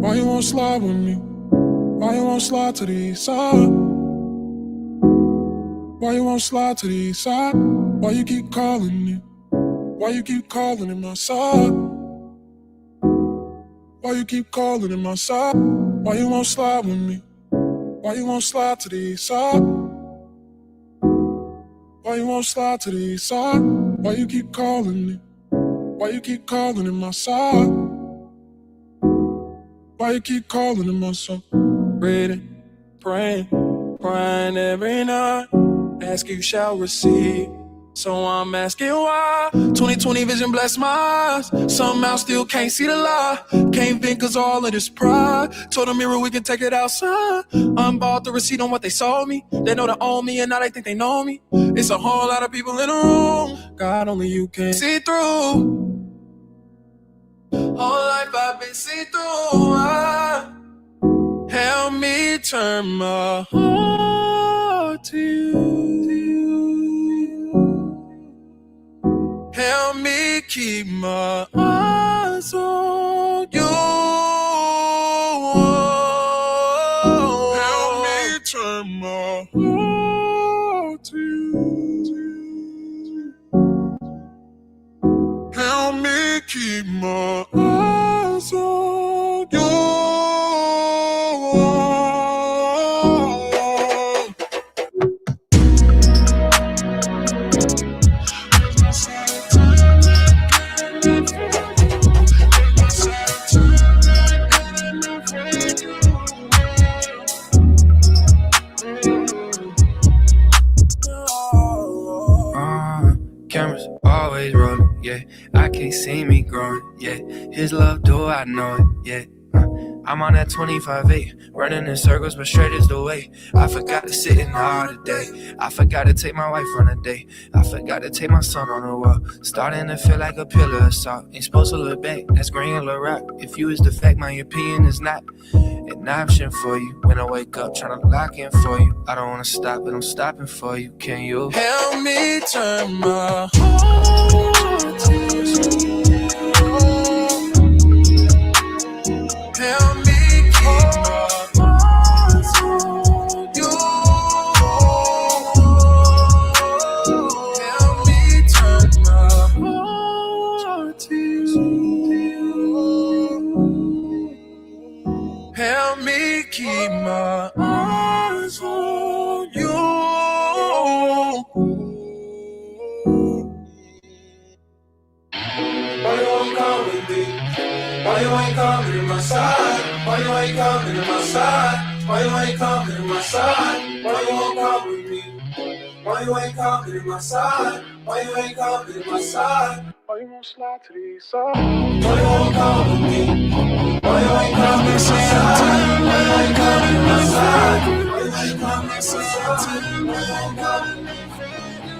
Why you won't slide with me? Why you won't slide to the east side? Why you won't slide to the east side? Why you keep calling me? Why you keep calling in my side? Why you keep calling in my side? Why you won't slide with me? Why you won't slide to the east side? Why you won't slide to the east side? Why you keep calling me? Why you keep calling in my side? Why you keep calling in my side? Reading, praying every night. Ask you shall receive. So I'm asking why. 2020 vision bless my eyes. Somehow still can't see the lie. Can't think cause all of this pride. Told the mirror we can take it outside. Unbought the receipt on what they saw me. They know they own me and now they think they know me. It's a whole lot of people in the room. God, only you can see through. All life I've been see through. Help me turn my heart to you. Help me keep my eyes on you. Help me turn my heart to you. Help me keep my eyes on you. Cameras always rolling, yeah. I can't see me growing, yeah. His love, do I know it, yeah. I'm on that 25-8, running in circles, but straight is the way. I forgot to sit in all today. I forgot to take my wife on a date. I forgot to take my son on a walk. Starting to feel like a pillar of salt. Ain't supposed to look back, that's granular rock. If you is the fact, my opinion is not an option for you. When I wake up, trying to lock in for you. I don't wanna stop, but I'm stopping for you. Can you help me turn my heart to you? Help me keep my eyes on you. Help me turn my heart to you. Help me keep my eyes on you. Why you ain't coming, baby? Why you ain't coming to my side? Why you ain't coming to my side? Why you ain't coming to my side? Why you won't come with me? Why you ain't coming to my side? Why you ain't coming to my side? Why you won't slide to the east side? Why you won't come with me? Why you ain't coming to my side? Why you ain't coming to my side? Why you ain't coming to my side?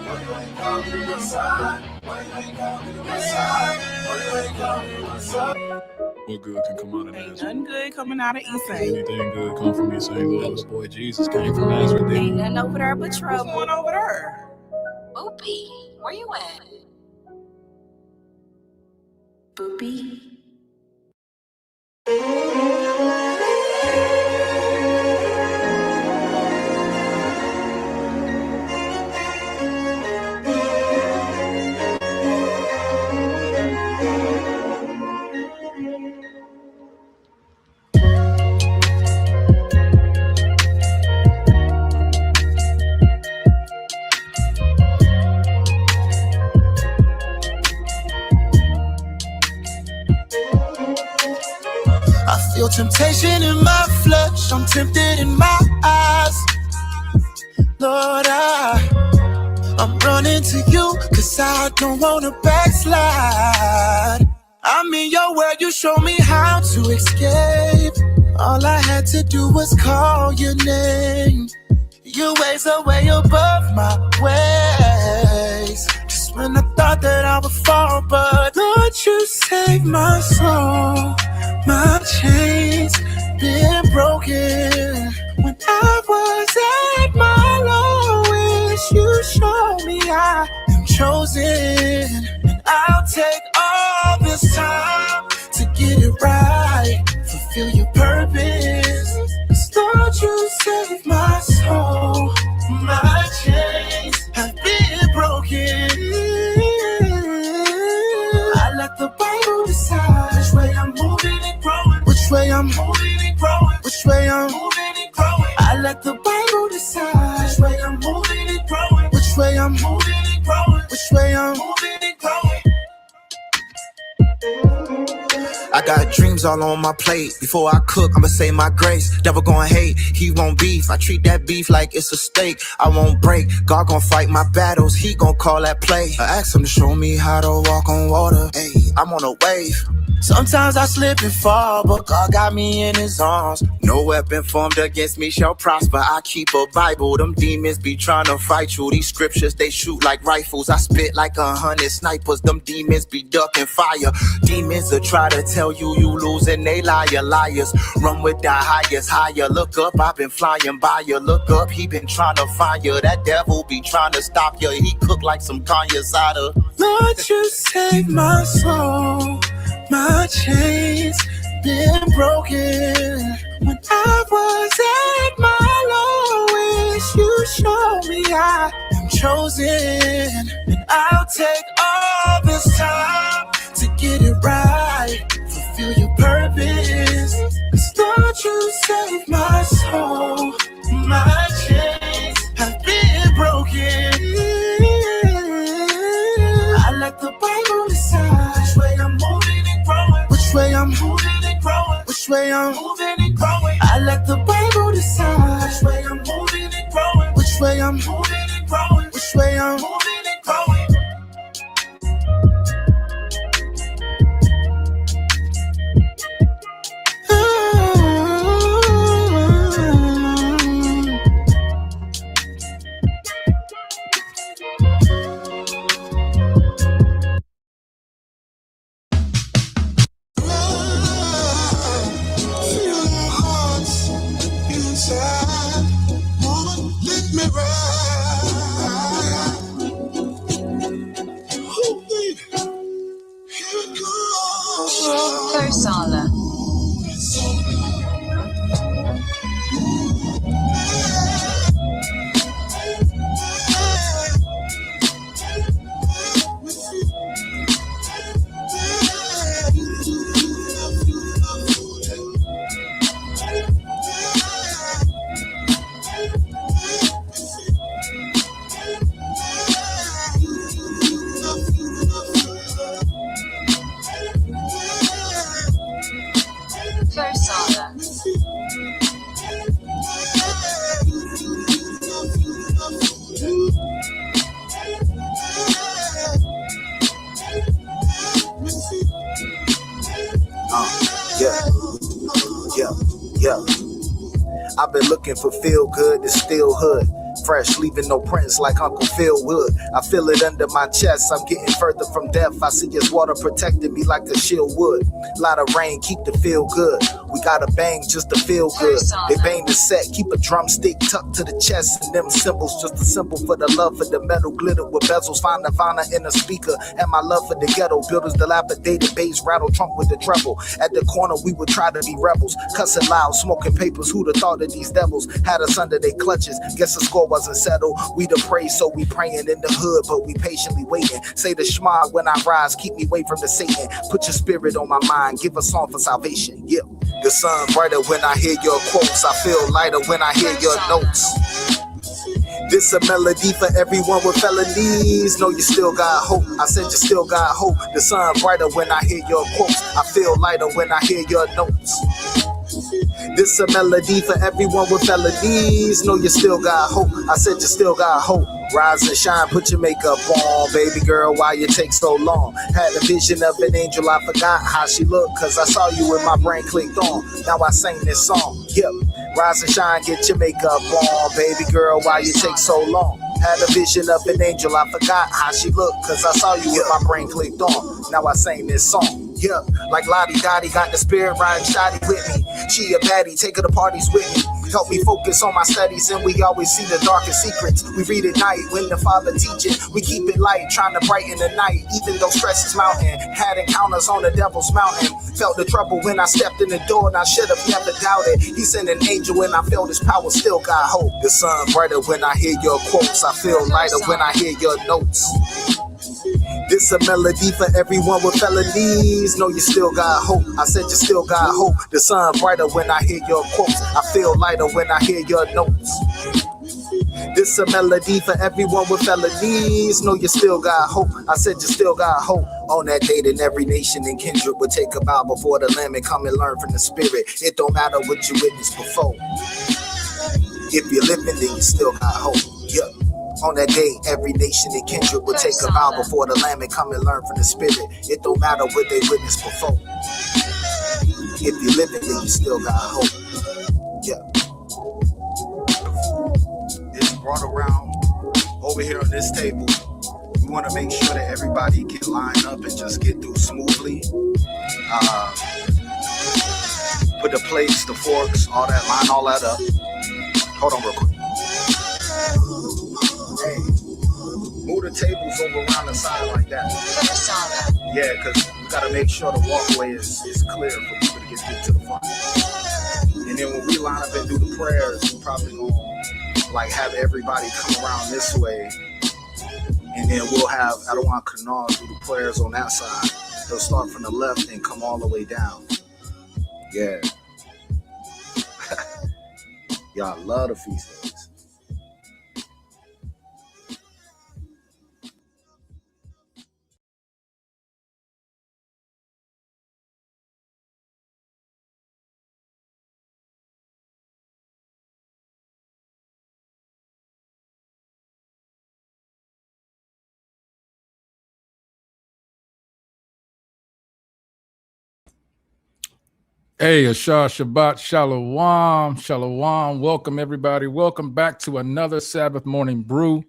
Why you ain't coming to my side? Why you ain't coming to my side? Why you ain't coming to my side? What good can come out of Nazareth? Ain't nothing good coming out of East St. Anything good come from East St. Louis. Boy, Jesus came from Nazareth. Ain't nothing over there but trouble. What's going over there? Boopy, where you at? Boopy. I feel temptation in my flesh, I'm tempted in my eyes. Lord, I'm running to you, cause I don't wanna backslide. I'm in your world, you show me how to escape. All I had to do was call your name. Your ways are way above my ways. Just when I thought that I would fall, but Lord, you saved my soul. My chains been broken. When I was at my lowest, you showed me I am chosen. And I'll take all this time to get it right. fulfill your purpose. 'Cause Lord, you saved my soul. My chains have been broken. I let the Bible decide which way I'm moving and growing. Which way I'm moving and growing. Which way I'm moving and growing. I let the Bible decide which way I'm moving and growing. Which way I'm moving and growing. Which way I'm moving and growing. I got dreams all on my plate. Before I cook, I'ma say my grace. Devil gon' hate, he won't beef. I treat that beef like it's a steak. I won't break, God gon' fight my battles. He gon' call that play. I asked him to show me how to walk on water. Hey, I'm on a wave. Sometimes I slip and fall, but God got me in his arms. No weapon formed against me shall prosper. I keep a Bible. Them demons be trying to fight you. These scriptures, they shoot like rifles. I spit like 100 snipers. Them demons be ducking fire. Demons will try to tell you losing. They liars. Run with the highest higher. Look up, I've been flying by you. Look up, he been trying to find you. That devil be trying to stop you. He cook like some Kanye cider. Lord, you saved my soul. My chains been broken. When I was at my lowest, you showed me I am chosen. And I'll take all this time to get it right. Fulfill your purpose. 'Cause Lord, you saved my soul. My chains have been broken. I let the Bible decide which way I'm moving and growing. Which way I'm moving and growing. Which way I'm moving and growing. I let the Bible decide which way I'm moving and growing. Which way I'm moving and growing. Which way I'm moving and growing. Persala. I've been looking for feel good, it's still hood. Fresh, leaving no prints like Uncle Phil would. I feel it under my chest, I'm getting further from death. I see his water protecting me like a shield would. Lot of rain, keep the feel good. We gotta bang just to feel good. They bang the set, keep a drumstick tucked to the chest. And them symbols, just a symbol for the love for the metal glitter with bezels. Find Nirvana in a speaker, and my love for the ghetto. Builders dilapidated, bass rattle, trunk with the treble. At the corner, we would try to be rebels. Cussing loud, smoking papers, who'd have thought of these devils? Had us under their clutches, guess the score wasn't settled. We the pray, so we praying in the hood, but we patiently waiting. Say the Shema when I rise, keep me away from the Satan. Put your spirit on my mind, give a song for salvation. Yeah, the sun brighter when I hear your quotes. I feel lighter when I hear your notes. This a melody for everyone with felonies. Know you still got hope. I said you still got hope. The sun brighter when I hear your quotes. I feel lighter when I hear your notes. This a melody for everyone with felonies. Know you still got hope. I said you still got hope. Rise and shine, put your makeup on. Baby girl, why you take so long? Had a vision of an angel, I forgot how she looked. Cause I saw you and my brain clicked on. Now I sing this song, yep. Rise and shine, get your makeup on. Baby girl, why you take so long? Had a vision of an angel, I forgot how she looked. Cause I saw you and my brain clicked on. Now I sing this song. Yup, like Lottie Dottie got the spirit riding shoddy with me. She a baddie, take her to parties with me. Help me focus on my studies, and we always see the darkest secrets. We read at night when the Father teaching. We keep it light, trying to brighten the night, even though stress is mounting. Had encounters on the devil's mountain. Felt the trouble when I stepped in the door, and I should have never doubted. He sent an angel, and I felt his power, still got hope. The sun brighter when I hear your quotes. I feel lighter when I hear your notes. This a melody for everyone with felonies. Know you still got hope. I said you still got hope. The sun brighter when I hear your quotes. I feel lighter when I hear your notes. This a melody for everyone with felonies. Know you still got hope. I said you still got hope. On that day, then every nation and kindred would take a bow before the Lamb and come and learn from the Spirit. It don't matter what you witnessed before. If you're living, then you still got hope. Yeah. On that day, every nation and kindred will take a vow before the Lamb and come and learn from the Spirit. It don't matter what they witnessed before. If you live it, then you still got hope. Yeah. It's brought around over here on this table. We want to make sure that everybody can line up and just get through smoothly. Put the plates, the forks, all that, line all that up. Hold on real quick. Hey, move the tables over around the side like that. Yeah, because we got to make sure the walkway is clear for people to get through to the front. And then when we line up and do the prayers, we're probably going to like have everybody come around this way. And then we'll have Adawan Kanal do the prayers on that side. They'll start from the left and come all the way down. Yeah. Y'all love the feast days. Hey, Ashar Shabbat Shalom, Shalom. Welcome, everybody. Welcome back to another Sabbath morning brew.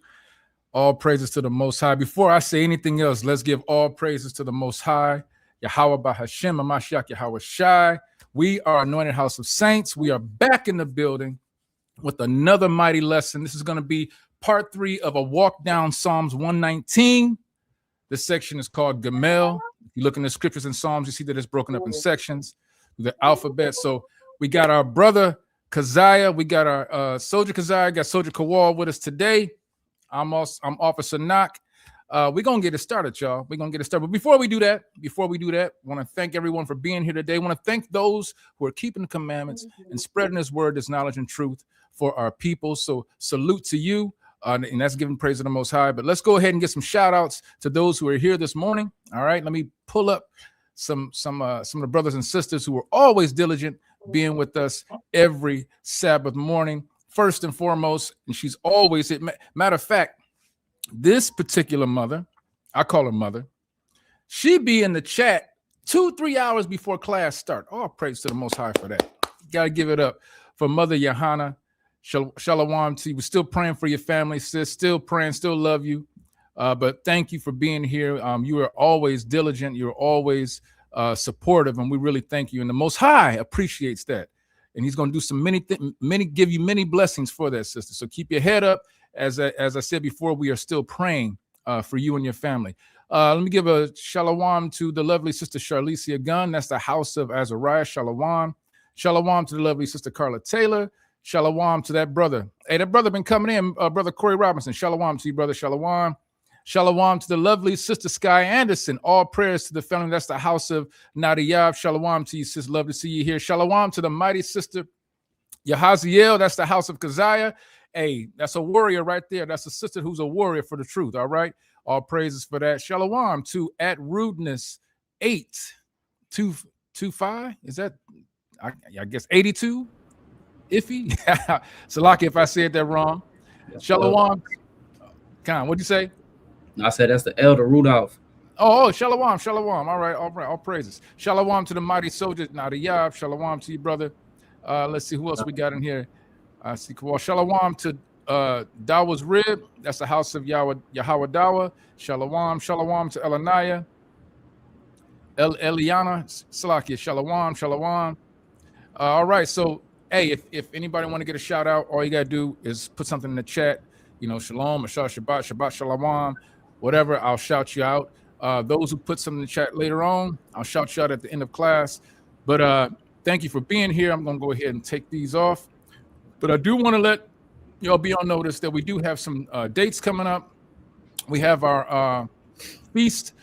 All praises to the Most High. Before I say anything else, let's give all praises to the Most High. Yahweh Bahashem, Amashiach Yahweh Shai. We are Anointed House of Saints. We are back in the building with another mighty lesson. This is going to be part 3 of a walk down Psalms 119. This section is called Gimel. If you look in the scriptures and Psalms, you see that it's broken up in sections. The alphabet. So we got our brother Keziah, we got our Soldier Keziah, got Soldier Kawal with us today. I'm Officer Knock. We're gonna get it started, y'all. We're gonna get it started. But before we do that, I want to thank everyone for being here today. I want to thank those who are keeping the commandments and spreading this word, this knowledge and truth for our people. So salute to you. And that's giving praise to the Most High. But let's go ahead and get some shout outs to those who are here this morning. All right, let me pull up some of the brothers and sisters who are always diligent being with us every Sabbath morning. First and foremost, and she's always it. Matter of fact, this particular mother, I call her mother, she be in the chat 2-3 hours before class start. All praise to the Most High for that. Gotta give it up for Mother Johanna. Shalom to you. We're still praying for your family, sis. Still praying, still love you. But thank you for being here. You are always diligent. You're always supportive, and we really thank you. And the Most High appreciates that. And He's going to do some give you many blessings for that, sister. So keep your head up. As I said before, we are still praying for you and your family. Let me give a shalom to the lovely sister Charlicia Gunn. That's the house of Azariah. Shalom. Shalom to the lovely sister Carla Taylor. Shalom to that brother. Hey, that brother been coming in, brother Corey Robinson. Shalom to you, brother. Shalom. Shalom to the lovely sister Sky Anderson. All prayers to the family. That's the house of Nadiyav. Shalom to you, sis. Love to see you here. Shalom to the mighty sister Yahaziel. That's the house of Keziah. Hey, that's a warrior right there. That's a sister who's a warrior for the truth. All right. All praises for that. Shalom to at rudeness 825. Is that I guess 82? Iffy. Salaki, if I said that wrong. Shalom. Khan, what'd you say? I said that's the elder Rudolph. Oh, shalom. All right. All praises. Shalom to the mighty soldiers. Nadiyab. Shalom to you, brother. Let's see who else we got in here. I see. Well, shalom to Dawa's rib. That's the house of Yahweh Dawa. Shalom to Elaniah. Eliana Salakia, Shalom. All right, so hey, if anybody want to get a shout out, all you gotta do is put something in the chat. Shalom, Ashar Shabbat Shalom, whatever. I'll shout you out. Those who put something in the chat later on, I'll shout you out at the end of class. But thank you for being here. I'm gonna go ahead and take these off. But I do want to let y'all be on notice that we do have some dates coming up. We have our feast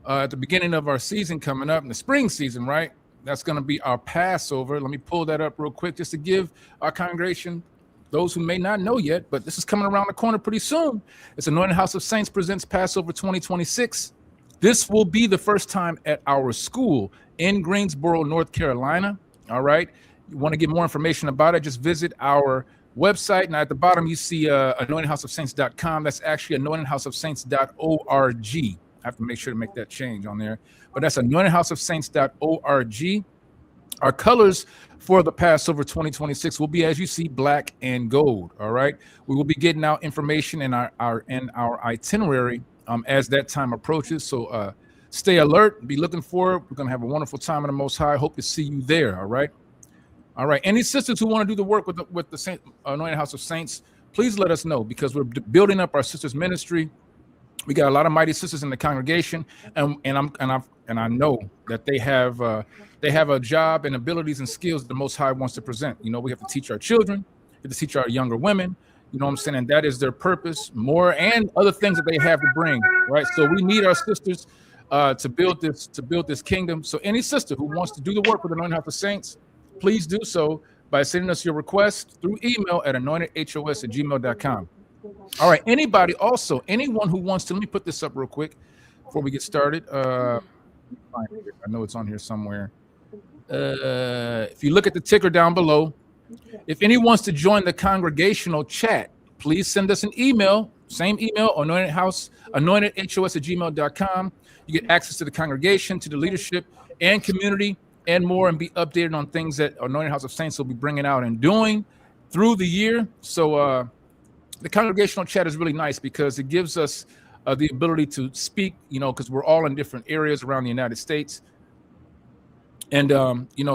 at the beginning of our season coming up in the spring season, right? That's going to be our Passover. Let me pull that up real quick just to give our congregation, those who may not know yet, but this is coming around the corner pretty soon. It's Anointed House of Saints presents Passover 2026. This will be the first time at our school in Greensboro, North Carolina. All right. You want to get more information about it, just visit our website. Now at the bottom, you see anointedhouseofsaints.com. That's actually anointedhouseofsaints.org. I have to make sure to make that change on there. But that's anointedhouseofsaints.org. Our colors for the Passover 2026 will be, as you see, black and gold. All right. We will be getting out information in our itinerary as that time approaches. So stay alert. Be looking forward. We're going to have a wonderful time in the Most High. Hope to see you there. All right. All right. Any sisters who want to do the work with the Anointed House of Saints, please let us know, because we're building up our sisters ministry. We got a lot of mighty sisters in the congregation, and I know that they have a job and abilities and skills that the Most High wants to present. We have to teach our children, we have to teach our younger women. You know what I'm saying? And that is their purpose, more and other things that they have to bring, right? So we need our sisters to build this kingdom. So any sister who wants to do the work with the Anointed House of Saints, please do so by sending us your request through email at anointedhos@gmail.com. All right. Anyone who wants to, let me put this up real quick before we get started. I know it's on here somewhere. If you look at the ticker down below, if anyone wants to join the congregational chat, please send us an email, same email, anointedhos@gmail.com. You get access to the congregation, to the leadership and community and more, and be updated on things that Anointed House of Saints will be bringing out and doing through the year. So, the congregational chat is really nice because it gives us the ability to speak, because we're all in different areas around the United States. And,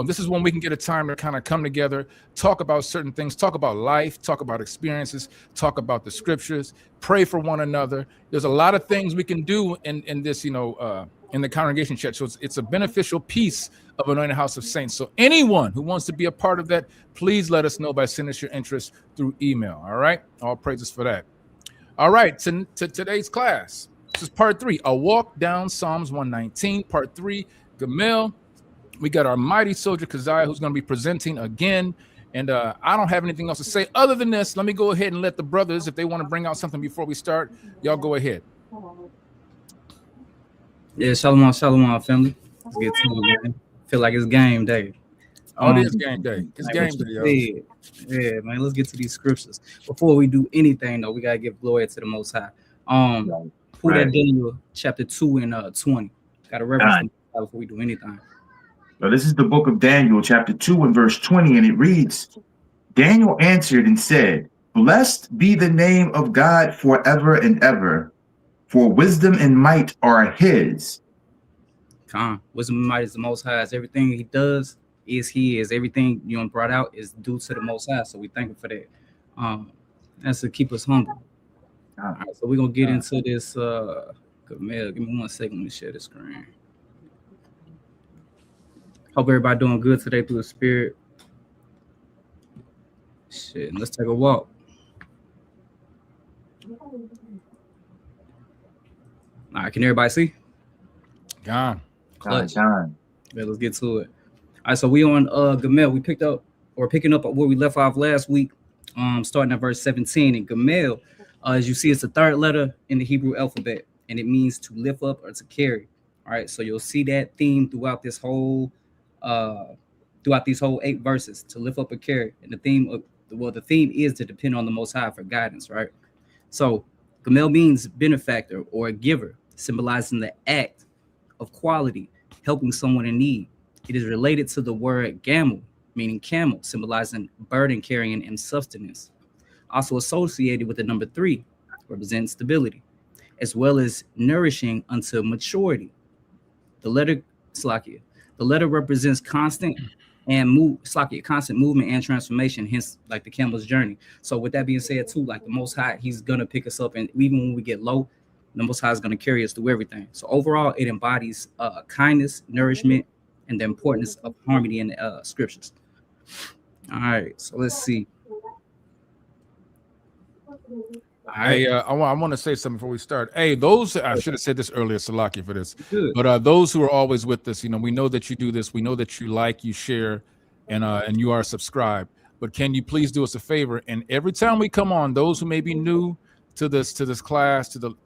this is when we can get a time to kind of come together, talk about certain things, talk about life, talk about experiences, talk about the scriptures, pray for one another. There's a lot of things we can do in this, in the congregation chat. So it's a beneficial piece of Anointed House of Saints. So anyone who wants to be a part of that, please let us know by sending us your interest through email. All right. All praises for that. All right. To today's class. This is part 3. A walk down Psalms 119, part 3. Gimel. We got our mighty soldier Keziah, who's going to be presenting again. And I don't have anything else to say other than this. Let me go ahead and let the brothers, if they want to bring out something before we start, y'all go ahead. Yeah, shalom, family. Let's get to it, man. Feel like it's game day. It is game day. It's game day, yo. Yeah, man. Let's get to these scriptures. Before we do anything, though, we gotta give glory to the Most High. Pull that Daniel chapter 2 and 20. Got to reference before we do anything. So this is the book of Daniel, chapter 2 and verse 20, and it reads, Daniel answered and said, Blessed be the name of God forever and ever, for wisdom and might are his. Wisdom and might is the Most High. Everything he does is he is. Everything you brought out is due to the Most High. So we thank him for that. That's to keep us humble. All right, so we're going to get into this. Gimel, give me 1 second. Let me share the screen. Hope everybody doing good today through the Spirit. Shit, let's take a walk. All right, can everybody see? Gone. Clutch. Yeah, let's get to it. All right, so we on Gimel. We picking up where we left off last week, starting at verse 17. And Gimel, as you see, it's the 3rd letter in the Hebrew alphabet, and it means to lift up or to carry. All right, so you'll see that theme throughout these whole 8 verses, to lift up or carry. And the theme is to depend on the Most High for guidance, right? So Gimel means benefactor or a giver, symbolizing the act of quality, helping someone in need. It is related to the word gamel, meaning camel, symbolizing burden carrying and sustenance. Also associated with the number 3, represents stability, as well as nourishing until maturity. The letter Slakia. The letter represents constant constant movement and transformation, hence like the camel's journey. So with that being said too, like the Most High, he's gonna pick us up, and even when we get low, the Most High is gonna carry us through everything. So overall, it embodies kindness, nourishment, and the importance of harmony in the scriptures. All right, so let's see. Hey, I want to say something before we start. Hey, those I should have said this earlier, Salaki, for this. But those who are always with us, we know that you do this. We know that you like, you share, and you are subscribed. But can you please do us a favor? And every time we come on, those who may be new to this class, to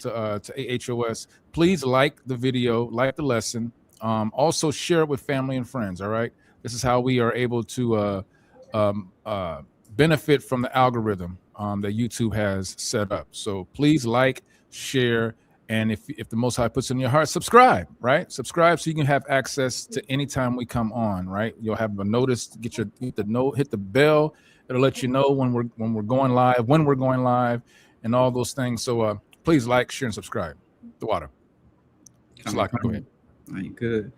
AHOS, please like the video, like the lesson. Also share it with family and friends. All right. This is how we are able to benefit from the algorithm that YouTube has set up. So please like, share, and if the Most High puts it in your heart, subscribe, right? Subscribe so you can have access to anytime we come on, right? You'll have a notice, hit the bell. It'll let you know when we're going live, and all those things. So please like, share, and subscribe. The water. Go ahead. All right, good.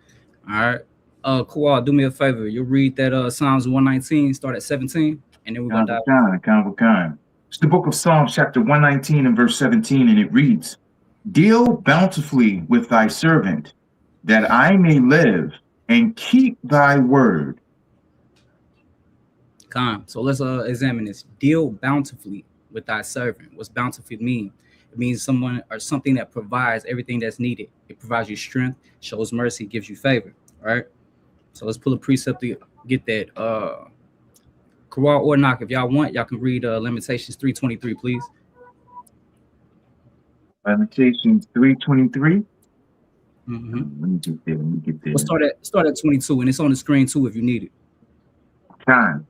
All right. Kawal, do me a favor. You read that Psalms 119, start at 17, and then we're gonna dive. It's the book of Psalms, chapter 119 and verse 17, and it reads, "Deal bountifully with thy servant, that I may live and keep thy word." So let's examine this. Deal bountifully with thy servant. What's bountifully mean? It means someone or something that provides everything that's needed. It provides you strength, shows mercy, gives you favor. All right. So let's pull a precept to get that. Kawal or Knock, if y'all want, y'all can read Lamentations 3:23, please. Lamentations 3:23. Mm-hmm. Let me get there. We'll start at 22, and it's on the screen too if you need it. Time.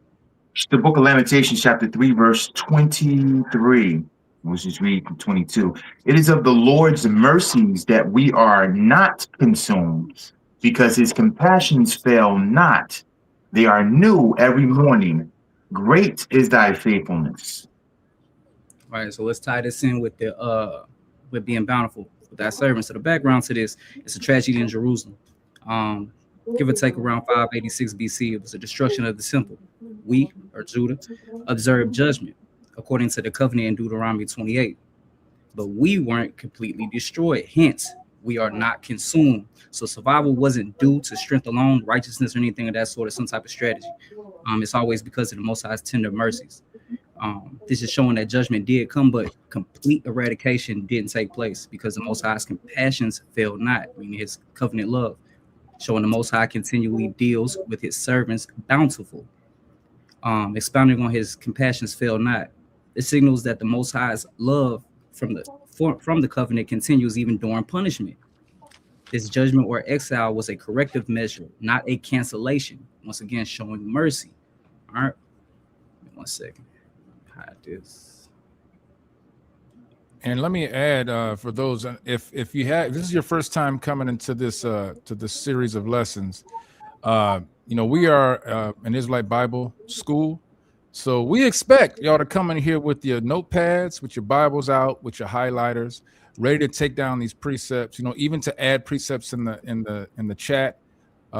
The book of Lamentations, chapter 3, verse 23. We'll just read from 22. "It is of the Lord's mercies that we are not consumed, because his compassions fail not. They are new every morning. Great is thy faithfulness." All right, so let's tie this in with the with being bountiful with thy servants. So the background to this is a tragedy in Jerusalem. Give or take around 586 BC. It was the destruction of the temple. We, or Judah, observed judgment according to the covenant in Deuteronomy 28. But we weren't completely destroyed. Hence, we are not consumed. So survival wasn't due to strength alone, righteousness, or anything of that sort, or some type of strategy. It's always because of the Most High's tender mercies. This is showing that judgment did come, but complete eradication didn't take place because the Most High's compassions failed not, meaning his covenant love, showing the Most High continually deals with his servants bountiful. Expounding on his compassions fail not. It signals that the Most High's love from the covenant continues even during punishment. This judgment or exile was a corrective measure, not a cancellation. Once again, showing mercy. All right. 1 second. Hide this. And let me add, for those, if this is your first time coming into this series of lessons, we are an Israelite Bible school, so we expect y'all to come in here with your notepads, with your Bibles out, with your highlighters, ready to take down these precepts. Even to add precepts in the chat,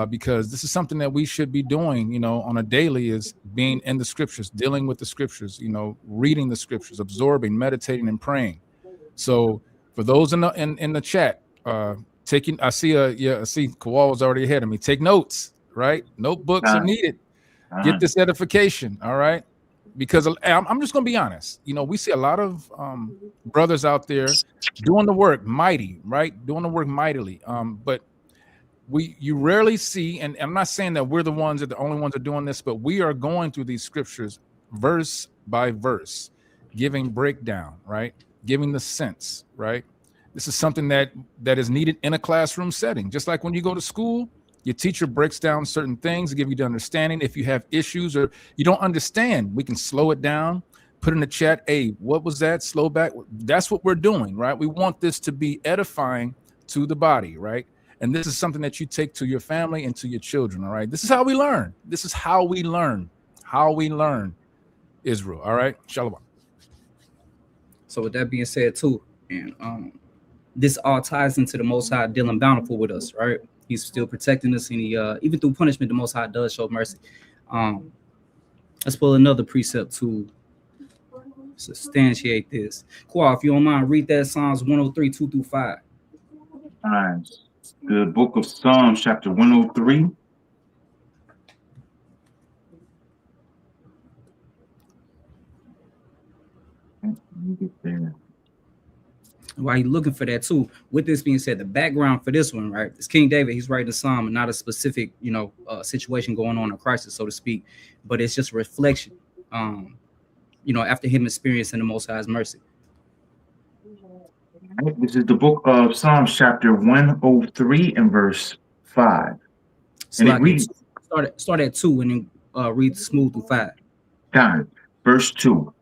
because this is something that we should be doing, on a daily, is being in the scriptures, dealing with the scriptures, reading the scriptures, absorbing, meditating, and praying. So for those in the chat, taking, I see Kawal was already ahead of me. Take notes, right? Notebooks are needed. Get this edification, all right? Because I'm just going to be honest. We see a lot of brothers out there doing the work mighty, right? Doing the work mightily. But you rarely see, and I'm not saying that we're the only ones that are doing this, but we are going through these scriptures verse by verse, giving breakdown, right? Giving the sense, right? This is something that is needed in a classroom setting. Just like when you go to school, your teacher breaks down certain things to give you the understanding. If you have issues or you don't understand, we can slow it down, put in the chat, hey, what was that? Slow back. That's what we're doing, right? We want this to be edifying to the body, right? And this is something that you take to your family and to your children, all right? This is how we learn. This is how we learn. How we learn Israel, all right? Shalom. So with that being said too, and this all ties into the Most High dealing bountiful with us, right? He's still protecting us, and he even through punishment, the Most High does show mercy. Let's pull another precept to substantiate this. Kwa, if you don't mind, read that Psalms 103, 2 through 5. All right. The book of Psalms, chapter 103. Let me get there. While you're looking for that too, with this being said, the background for this one, right, is King David. He's writing a psalm and not a specific, situation going on, a crisis, so to speak, but it's just a reflection, after him experiencing the Most High's mercy. This is the book of Psalms, chapter 103 and verse 5. So and it reads, start at 2 and then read smooth through 5. God, verse 2.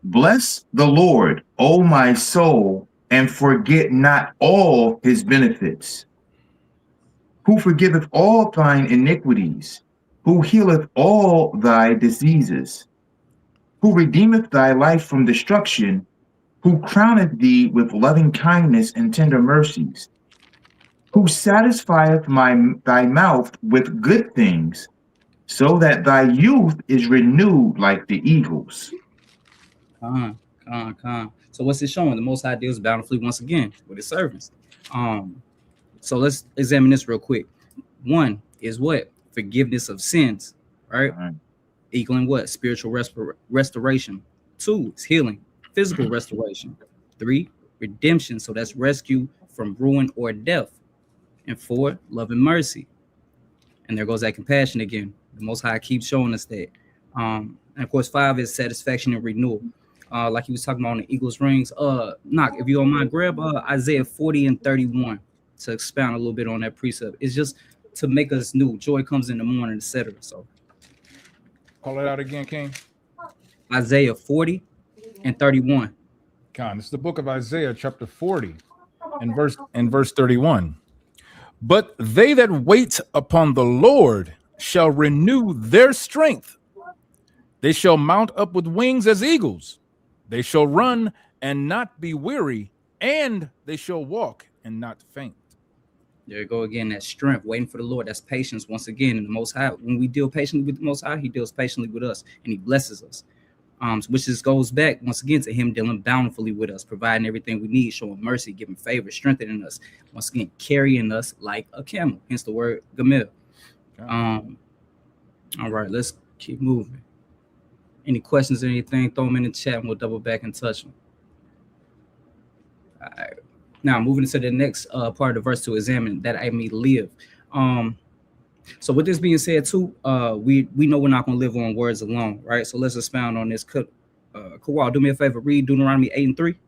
Bless the Lord, O my soul, and forget not all his benefits, who forgiveth all thine iniquities, who healeth all thy diseases, who redeemeth thy life from destruction, who crowneth thee with loving kindness and tender mercies, who satisfieth thy mouth with good things, so that thy youth is renewed like the eagles. So what's it showing? The Most High deals bountifully once again with his servants. So let's examine this real quick. One is what? Forgiveness of sins, right? Equaling what? Spiritual restoration. 2 is healing, physical restoration. 3, redemption. So that's rescue from ruin or death. And 4, love and mercy. And there goes that compassion again. The Most High keeps showing us that. And of course, 5 is satisfaction and renewal. Like he was talking about on the Eagles rings. Knock, if you don't mind, grab Isaiah 40 and 31 to expound a little bit on that precept. It's just to make us new. Joy comes in the morning, etc. So call it out again, King. Isaiah 40 and 31. Con, it's the book of Isaiah, chapter 40, and verse 31. But they that wait upon the Lord shall renew their strength. They shall mount up with wings as eagles. They shall run and not be weary, and they shall walk and not faint. There you go again, that strength, waiting for the Lord. That's patience once again. And the Most High, when we deal patiently with the Most High, he deals patiently with us, and he blesses us. Which just goes back once again to him dealing bountifully with us, providing everything we need, showing mercy, giving favor, strengthening us, once again carrying us like a camel, hence the word Gimel. All right, let's keep moving. Any questions or anything, throw them in the chat and we'll double back and touch them. All right. Now moving into the next part of the verse to examine that I may live. So with this being said too, we know we're not going to live on words alone, right? So let's expound on this. Kawal, do me a favor, read Deuteronomy 8 and 3.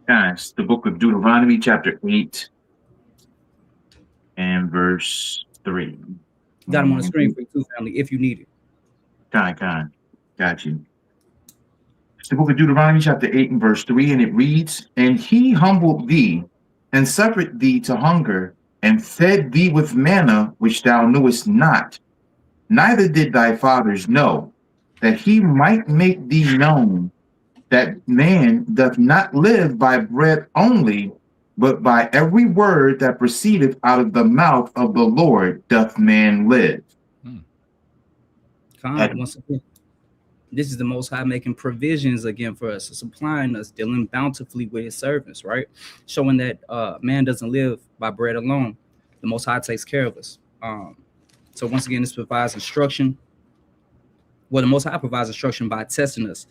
Guys, the book of Deuteronomy, chapter 8 and verse 3. Got them on the screen for you too, family, if you need it. Got you. It's the book of Deuteronomy, chapter 8 and verse 3, and it reads, And he humbled thee, and suffered thee to hunger, and fed thee with manna which thou knewest not, neither did thy fathers know, that he might make thee known that man doth not live by bread only, but by every word that proceedeth out of the mouth of the Lord doth man live. Once again, this is the Most High making provisions again for us, supplying us, dealing bountifully with his servants, right? Showing that man doesn't live by bread alone. The Most High takes care of us. So once again, this provides instruction. Well, the Most High provides instruction by testing us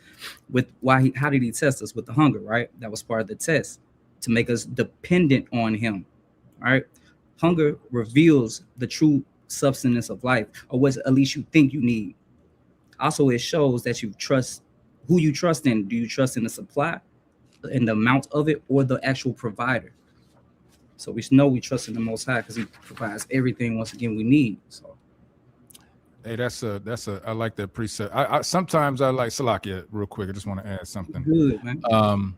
with how did he test us? With the hunger, right? That was part of the test to make us dependent on him, right? Hunger reveals the true substance of life, or what at least you think you need. Also, it shows that you trust who you trust in. Do you trust in the supply and the amount of it, or the actual provider? So we know we trust in the Most High because he provides everything once again we need. So hey, I like that precept. I sometimes I like Salakia real quick. I just want to add something. Good, man.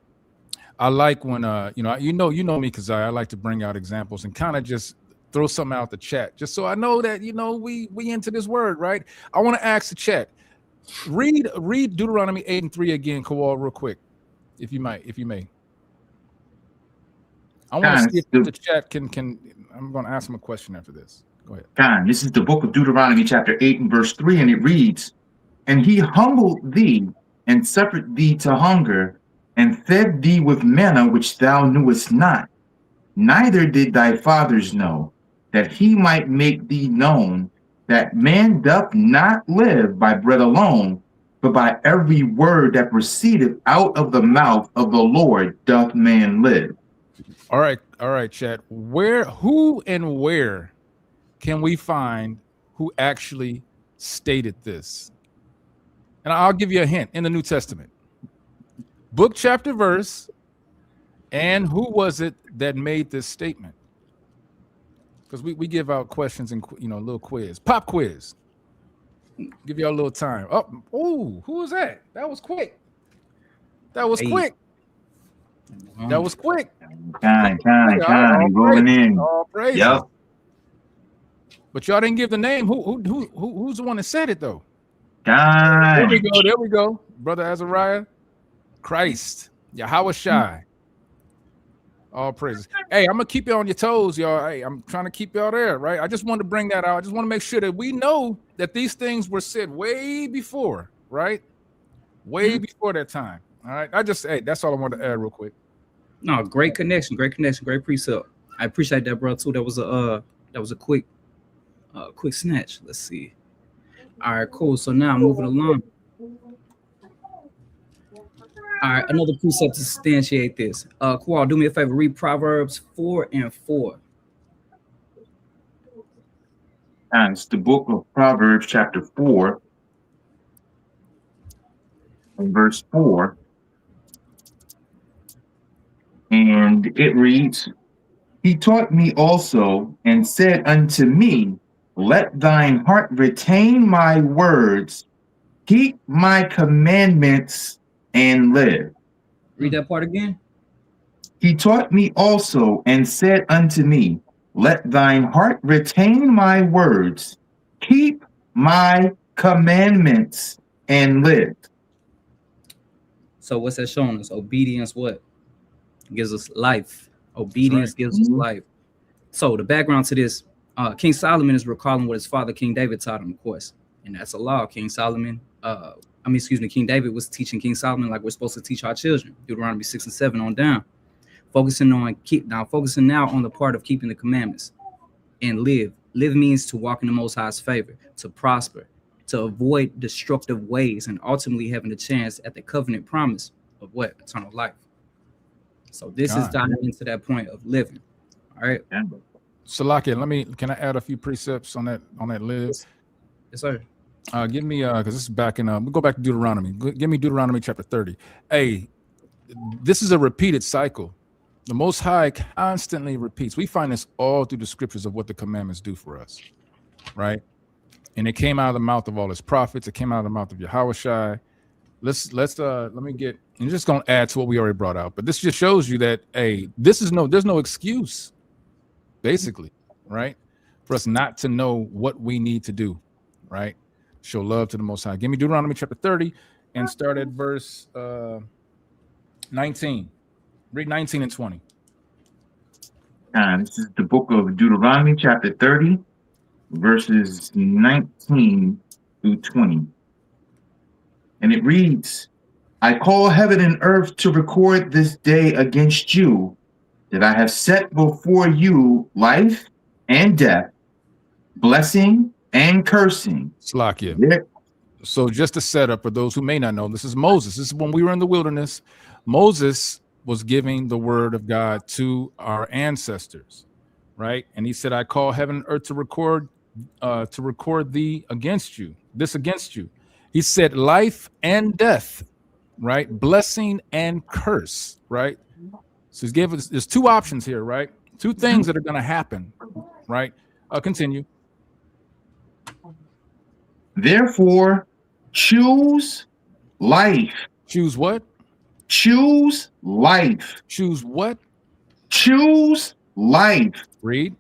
I like when you know me, because I like to bring out examples and kind of just throw something out the chat, just so I know that we into this word, right? I want to ask the chat. Read Deuteronomy 8 and 3 again, Kawal, real quick, if you may. I want to Khan, see if the- the chat can. I'm going to ask him a question after this. Go ahead. Khan, this is the book of Deuteronomy, chapter 8 and verse 3, and it reads, "And he humbled thee, and suffered thee to hunger, and fed thee with manna which thou knewest not, neither did thy fathers know, that he might make thee known that man doth not live by bread alone, but by every word that proceedeth out of the mouth of the Lord doth man live." All right, chat. Who and where can we find who actually stated this? And I'll give you a hint in the New Testament. Book, chapter, verse, and who was it that made this statement? Because we give out questions and a little quiz, pop quiz. Give y'all a little time. Who was that? That was quick. That was quick. That was quick. Khan, All rolling in. All praises. Yep. But y'all didn't give the name. Who's the one that said it though? Khan. There we go. Brother Azariah. Christ. Yahweh Shai. All praises. Hey, I'm gonna keep you on your toes, y'all. Hey, I'm trying to keep y'all there, right? I just wanted to bring that out. I just want to make sure that we know that these things were said way before, right? Way before that time. All right. That's all I wanted to add real quick. No, great connection, great precept. I appreciate that, bro, too. That was a quick snatch. Let's see. All right, cool. So now moving along. All right, another precept to substantiate this. Kowal, do me a favor, read Proverbs 4 and 4. And it's the book of Proverbs, chapter 4, and verse 4. And it reads, "He taught me also, and said unto me, Let thine heart retain my words, keep my commandments, and live." Read that part again. "He taught me also, and said unto me, Let thine heart retain my words, keep my commandments, and live." So what's that showing us? Obedience what? Gives us life. Obedience gives us life. So the background to this, King Solomon is recalling what his father King David taught him, of course. And that's a law. King David was teaching King Solomon like we're supposed to teach our children. Deuteronomy 6 and 7 on down. Focusing now on the part of keeping the commandments and live. Live means to walk in the Most High's favor, to prosper, to avoid destructive ways, and ultimately having a chance at the covenant promise of what? Eternal life. So this is diving into that point of living. All right. Salakia, can I add a few precepts on that live? Yes, sir. Give me because this is back in we'll go back to Deuteronomy. Give me Deuteronomy chapter 30. Hey, this is a repeated cycle. The Most High constantly repeats. We find this all through the scriptures of what the commandments do for us, right? And it came out of the mouth of all his prophets. It came out of the mouth of Yahweh Shai. Let me get. I'm just gonna add to what we already brought out, but this just shows you that there's no excuse, basically, right, for us not to know what we need to do, right? Show love to the Most High. Give me Deuteronomy chapter 30 and start at verse 19. Read 19 and 20. This is the book of Deuteronomy, chapter 30, verses 19 through 20. And it reads, "I call heaven and earth to record this day against you, that I have set before you life and death, blessing and cursing." Slakia. Yeah. So just a setup for those who may not know, this is Moses. This is when we were in the wilderness. Moses was giving the word of God to our ancestors, right? And he said, "I call heaven and earth to record thee against you, this against you." He said life and death, right? Blessing and curse, right? So he's gave us, there's two options here, right? Two things that are going to happen, right? Continue. "Therefore, choose life." Choose what? Choose life. Choose what? Choose life. Read.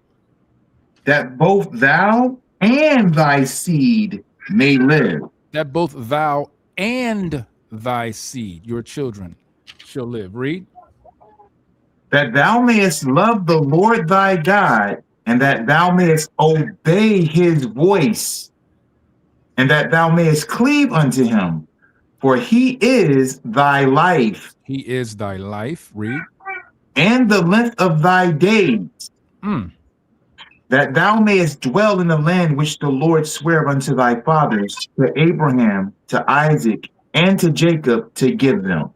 "That both thou and thy seed may live." That both thou and thy seed, your children, shall live. Read. that thou mayest love the Lord thy God, and that thou mayest obey his voice, and that thou mayest cleave unto him, for he is thy life, He is thy life. Read. and the length of thy days, Mm. that thou mayest dwell in the land which the Lord sware unto thy fathers, to Abraham, to Isaac, and to Jacob, to give them.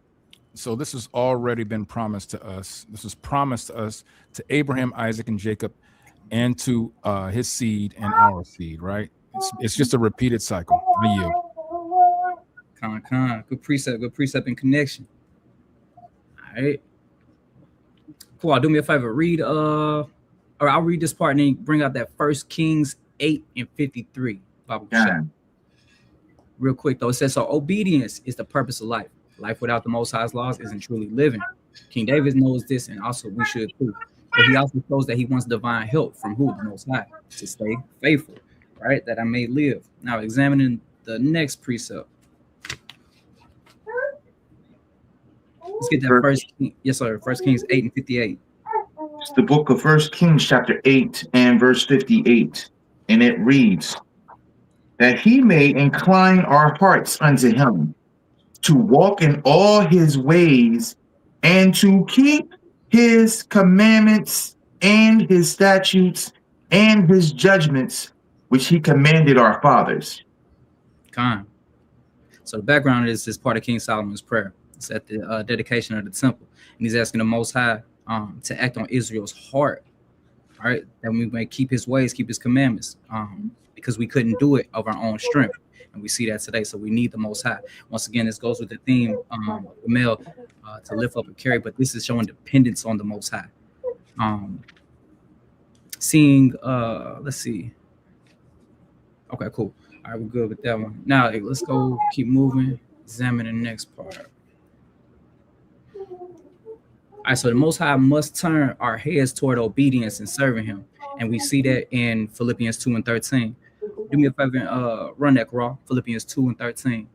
So this has already been promised to us. This was promised to us, to Abraham, Isaac, and Jacob, and to his seed and our seed, right? It's just a repeated cycle. I yield. Good precept and connection. All right. Cool. Do me a favor. Read or I'll read this part and then bring out that 1 Kings 8:53. Bible shot. Real quick though. It says, so obedience is the purpose of life. Life without the Most High's laws isn't truly living. King David knows this, and also we should too. But he also shows that he wants divine help from who? The Most High, to stay faithful, right? That I may live. Now examining the next precept. Let's get that first. Yes, sir. 1 Kings 8:58. It's the book of 1 Kings chapter 8 and verse 58. And it reads, that he may incline our hearts unto him, to walk in all his ways, and to keep his commandments and his statutes and his judgments, which he commanded our fathers. So the background is this part of King Solomon's prayer. It's at the dedication of the temple. And he's asking the Most High to act on Israel's heart, all right? That we may keep his ways, keep his commandments, because we couldn't do it of our own strength. And we see that today. So we need the Most High. Once again, this goes with the theme, Gimel, to lift up and carry, but this is showing dependence on the Most High. Let's see. Okay, cool. All right, we're good with that one. Now let's go keep moving, examine the next part. All right, so the Most High must turn our heads toward obedience and serving him. And we see that in Philippians 2:13. Do me a favor and run that raw. Philippians 2:13.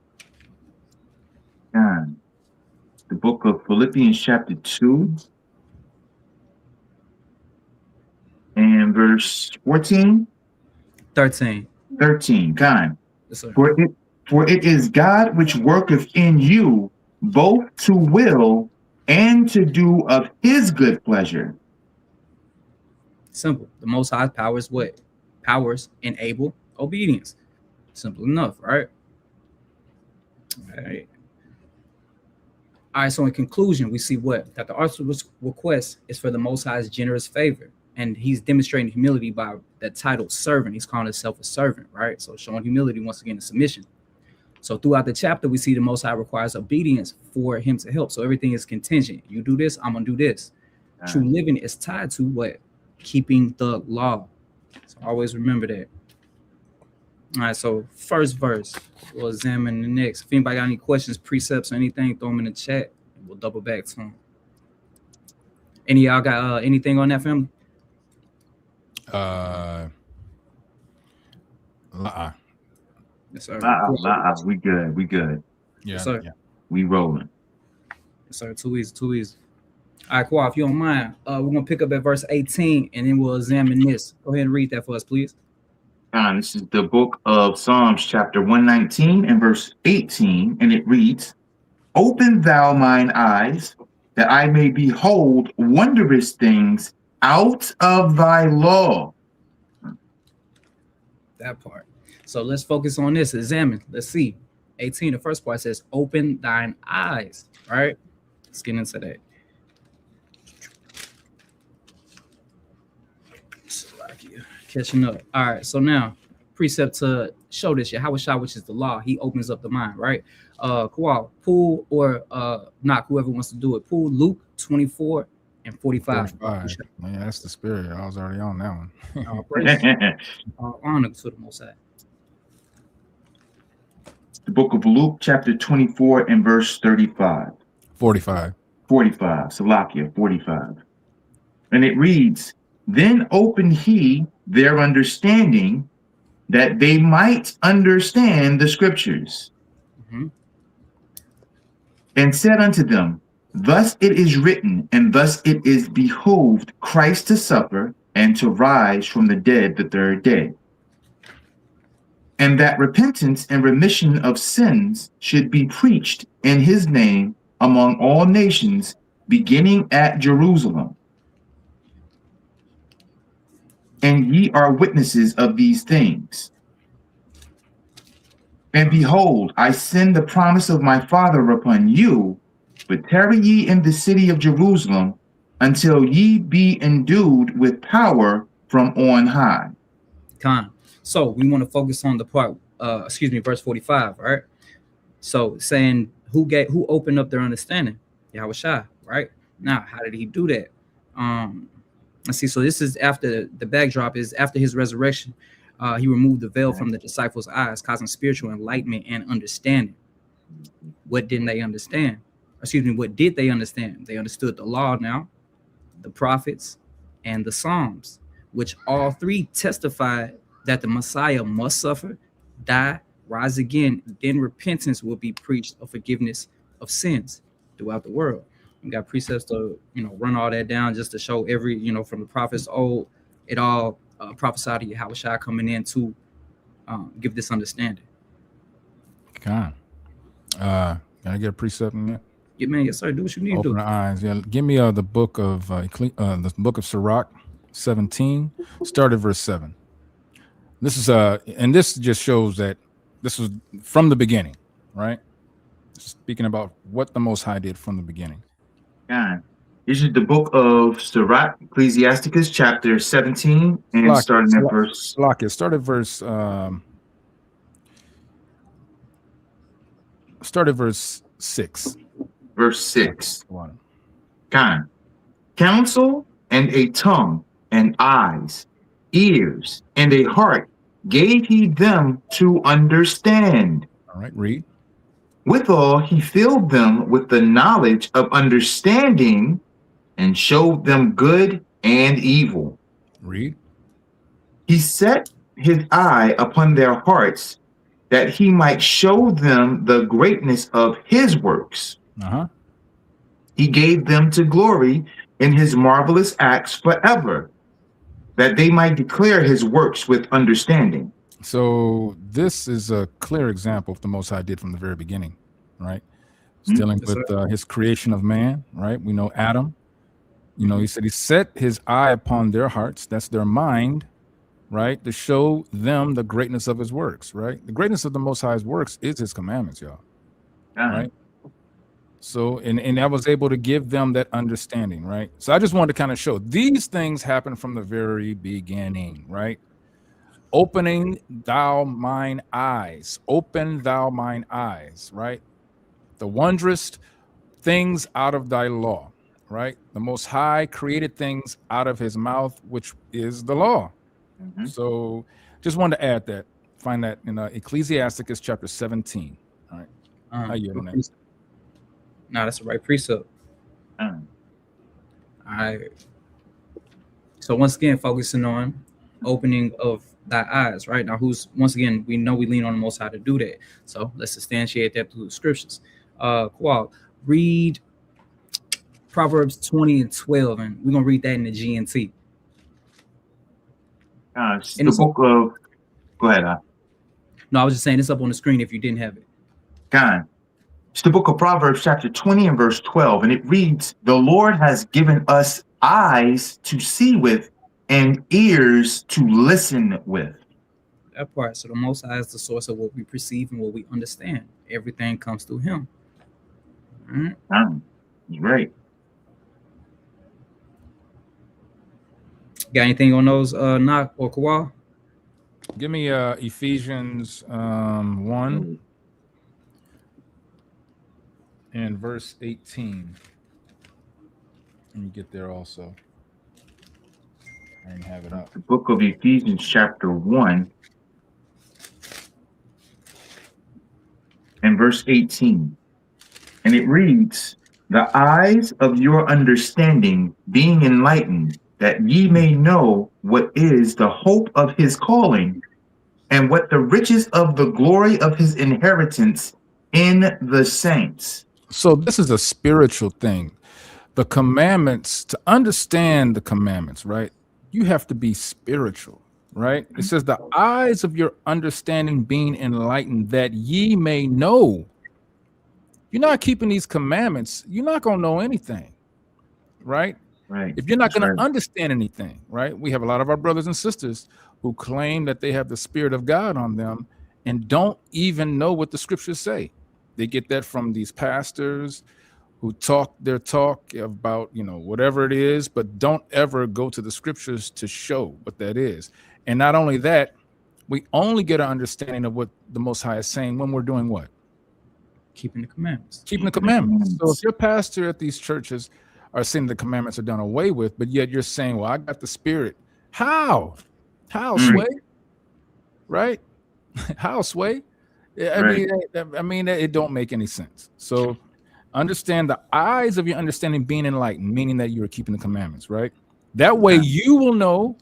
The book of Philippians chapter 2 and verse 14. 13. Yes, sir. For it is God which worketh in you both to will and to do of his good pleasure. Simple. The Most High powers what? Powers enable obedience. Simple enough, right? All right, so in conclusion, we see what? That the author's request is for the Most High's generous favor. And he's demonstrating humility by that title, servant. He's calling himself a servant, right? So showing humility, once again, and submission. So throughout the chapter, we see the Most High requires obedience for him to help. So everything is contingent. You do this, I'm going to do this. True living is tied to what? Keeping the law. So always remember that. All right, so first verse, we'll examine the next. If anybody got any questions, precepts, or anything, throw them in the chat. And we'll double back to them. Any of y'all got anything on that, family? Yes, sir. We good. Yeah, yes, sir. Yeah. We rolling. Yes, sir. Too easy. All right, Kwa, if you don't mind, we're gonna pick up at verse 18 and then we'll examine this. Go ahead and read that for us, please. This is the book of Psalms, chapter 119 and verse 18, and it reads, open thou mine eyes, that I may behold wondrous things out of thy law. That part. So let's focus on this. Examine. Let's see. 18, the first part says, open thine eyes. All right. Let's get into that. Catching up. All right. So now, precept to show this, Yahweh, which is the law, he opens up the mind, right? Kawal, pull or knock, whoever wants to do it. Pull Luke 24 and 45. Yeah, that's the spirit. I was already on that one. Honor to the Most High. The book of Luke, chapter 24 and verse 35. 45. Salakia, 45. And it reads, then opened he their understanding, that they might understand the scriptures. And said unto them, thus it is written, and thus it is behooved Christ to suffer and to rise from the dead the third day. And that repentance and remission of sins should be preached in his name among all nations, beginning at Jerusalem. And ye are witnesses of these things. And behold, I send the promise of my Father upon you, but tarry ye in the city of Jerusalem until ye be endued with power from on high. So we want to focus on the part, verse 45, right? So saying who opened up their understanding? Yahushua, right? Now, how did he do that? Let's see. So this is after the backdrop is after his resurrection. He removed the veil from the disciples' eyes, causing spiritual enlightenment and understanding. What didn't they understand? What did they understand? They understood the law now, the prophets, and the Psalms, which all three testified that the Messiah must suffer, die, rise again, then repentance will be preached of forgiveness of sins throughout the world. We got precepts to, run all that down just to show every, from the prophets old, it all prophesied to Yahushua coming in to give this understanding. Can I get a precept in there? Yeah, man, yes, sir. Do what you need Open to do. the eyes. Yeah, give me the book of Sirach 17, start at verse 7. This is and this just shows that this was from the beginning, right? Speaking about what the Most High did from the beginning. God. This is the book of Sirach, Ecclesiasticus, chapter 17, and starting at verse. Start at verse. Start at verse 6. Verse 6. God. Counsel and a tongue and eyes, ears and a heart gave he them to understand. All right, read. Withal, he filled them with the knowledge of understanding and showed them good and evil. Read. He set his eye upon their hearts that he might show them the greatness of his works. He gave them to glory in his marvelous acts forever, that they might declare his works with understanding. So this is a clear example of the Most High did from the very beginning, right? It's dealing with his creation of man, right? We know Adam. He said he set his eye upon their hearts, that's their mind, right? To show them the greatness of his works, right? The greatness of the Most High's works is his commandments, y'all, right? So, and I was able to give them that understanding, right? So I just wanted to kind of show these things happen from the very beginning, right? Opening thou mine eyes, open thou mine eyes, right? The wondrous things out of thy law, right? The Most High created things out of his mouth, which is the law. So just wanted to add that. Find that in Ecclesiasticus chapter 17. All right. How you on that? No, that's the right precept. All right. So once again, focusing on opening of thy eyes, right? Now, once again, we know we lean on the Most High to do that. So let's substantiate that through the scriptures. Qual, read Proverbs 20 and 12, and we're gonna read that in the GNT. The book of. Go ahead. No, I was just saying it's up on the screen if you didn't have it. God. It's the book of Proverbs, chapter 20 and verse 12, and it reads, "The Lord has given us eyes to see with and ears to listen with." That part. So the Most High is the source of what we perceive and what we understand. Everything comes through him. Right. Got anything on those, Knock or Kawal? Give me Ephesians 1 and verse 18. Let me get there also. I didn't have it up. The book of Ephesians, chapter 1 and verse 18. And it reads, "The eyes of your understanding being enlightened, that ye may know what is the hope of his calling, and what the riches of the glory of his inheritance in the saints." So this is a spiritual thing. the commandments, to understand the commandments, right? You have to be spiritual, right? It says the eyes of your understanding being enlightened, that ye may know. You're not keeping these commandments, you're not going to know anything, right? Right. If you're not That's going right. to understand anything, right? We have a lot of our brothers and sisters who claim that they have the Spirit of God on them and don't even know what the scriptures say. They get that from these pastors who talk their talk about, whatever it is, but don't ever go to the scriptures to show what that is. And not only that, we only get an understanding of what the Most High is saying when we're doing what? Keeping the commandments. Keeping the commandments. So if your pastor at these churches are saying the commandments are done away with, but yet you're saying, well, I got the Spirit. How, Sway? Right? How, Sway? I mean, it don't make any sense. So understand the eyes of your understanding being enlightened, meaning that you are keeping the commandments, right? That way you will know,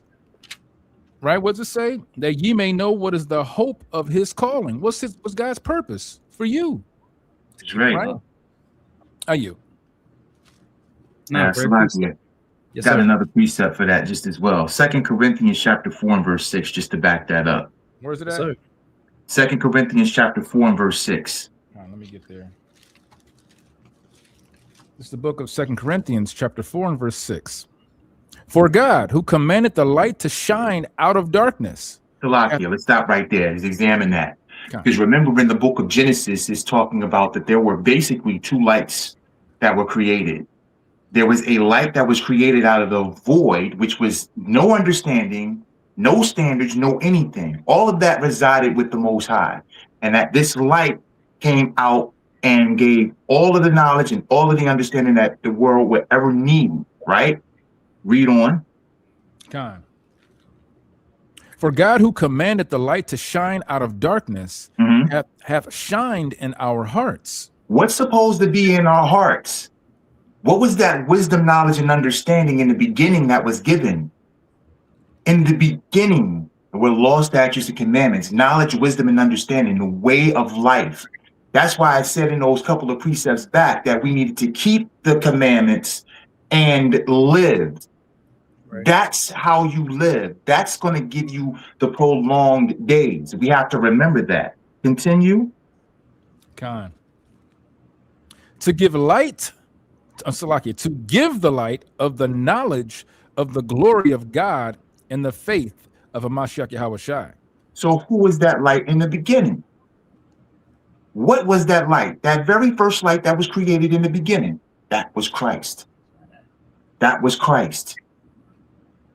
right? What's it say? That ye may know what is the hope of his calling. What's God's purpose for you? That's right. Are you? No, Yes, got another precept for that just as well. 2 Corinthians chapter 4 and verse 6, just to back that up. Where's it at? 2 Corinthians chapter 4 and verse 6. All right, let me get there. It's the book of 2 Corinthians chapter 4 and verse 6. For God, who commanded the light to shine out of darkness. Salakia, let's stop right there. Let's examine that. Because remember, in the book of Genesis, it's talking about that there were basically two lights that were created. There was a light that was created out of the void, which was no understanding, no standards, no anything. All of that resided with the Most High. And that this light came out and gave all of the knowledge and all of the understanding that the world would ever need, right? Read on. For God, who commanded the light to shine out of darkness, hath shined in our hearts. What's supposed to be in our hearts? What was that wisdom, knowledge, and understanding in the beginning that was given? In the beginning were law, statutes, and commandments, knowledge, wisdom, and understanding, the way of life. That's why I said in those couple of precepts back that we needed to keep the commandments and live. Right. That's how you live. That's going to give you the prolonged days. We have to remember that. Continue. To give light, to give the light of the knowledge of the glory of God and the faith of Hamashiach Yahushua. So who was that light in the beginning? What was that light? That very first light that was created in the beginning. That was Christ. That was Christ.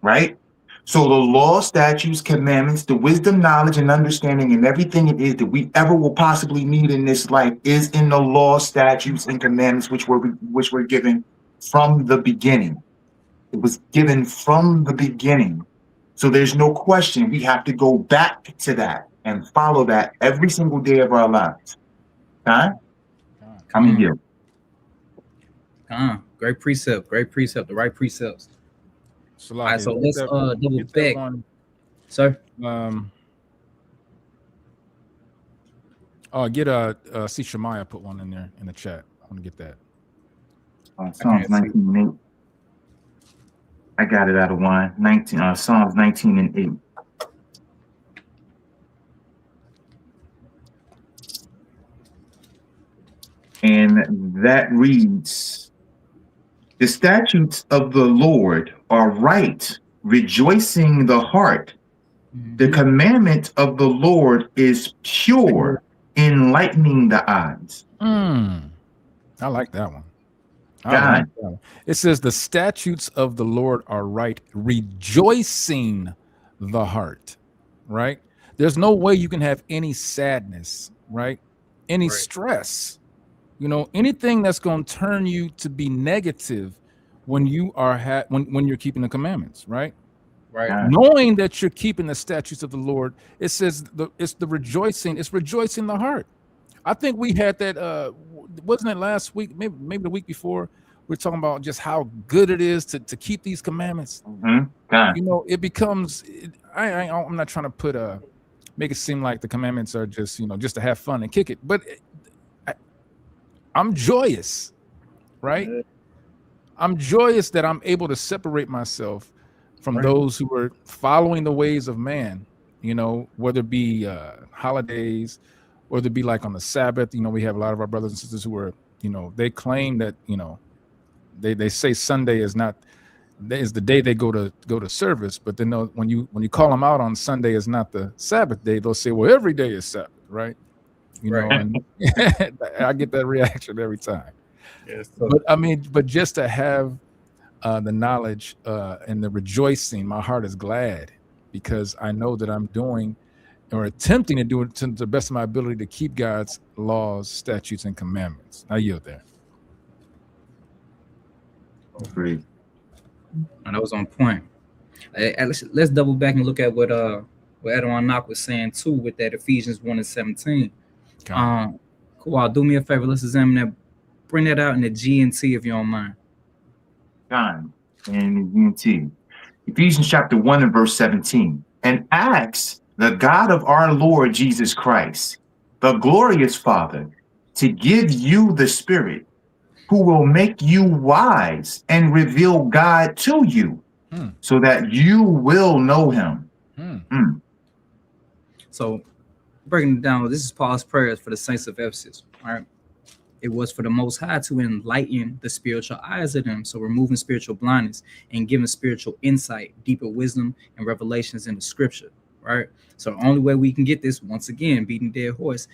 Right? So the law, statutes, commandments, the wisdom, knowledge, and understanding, and everything it is that we ever will possibly need in this life is in the law, statutes, and commandments which were given from the beginning. It was given from the beginning. So there's no question we have to go back to that and follow that every single day of our lives. Huh? I mean, you. Great precept, the right precepts. All right, so let's double back. Sir? See Shemaiah put one in there in the chat. I want to get that. Psalms 19 and 8. I got it out of one. Psalms 19 and 8. And that reads, the statutes of the Lord are right, rejoicing the heart. The commandment of the Lord is pure, enlightening the eyes. I like that one. It says the statutes of the Lord are right, rejoicing the heart, right? There's no way you can have any sadness, right? Any stress, anything that's going to turn you to be negative when you are when you're keeping the commandments, right? Right. Knowing that you're keeping the statutes of the Lord, it says it's rejoicing the heart. I think we had that. Wasn't it last week? Maybe the week before. We're talking about just how good it is to keep these commandments. It becomes. I'm not trying to make it seem like the commandments are just just to have fun and kick it, but I'm joyous, right? I'm joyous that I'm able to separate myself from those who are following the ways of man, you know, whether it be holidays, whether it be like on the Sabbath. You know, we have a lot of our brothers and sisters who are, you know, they claim that, you know, they say Sunday is not is the day they go to service, but then when you call them out on Sunday is not the Sabbath day, they'll say, well, every day is Sabbath, right? You know, and I get that reaction every time. Yes, but I mean, but just to have the knowledge and the rejoicing, my heart is glad because I know that I'm doing or attempting to do it to the best of my ability to keep God's laws, statutes, and commandments. I yield there. Agreed. And that was on point. Let's double back and look at what Edwin Knock was saying too with that Ephesians 1:17. Okay. Cool. Do me a favor. Let's examine that. Bring that out in the G&T if you don't mind. God and G&T. Ephesians chapter 1 and verse 17. And ask the God of our Lord Jesus Christ, the glorious Father, to give you the Spirit who will make you wise and reveal God to you so that you will know him. So breaking it down, this is Paul's prayers for the saints of Ephesus. All right. It was for the Most High to enlighten the spiritual eyes of them. So removing spiritual blindness and giving spiritual insight, deeper wisdom, and revelations in the scripture. Right. So the only way we can get this, once again, beating dead horse,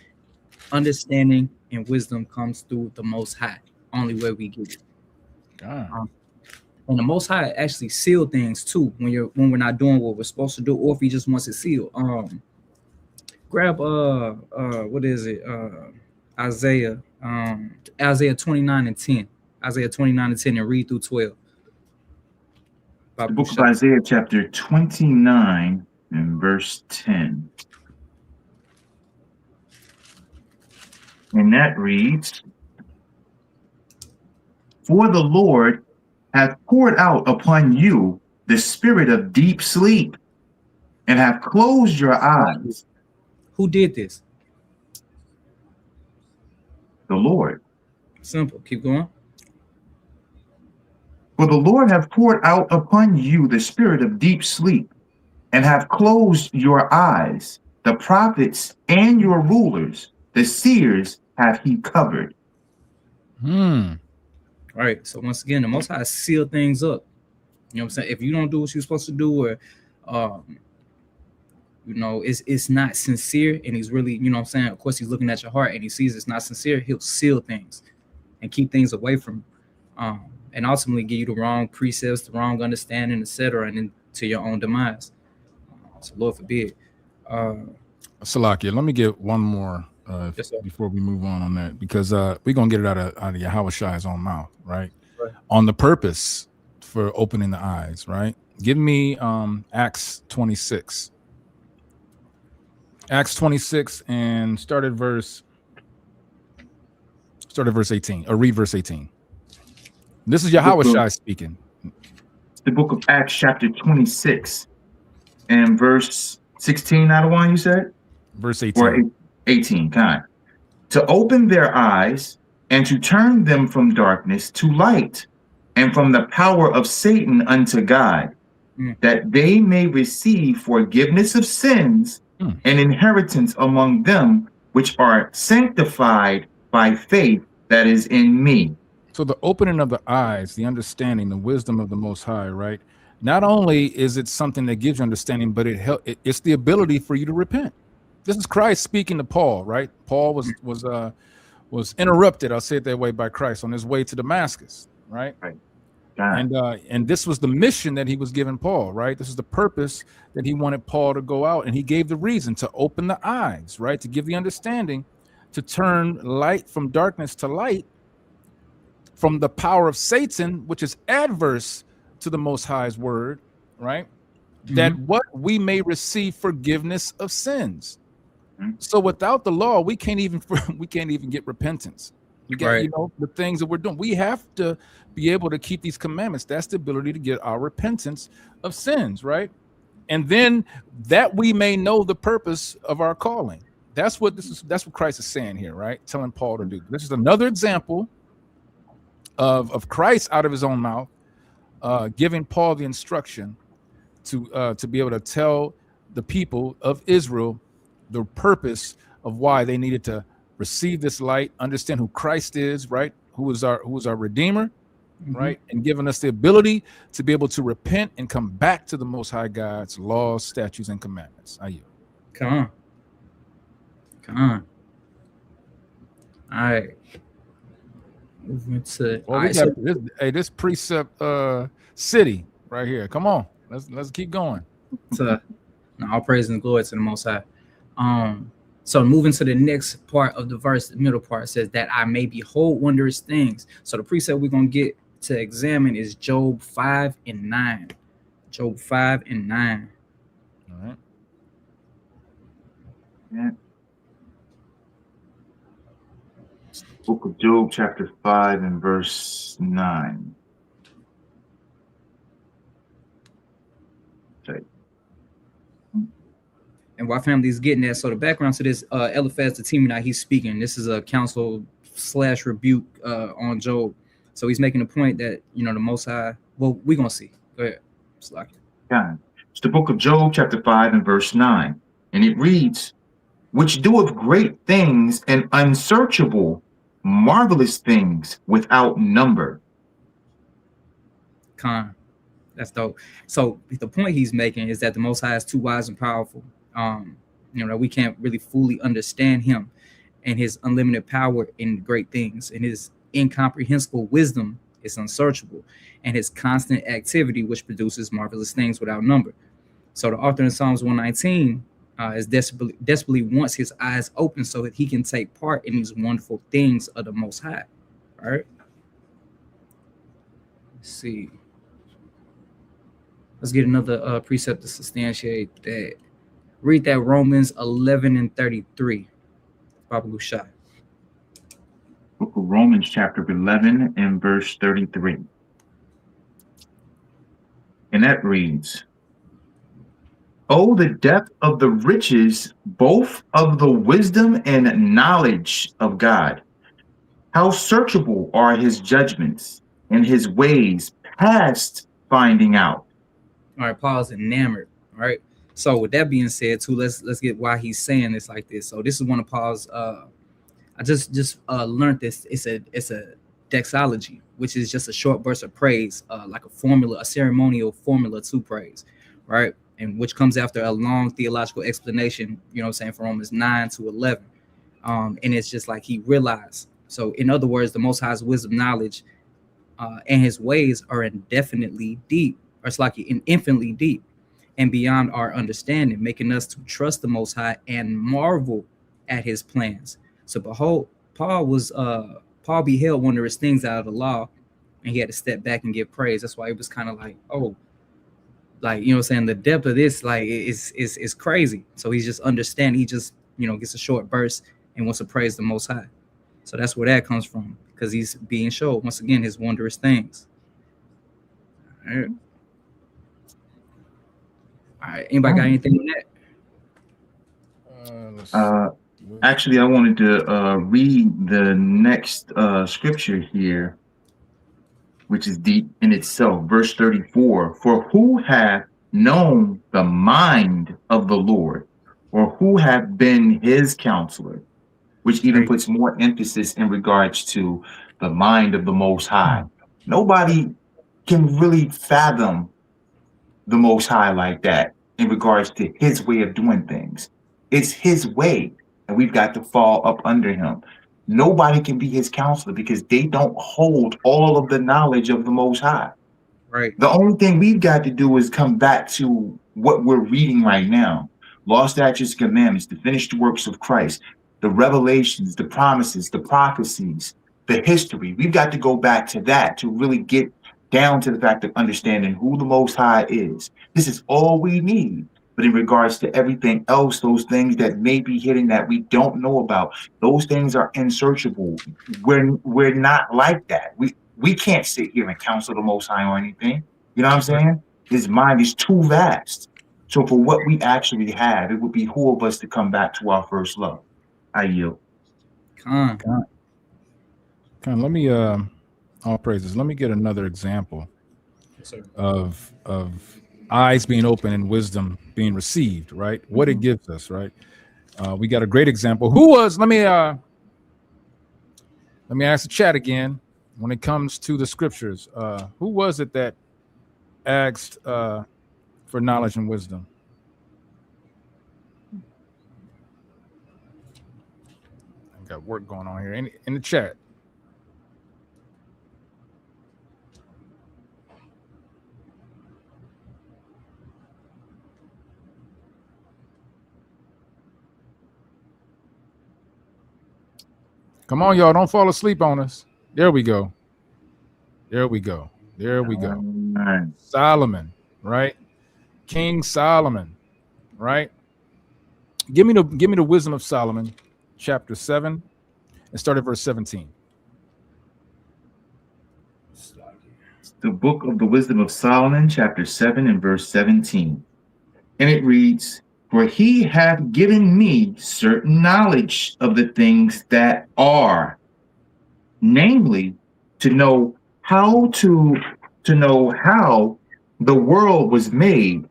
understanding and wisdom comes through the Most High. Only way we get it. And the Most High actually seal things too when we're not doing what we're supposed to do, or if he just wants it sealed. Grab what is it? Isaiah 29:10. Isaiah 29:10 and read through 12. The book of Isaiah chapter 29 and verse 10. And that reads, for the Lord hath poured out upon you the spirit of deep sleep, and have closed your eyes. Who did this? The Lord. Simple. Keep going. For the Lord hath poured out upon you the spirit of deep sleep, and have closed your eyes. The prophets and your rulers, the seers, have he covered. All right. So once again, the Most High seal things up. You know what I'm saying? If you don't do what you're supposed to do, or you know, it's not sincere, and he's really, you know what I'm saying? Of course, he's looking at your heart and he sees it's not sincere, he'll seal things and keep things away from and ultimately give you the wrong precepts, the wrong understanding, etc., and then to your own demise. So Lord forbid. Salakia, let me get one more before we move on that, because we're gonna get it out of Yahushai's own mouth, right? On the purpose for opening the eyes, right? Give me Acts 26. Acts 26 and start at verse 18, or read verse 18. This is Yahushai speaking. The book of Acts chapter 26 and verse 16 out of one, you said? Verse 18. Or 18, kind. To open their eyes and to turn them from darkness to light, and from the power of Satan unto God, that they may receive forgiveness of sins and inheritance among them which are sanctified by faith that is in me. So the opening of the eyes, the understanding, the wisdom of the Most High, right? Not only is it something that gives you understanding, but it's the ability for you to repent. This is Christ speaking to Paul, right? Paul was interrupted, I'll say it that way, by Christ on his way to Damascus, right? And this was the mission that he was giving Paul, right? This is the purpose that he wanted Paul to go out, and he gave the reason to open the eyes, right? To give the understanding, to turn light from darkness to light, from the power of Satan, which is adverse to the Most High's word, right? That what we may receive forgiveness of sins. So without the law, we can't even get repentance. We get, you know, the things that we're doing. We have to be able to keep these commandments. That's the ability to get our repentance of sins, right? And then that we may know the purpose of our calling. That's what Christ is saying here, right? Telling Paul to do. This is another example of Christ out of his own mouth, giving Paul the instruction to be able to tell the people of Israel the purpose of why they needed to receive this light, understand who Christ is, right? Who is our Redeemer, right? And giving us the ability to be able to repent and come back to the Most High God's laws, statutes, and commandments. Are you? Come on. All right. Moving to Well, we got this precept city right here. Come on, let's keep going. All praise and glory to the Most High. So moving to the next part of the verse, the middle part says that I may behold wondrous things. So the precept we're gonna get to examine is Job 5:9. Job 5:9. All right. Yeah. Book of Job, chapter 5 and verse 9. Okay. And while family is getting that, so the background to this, Eliphaz the Temanite, he's speaking. This is a counsel / rebuke on Job. So he's making the point that, the Most High, well, we're going to see. Go ahead. Yeah. It's the book of Job, chapter 5 and verse 9. And it reads, which doeth great things and unsearchable, marvelous things without number. That's dope. So the point he's making is that the Most High is too wise and powerful. That we can't really fully understand him and his unlimited power in great things, and his incomprehensible wisdom is unsearchable, and his constant activity, which produces marvelous things without number. So the author in Psalms 119 is desperately wants his eyes open so that he can take part in these wonderful things of the Most High. All right. Let's see. Let's get another precept to substantiate that. Read that Romans 11:33. Baba Lushai. Book of Romans, chapter 11 and verse 33. And that reads, oh, the depth of the riches, both of the wisdom and knowledge of God. How searchable are his judgments and his ways past finding out. All right, Paul's enamored. All right. So with that being said, too, let's get why he's saying this like this. So this is one of Paul's. I just learned this. It's a doxology, which is just a short burst of praise, like a ceremonial formula to praise, right? And which comes after a long theological explanation. From Romans 9 to 11, and it's just like he realized. So in other words, the Most High's wisdom, knowledge, and his ways are indefinitely deep, or it's like infinitely deep and beyond our understanding, making us to trust the Most High and marvel at his plans. So behold, Paul beheld wondrous things out of the law, and he had to step back and give praise. That's why it was kind of like, the depth of this, is crazy. So he's just understanding. He just, gets a short burst and wants to praise the Most High. So that's where that comes from, because he's being shown once again his wondrous things. All right. All right. Anybody got anything on that? Actually, I wanted to read the next scripture here, which is deep in itself. Verse 34, for who hath known the mind of the Lord, or who hath been his counselor? Which even puts more emphasis in regards to the mind of the Most High. Nobody can really fathom the Most High like that in regards to his way of doing things. It's his way, and we've got to fall up under him. Nobody can be his counselor because they don't hold all of the knowledge of the Most High. Right. The only thing we've got to do is come back to what we're reading right now. Law, statutes, commandments, the finished works of Christ, the revelations, the promises, the prophecies, the history. We've got to go back to that to really get down to the fact of understanding who the Most High is. This is all we need. But in regards to everything else, those things that may be hidden that we don't know about, those things are unsearchable. We're not like that. We can't sit here and counsel the Most High or anything. You know what I'm saying? His mind is too vast. So for what we actually have, it would behoove us to come back to our first love. I yield. Let me All praises. Let me get another example Yes, sir. of eyes being open and wisdom being received, right? What it gives us, right? We got a great example. Who was, let me ask the chat again when it comes to the scriptures. Who was it that asked for knowledge and wisdom? I got work going on here in the chat. Come on, y'all. Don't fall asleep on us. There we go. There we go. There we go. Solomon, right? King Solomon, right? Give me the wisdom of Solomon, chapter 7, and start at verse 17. The book of the wisdom of Solomon, chapter 7 and verse 17. And it reads, "For he hath given me certain knowledge of the things that are, namely, to know how the world was made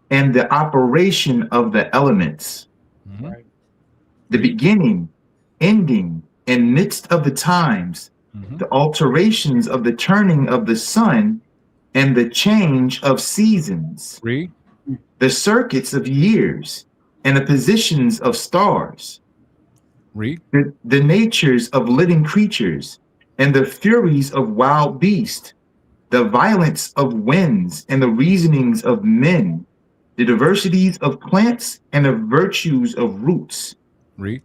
and the operation of the elements, Mhm. the beginning, ending, and midst of the times, Mhm. the alterations of the turning of the sun and the change of seasons, Read. the circuits of years and the positions of stars, Read. the natures of living creatures and the furies of wild beasts, the violence of winds and the reasonings of men, the diversities of plants and the virtues of roots, Read.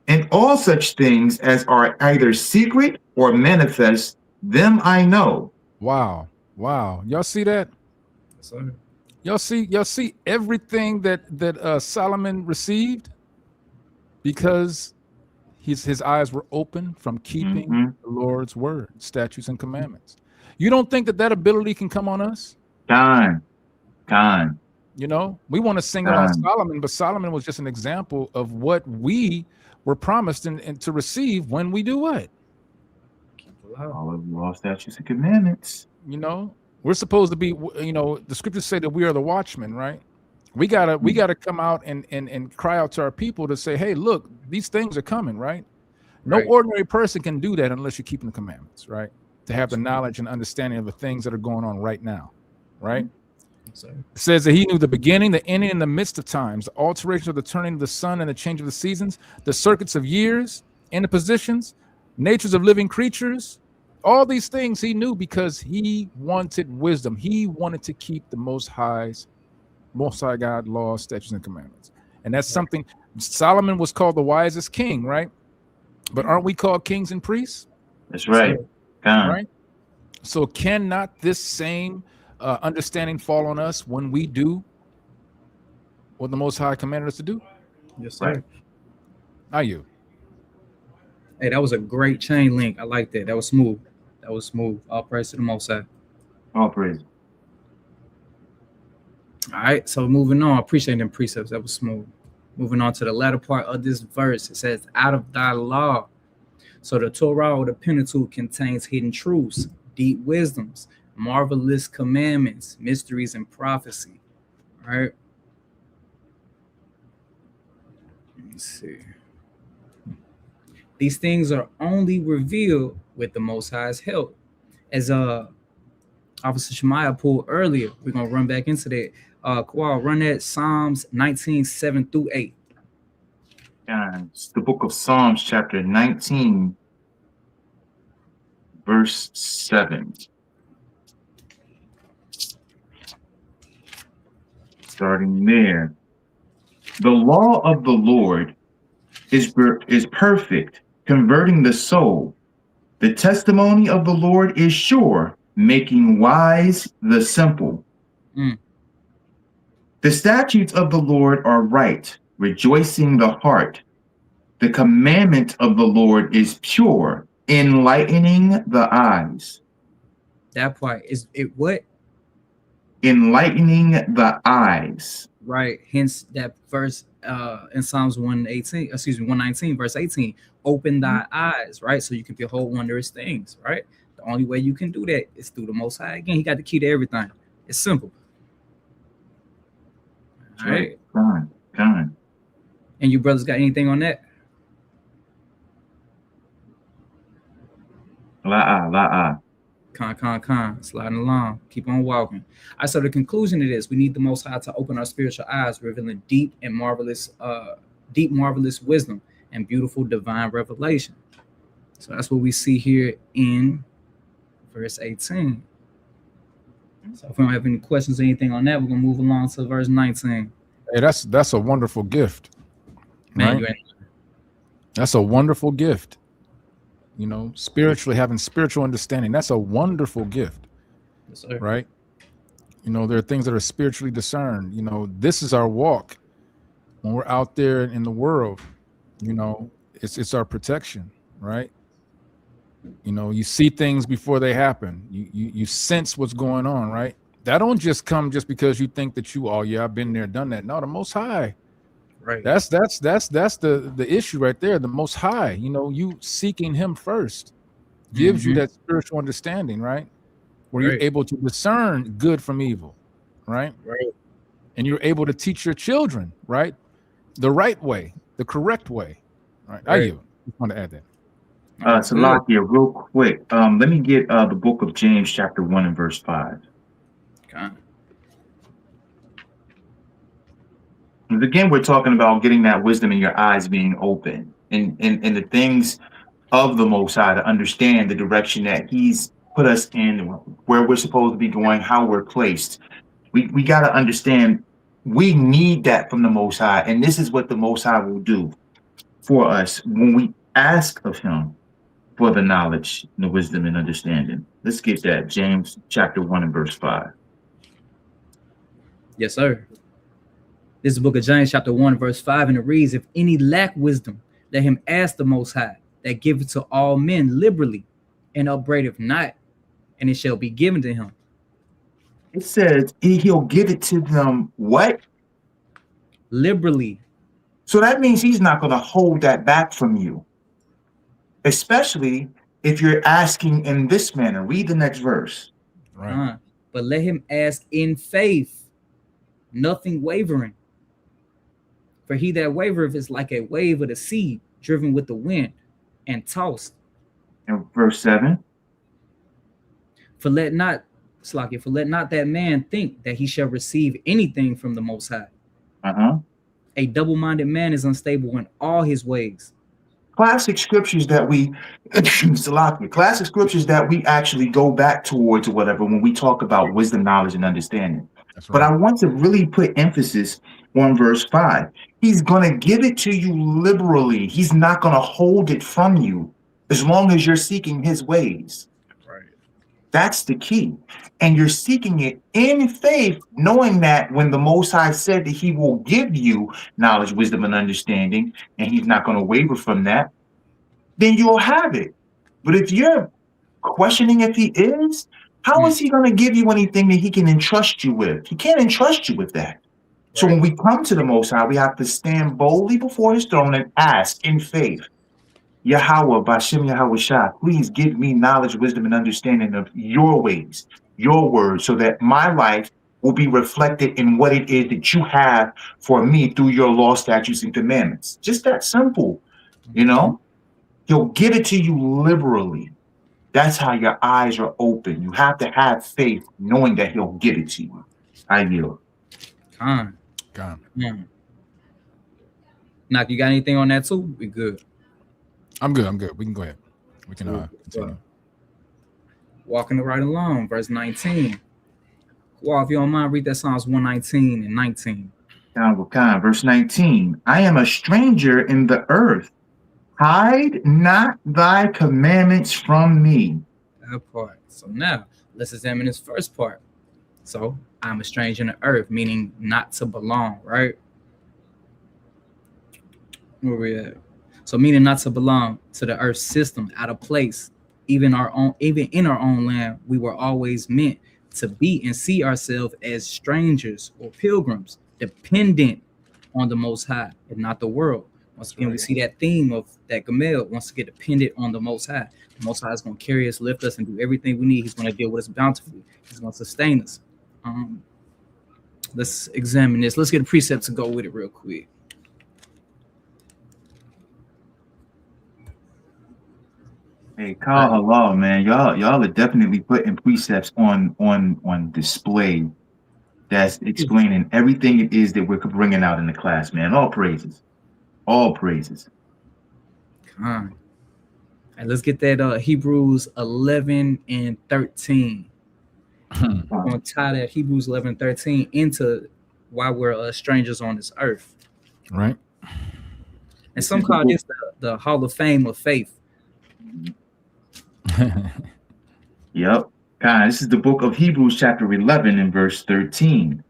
and all such things as are either secret or manifest, them I know." Wow. Wow. Y'all see that? Yes, sir. Y'all see everything that Solomon received because his eyes were open from keeping Mhm. the Lord's word, statutes, and commandments. You don't think that ability can come on us? Time. You know, we want to single out Solomon, but Solomon was just an example of what we were promised and to receive when we do what? Keep the law. All of the law, statutes, and commandments. You know, we're supposed to be, you know, the scriptures say that we are the watchmen, right? We gotta come out and cry out to our people to say, hey, look, these things are coming, right? No Right. ordinary person can do that unless you're keeping the commandments, right? To have the knowledge and understanding of the things that are going on right now, right? Yes, sir. It says that he knew the beginning, the ending, and the midst of times, the alteration of the turning of the sun and the change of the seasons, the circuits of years and the positions, natures of living creatures. All these things he knew because he wanted wisdom. He wanted to keep the Most High God laws, statutes, and commandments. And that's something. Solomon was called the wisest king, right? But aren't we called kings and priests? That's right. Right? So cannot this same understanding fall on us when we do what the Most High commanded us to do? Yes, sir. Right. Are you? Hey, that was a great chain link. I like that. That was smooth. That was smooth. All praise to the Most High. All praise. All right, so moving on. I appreciate them precepts. That was smooth. Moving on to the latter part of this verse. It says, out of thy law. So the Torah or the Pentateuch contains hidden truths, deep wisdoms, marvelous commandments, mysteries, and prophecy. All right. Let's see. These things are only revealed with the Most High's help. As Officer Shemaiah pulled earlier, we're going to run back into that. Kawal, run that Psalms 19, 7 through 8. It's the book of Psalms, chapter 19, verse 7. Starting there. The law of the Lord is perfect, converting the soul. The testimony of the Lord is sure, making wise the simple. The statutes of the Lord are right, rejoicing the heart. The commandment of the Lord is pure, enlightening the eyes. That part is it. What? Enlightening the eyes. Right. Hence that verse in Psalms 118, excuse me, 119, verse 18. Open thy eyes, right? So you can behold wondrous things, right? The only way you can do that is through the Most High. Again, he got the key to everything. It's simple. All right. Con. And you brothers got anything on that? La. Con. Sliding along. Keep on walking. So the conclusion of this, we need the Most High to open our spiritual eyes, revealing deep, marvelous wisdom and beautiful divine revelation. So that's what we see here in verse 18. So if we don't have any questions or anything on that, we're gonna move along to verse 19. Hey, that's a wonderful gift. Man, right? That's a wonderful gift. You know, spiritually having spiritual understanding, that's a wonderful gift. Yes, sir. Right? You know, there are things that are spiritually discerned. You know, this is our walk when we're out there in the world. You know, it's our protection, right? You know, you see things before they happen. You sense what's going on, right? That don't just come just because you think that I've been there, done that. No, the Most High. Right. That's the issue right there. The Most High, you know, you seeking Him first gives you that spiritual understanding, right? Where you're able to discern good from evil, right? Right. And you're able to teach your children, right, the right way, the correct way, right? I just want to add that. Salakia, real quick. Let me get the book of James, chapter 1 and verse 5. Okay. Again, we're talking about getting that wisdom in your eyes being open and the things of the Most High to understand the direction that He's put us in, where we're supposed to be going, how we're placed. We got to understand we need that from the Most High, and this is what the Most High will do for us when we ask of Him for the knowledge, the wisdom, and understanding. Let's get that. James chapter 1 and verse 5. Yes, sir. This is the book of James, chapter 1, verse 5, and it reads, if any lack wisdom, let him ask the Most High, that giveth to all men liberally, and upbraideth not, and it shall be given to him. It says He'll give it to them, what? Liberally. So that means He's not going to hold that back from you, especially if you're asking in this manner. Read the next verse. Right. But let him ask in faith, nothing wavering. For he that wavereth is like a wave of the sea, driven with the wind and tossed. In verse 7. For let not that man think that he shall receive anything from the Most High. A double-minded man is unstable in all his ways. Classic scriptures that we actually go back towards or whatever when we talk about wisdom, knowledge, and understanding. That's right. But I want to really put emphasis on verse 5. He's going to give it to you liberally. He's not going to hold it from you as long as you're seeking His ways. Right. That's the key. And you're seeking it in faith, knowing that when the Most High said that He will give you knowledge, wisdom, and understanding, and He's not going to waver from that, then you'll have it. But if you're questioning if He is, how is He going to give you anything that He can entrust you with? He can't entrust you with that. So when we come to the Most High, we have to stand boldly before His throne and ask in faith, Yahweh, Bashem Yahweh Shah, please give me knowledge, wisdom, and understanding of your ways, your words, so that my life will be reflected in what it is that you have for me through your law, statutes, and commandments. Just that simple, you know? He'll give it to you liberally. That's how your eyes are open. You have to have faith knowing that He'll give it to you. I yield. Con. Knock, you got anything on that too? We good. I'm good. We can go ahead. We can continue. Walking right along, verse 19. Well, if you don't mind, read that Psalms 119 and 19. Verse 19. I am a stranger in the earth. Hide not thy commandments from me. That part. So now let's examine this first part. So I'm a stranger in the earth, meaning not to belong, right? Where we at? So meaning not to belong to the earth system, out of place. Even in our own land, we were always meant to be and see ourselves as strangers or pilgrims, dependent on the Most High and not the world. Once again, we see that theme of that Gimel wants to get dependent on the Most High. The Most High is going to carry us, lift us, and do everything we need. He's going to deal with us bountifully. He's going to sustain us. Let's examine this. Let's get a precept to go with it real quick. Hey, call halal, man. Y'all are definitely putting precepts on display that's explaining everything it is that we're bringing out in the class, man. All praises. All praises. And let's get that Hebrews 11 and 13. I'm going to tie that Hebrews 11 and 13 into why we're strangers on this earth. Right. And some call this the Hall of Fame of faith. Yep. This is the book of Hebrews chapter 11 and verse 13.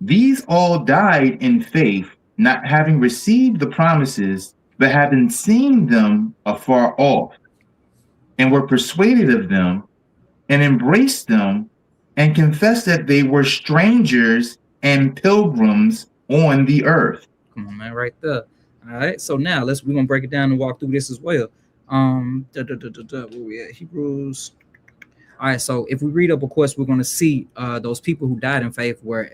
These all died in faith, not having received the promises, but having seen them afar off, and were persuaded of them, and embraced them, and confessed that they were strangers and pilgrims on the earth. Come on, man, right there. All right. So now we're gonna break it down and walk through this as well. Where we at? Hebrews. All right. So if we read up, of course, we're gonna see those people who died in faith were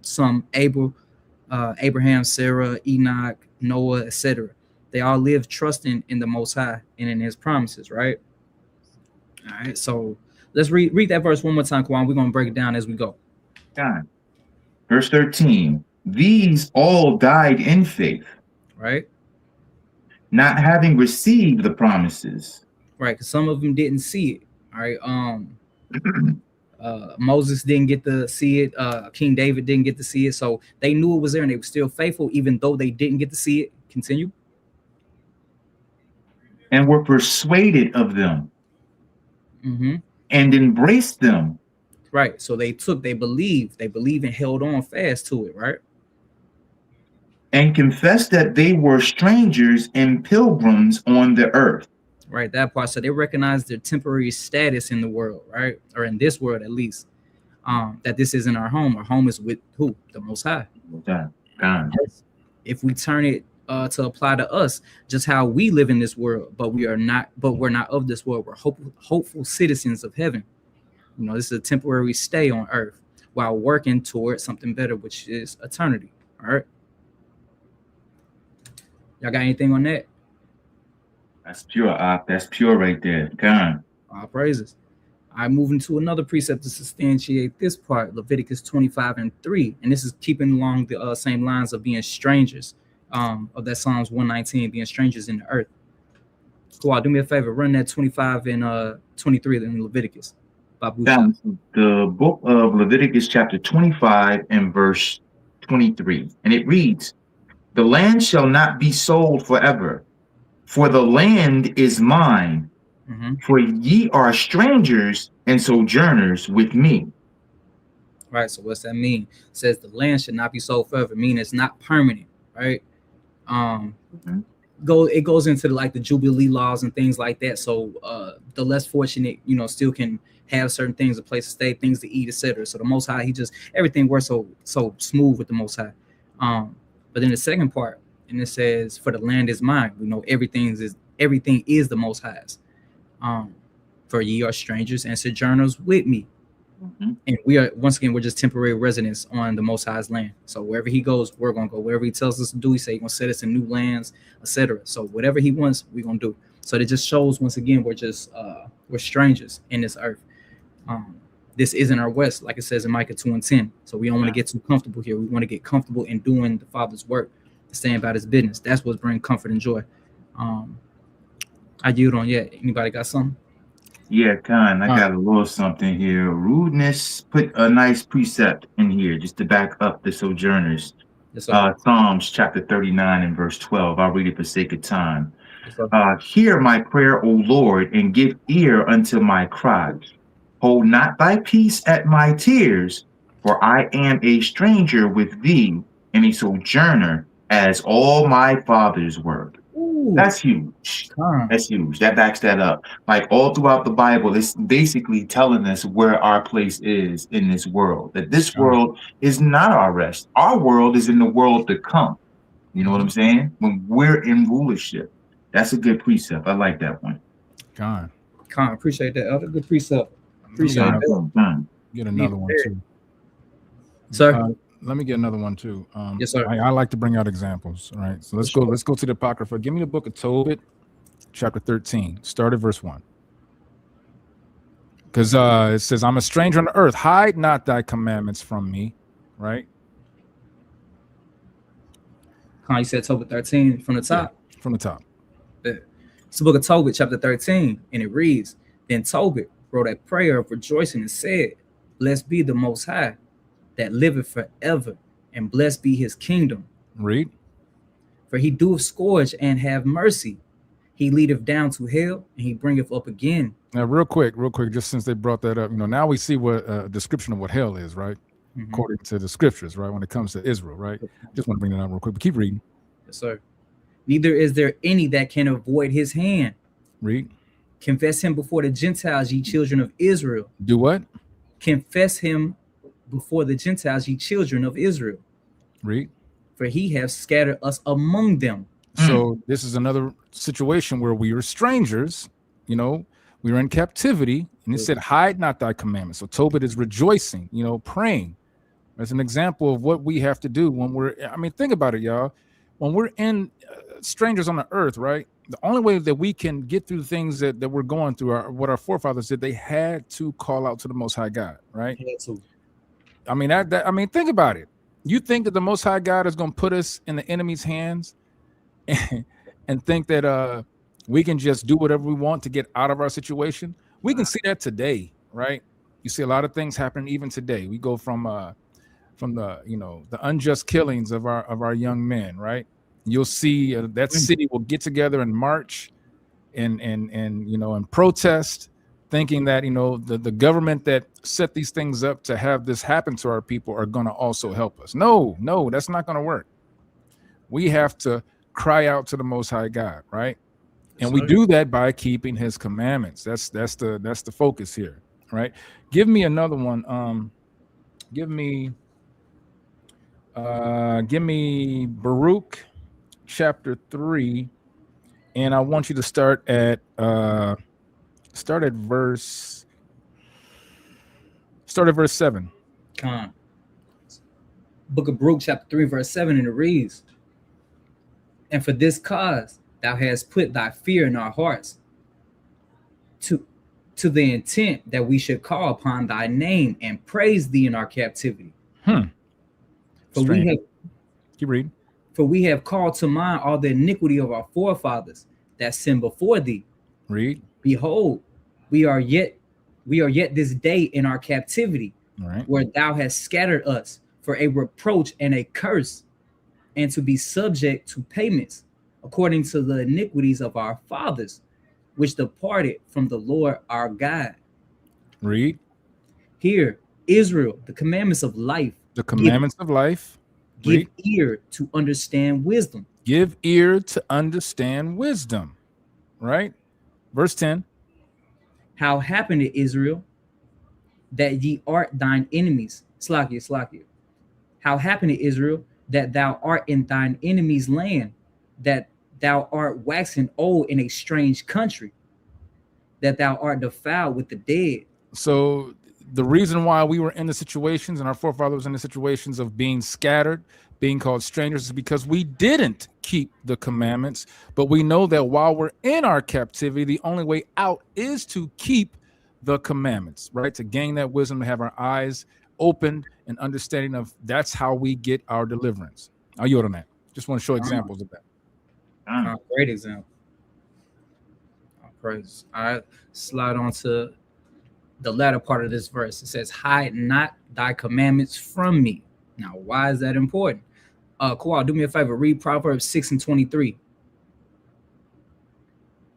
some Abraham, Sarah, Enoch, Noah, etc. They all lived trusting in the Most High and in His promises, right? All right. So let's read that verse one more time, Kwan. We're gonna break it down as we go. God. Verse 13. These all died in faith, right? Not having received the promises. Right, because some of them didn't see it. All right. Moses didn't get to see it. King David didn't get to see it. So they knew it was there and they were still faithful, even though they didn't get to see it. Continue. And were persuaded of them. And embraced them. Right. So they believed and held on fast to it, right? And confessed that they were strangers and pilgrims on the earth. Right, that part. So they recognized their temporary status in the world, right? Or in this world at least. That this isn't our home. Our home is with who? The Most High. God. If we turn it to apply to us, just how we live in this world, but we're not of this world. We're hopeful citizens of heaven. You know, this is a temporary stay on earth while working towards something better, which is eternity. All right. Y'all got anything on that? That's pure. That's pure right there. God. All praises. I'm moving to another precept to substantiate this part, Leviticus 25 and 3. And this is keeping along the same lines of being strangers, of that Psalms 119, being strangers in the earth. Cool. Do me a favor, run that 25 and 23 in Leviticus. The book of Leviticus chapter 25 and verse 23. And it reads, the land shall not be sold forever, for the land is mine, for ye are strangers and sojourners with me. Right, so what's that mean? It says the land should not be sold forever, meaning it's not permanent, right? It goes into the Jubilee laws and things like that. So the less fortunate, still can have certain things, a place to stay, things to eat, etc. So the Most High, everything works so smooth with the Most High. But then the second part, and it says, for the land is mine. We know everything is the Most High's. For ye are strangers and sojourners with me. And we're just temporary residents on the Most High's land. So wherever He goes, we're gonna go. Wherever He tells us to do, He say He's gonna set us in new lands, etc. So whatever He wants, we're gonna do. So it just shows once again we're strangers in this earth. This isn't our West, like it says in Micah 2 and 10. So we don't want to get too comfortable here. We want to get comfortable in doing the Father's work, staying about His business. That's what brings comfort and joy. I yield on. Yeah, anybody got something? Yeah, Khan, I got a little something here. Rudeness, put a nice precept in here just to back up the sojourners. Yes, Psalms chapter 39 and verse 12. I'll read it for sake of time. Yes, hear my prayer, O Lord, and give ear unto my cry. Hold not thy peace at my tears, for I am a stranger with thee and a sojourner as all my fathers were. Ooh, that's huge. That's huge. That backs that up. Like all throughout the Bible, it's basically telling us where our place is in this world. That this world is not our rest. Our world is in the world to come. You know what I'm saying? When we're in rulership. That's a good precept. I like that one. Con. Appreciate that, Elder. Good precept. Let me Appreciate get that. get another one too. Sir? Let me get another one too. Yes, sir. I like to bring out examples. All right. So let's go to the Apocrypha. Give me the book of Tobit, chapter 13. Start at verse 1. Because it says, I'm a stranger on the earth. Hide not thy commandments from me. Right? You said Tobit 13 from the top? Yeah, from the top. It's the book of Tobit, chapter 13, and it reads, Then Tobit wrote a prayer of rejoicing and said, Blessed be the Most High, that liveth forever, and blessed be his kingdom. Read. For he doeth scourge and have mercy. He leadeth down to hell, and he bringeth up again. Now, real quick, just since they brought that up, now we see what a description of what hell is, right? Mm-hmm. According to the scriptures, right? When it comes to Israel, right? Just want to bring that up real quick, but keep reading. Yes, sir. Neither is there any that can avoid his hand. Read. Confess him before the Gentiles, ye children of Israel. Do what? Confess him before the Gentiles, ye children of Israel. Read. For he hath scattered us among them. So this is another situation where we were strangers, we were in captivity, and it said, hide not thy commandments. So Tobit is rejoicing, praying. As an example of what we have to do when think about it, y'all. When we're in strangers on the earth, right? The only way that we can get through things that we're going through are what our forefathers did. They had to call out to the Most High God, right? Think about it. You think that the Most High God is going to put us in the enemy's hands and think that we can just do whatever we want to get out of our situation? We can see that today, right? You see a lot of things happening even today. We go from the the unjust killings of our young men, right? You'll see that city will get together and march and protest, thinking that the government that set these things up to have this happen to our people are going to also help us. No, that's not going to work. We have to cry out to the Most High God, right? And we do that by keeping his commandments. That's the focus here, right? Give me another one. Give me Baruch chapter 3, and I want you to start at verse 7. Book of Baruch chapter 3 verse 7, and it reads, And for this cause thou hast put thy fear in our hearts, to the intent that we should call upon thy name and praise thee in our captivity. Keep reading. For we have called to mind all the iniquity of our forefathers that sinned before thee. Read. Behold, we are yet this day in our captivity, right, where thou hast scattered us for a reproach and a curse, and to be subject to payments according to the iniquities of our fathers, which departed from the Lord our God. Read. Here, Israel, the commandments of life. The commandments of life. Give ear to understand wisdom. Give ear to understand wisdom. Right? Verse 10. How happened it, Israel, that ye art thine enemies? Slakia. How happened it, Israel, that thou art in thine enemy's land, that thou art waxing old in a strange country, that thou art defiled with the dead? So the reason why we were in the situations and our forefathers in the situations of being scattered, being called strangers, is because we didn't keep the commandments. But we know that while we're in our captivity, the only way out is to keep the commandments, right? To gain that wisdom, to have our eyes opened and understanding of that's how we get our deliverance. I'll yield on that. Just want to show examples of that. Great example. Praise. I slide on to the latter part of this verse. It says, hide not thy commandments from me. Now, why is that important? Kawal, do me a favor. Read Proverbs 6 and 23.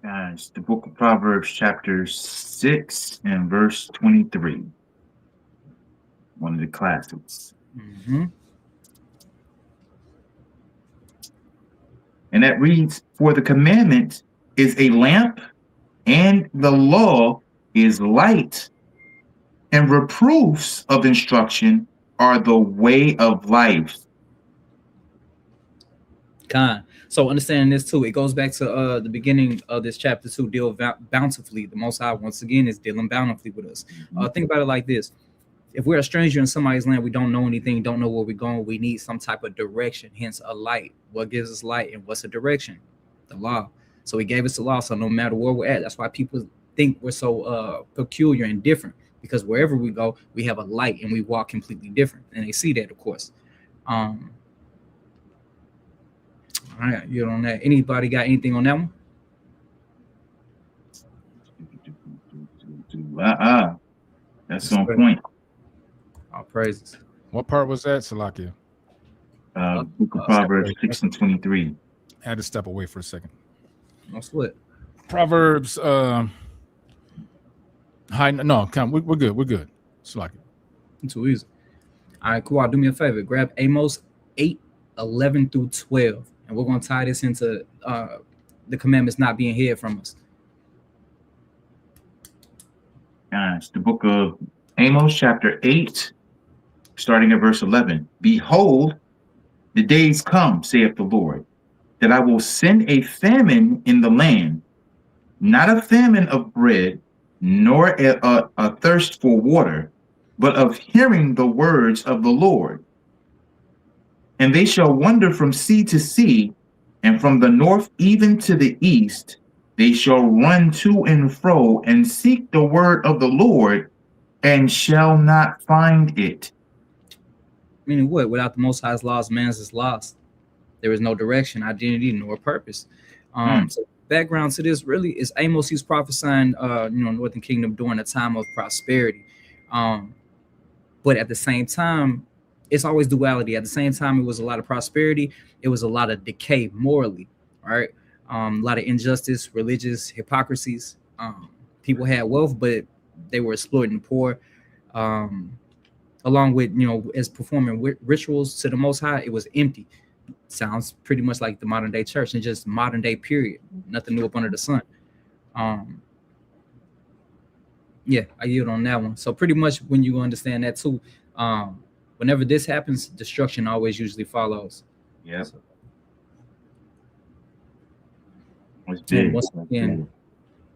Guys, the book of Proverbs chapter 6 and verse 23. One of the classics. Mm-hmm. And that reads, for the commandment is a lamp, and the law is light, and reproofs of instruction are the way of life. So understanding this too, it goes back to the beginning of this chapter 2, deal bountifully. The Most High, once again, is dealing bountifully with us. Think about it like this. If we're a stranger in somebody's land, we don't know anything, don't know where we're going, we need some type of direction, hence a light. What gives us light and what's a direction? The law. So he gave us the law, so no matter where we're at, that's why people think we're so peculiar and different, because wherever we go, we have a light and we walk completely different, and they see that, of course. All right, you on that? Anybody got anything on that one? That's on point. All praises. What part was that, Salakia? Book of Proverbs 6 and 23. I had to step away for a second. No sweat. Proverbs we're good. We're good. Salakia. Too easy. All right, cool. Do me a favor. Grab Amos 8:11 through 12. And we're going to tie this into the commandments not being hid from us. It's the book of Amos, chapter 8, starting at verse 11. Behold, the days come, saith the Lord, that I will send a famine in the land, not a famine of bread, nor a thirst for water, but of hearing the words of the Lord. And they shall wander from sea to sea, and from the north even to the east. They shall run to and fro, and seek the word of the Lord, and shall not find it. Meaning what? Without the Most High's laws, man's is lost. There is no direction, identity, nor purpose. So background to this really is Amos. He's prophesying, Northern Kingdom during a time of prosperity. But at the same time, it's always duality. At the same time, it was a lot of prosperity. It was a lot of decay morally, right? A lot of injustice, religious hypocrisies. People had wealth, but they were exploiting the poor. Along with, as performing rituals to the Most High, it was empty. Sounds pretty much like the modern day church and just modern day period. Nothing new up under the sun. Yeah, I yield on that one. So pretty much when you understand that too, whenever this happens, destruction always usually follows. Yeah. So,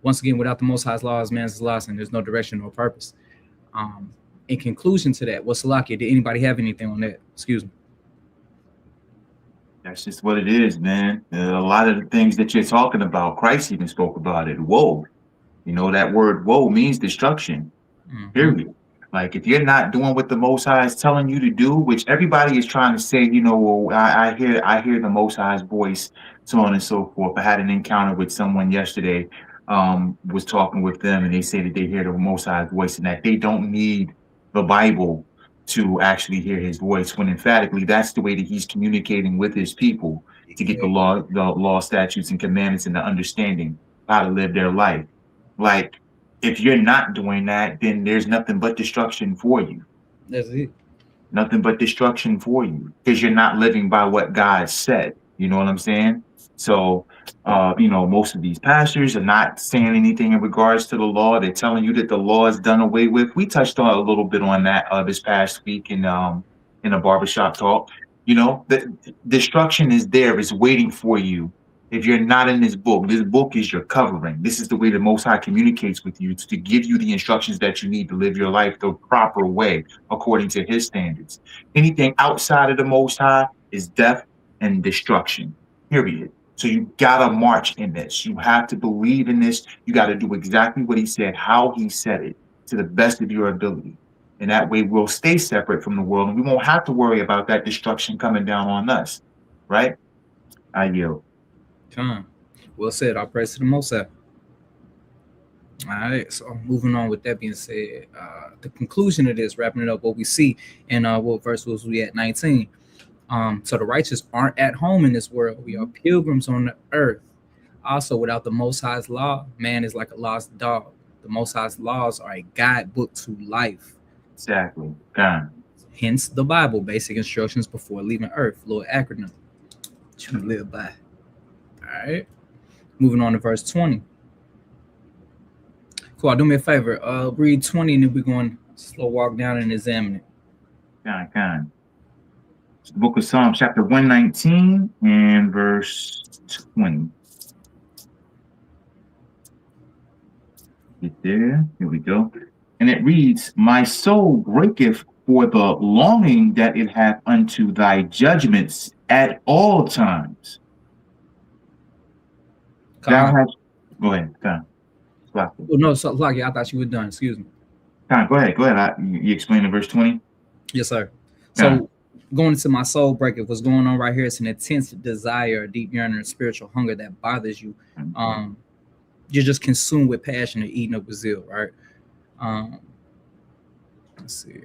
once again, without the Most High's laws, man's is lost, and there's no direction or purpose. In conclusion to that, what's Salakia? Did anybody have anything on that? Excuse me. That's just what it is, man. A lot of the things that you're talking about, Christ even spoke about it. Woe. That word woe means destruction. Period. Like, if you're not doing what the Most High is telling you to do, which everybody is trying to say, I hear the Most High's voice, so on and so forth. I had an encounter with someone yesterday, was talking with them, and they say that they hear the Most High's voice and that they don't need the Bible to actually hear his voice, when emphatically that's the way that he's communicating with his people to get the law, statutes, and commandments and the understanding how to live their life. Like, if you're not doing that, then there's nothing but destruction for you. That's it. Nothing but destruction for you, because you're not living by what God said. You know what I'm saying? So, most of these pastors are not saying anything in regards to the law. They're telling you that the law is done away with. We touched on a little bit on that this past week in a barbershop talk. The destruction is there, it's waiting for you. If you're not in this book is your covering. This is the way the Most High communicates with you, to give you the instructions that you need to live your life the proper way, according to his standards. Anything outside of the Most High is death and destruction, period. So you gotta march in this. You have to believe in this. You got to do exactly what he said, how he said it, to the best of your ability. And that way we'll stay separate from the world, and we won't have to worry about that destruction coming down on us, right? I yield. Well said. I'll praise to the Most High. All right, so moving on. With that being said, the conclusion of this, wrapping it up, what we see in what verse was we at 19. So the righteous aren't at home in this world. We are pilgrims on the earth. Also, without the Most High's law, man is like a lost dog. The Most High's laws are a guidebook to life. Exactly. Hence the Bible, basic instructions before leaving earth. Little acronym to live by. All right. Moving on to verse 20. Cool. Do me a favor. Read 20, and then we're going to slow walk down and examine it. It's the book of Psalms, chapter 119 and verse 20. Get there. Here we go. And it reads, My soul breaketh for the longing that it hath unto thy judgments at all times. Thou Con. hast. Go ahead, Con. Oh, no, so like I thought you were done. Excuse me. Con, go ahead. Go ahead. You explain in verse 20. Yes, sir. Con. So going into my soul breaker, what's going on right here? It's an intense desire, a deep yearning, and spiritual hunger that bothers you. You're just consumed with passion and eating up with zeal, right? Let's see.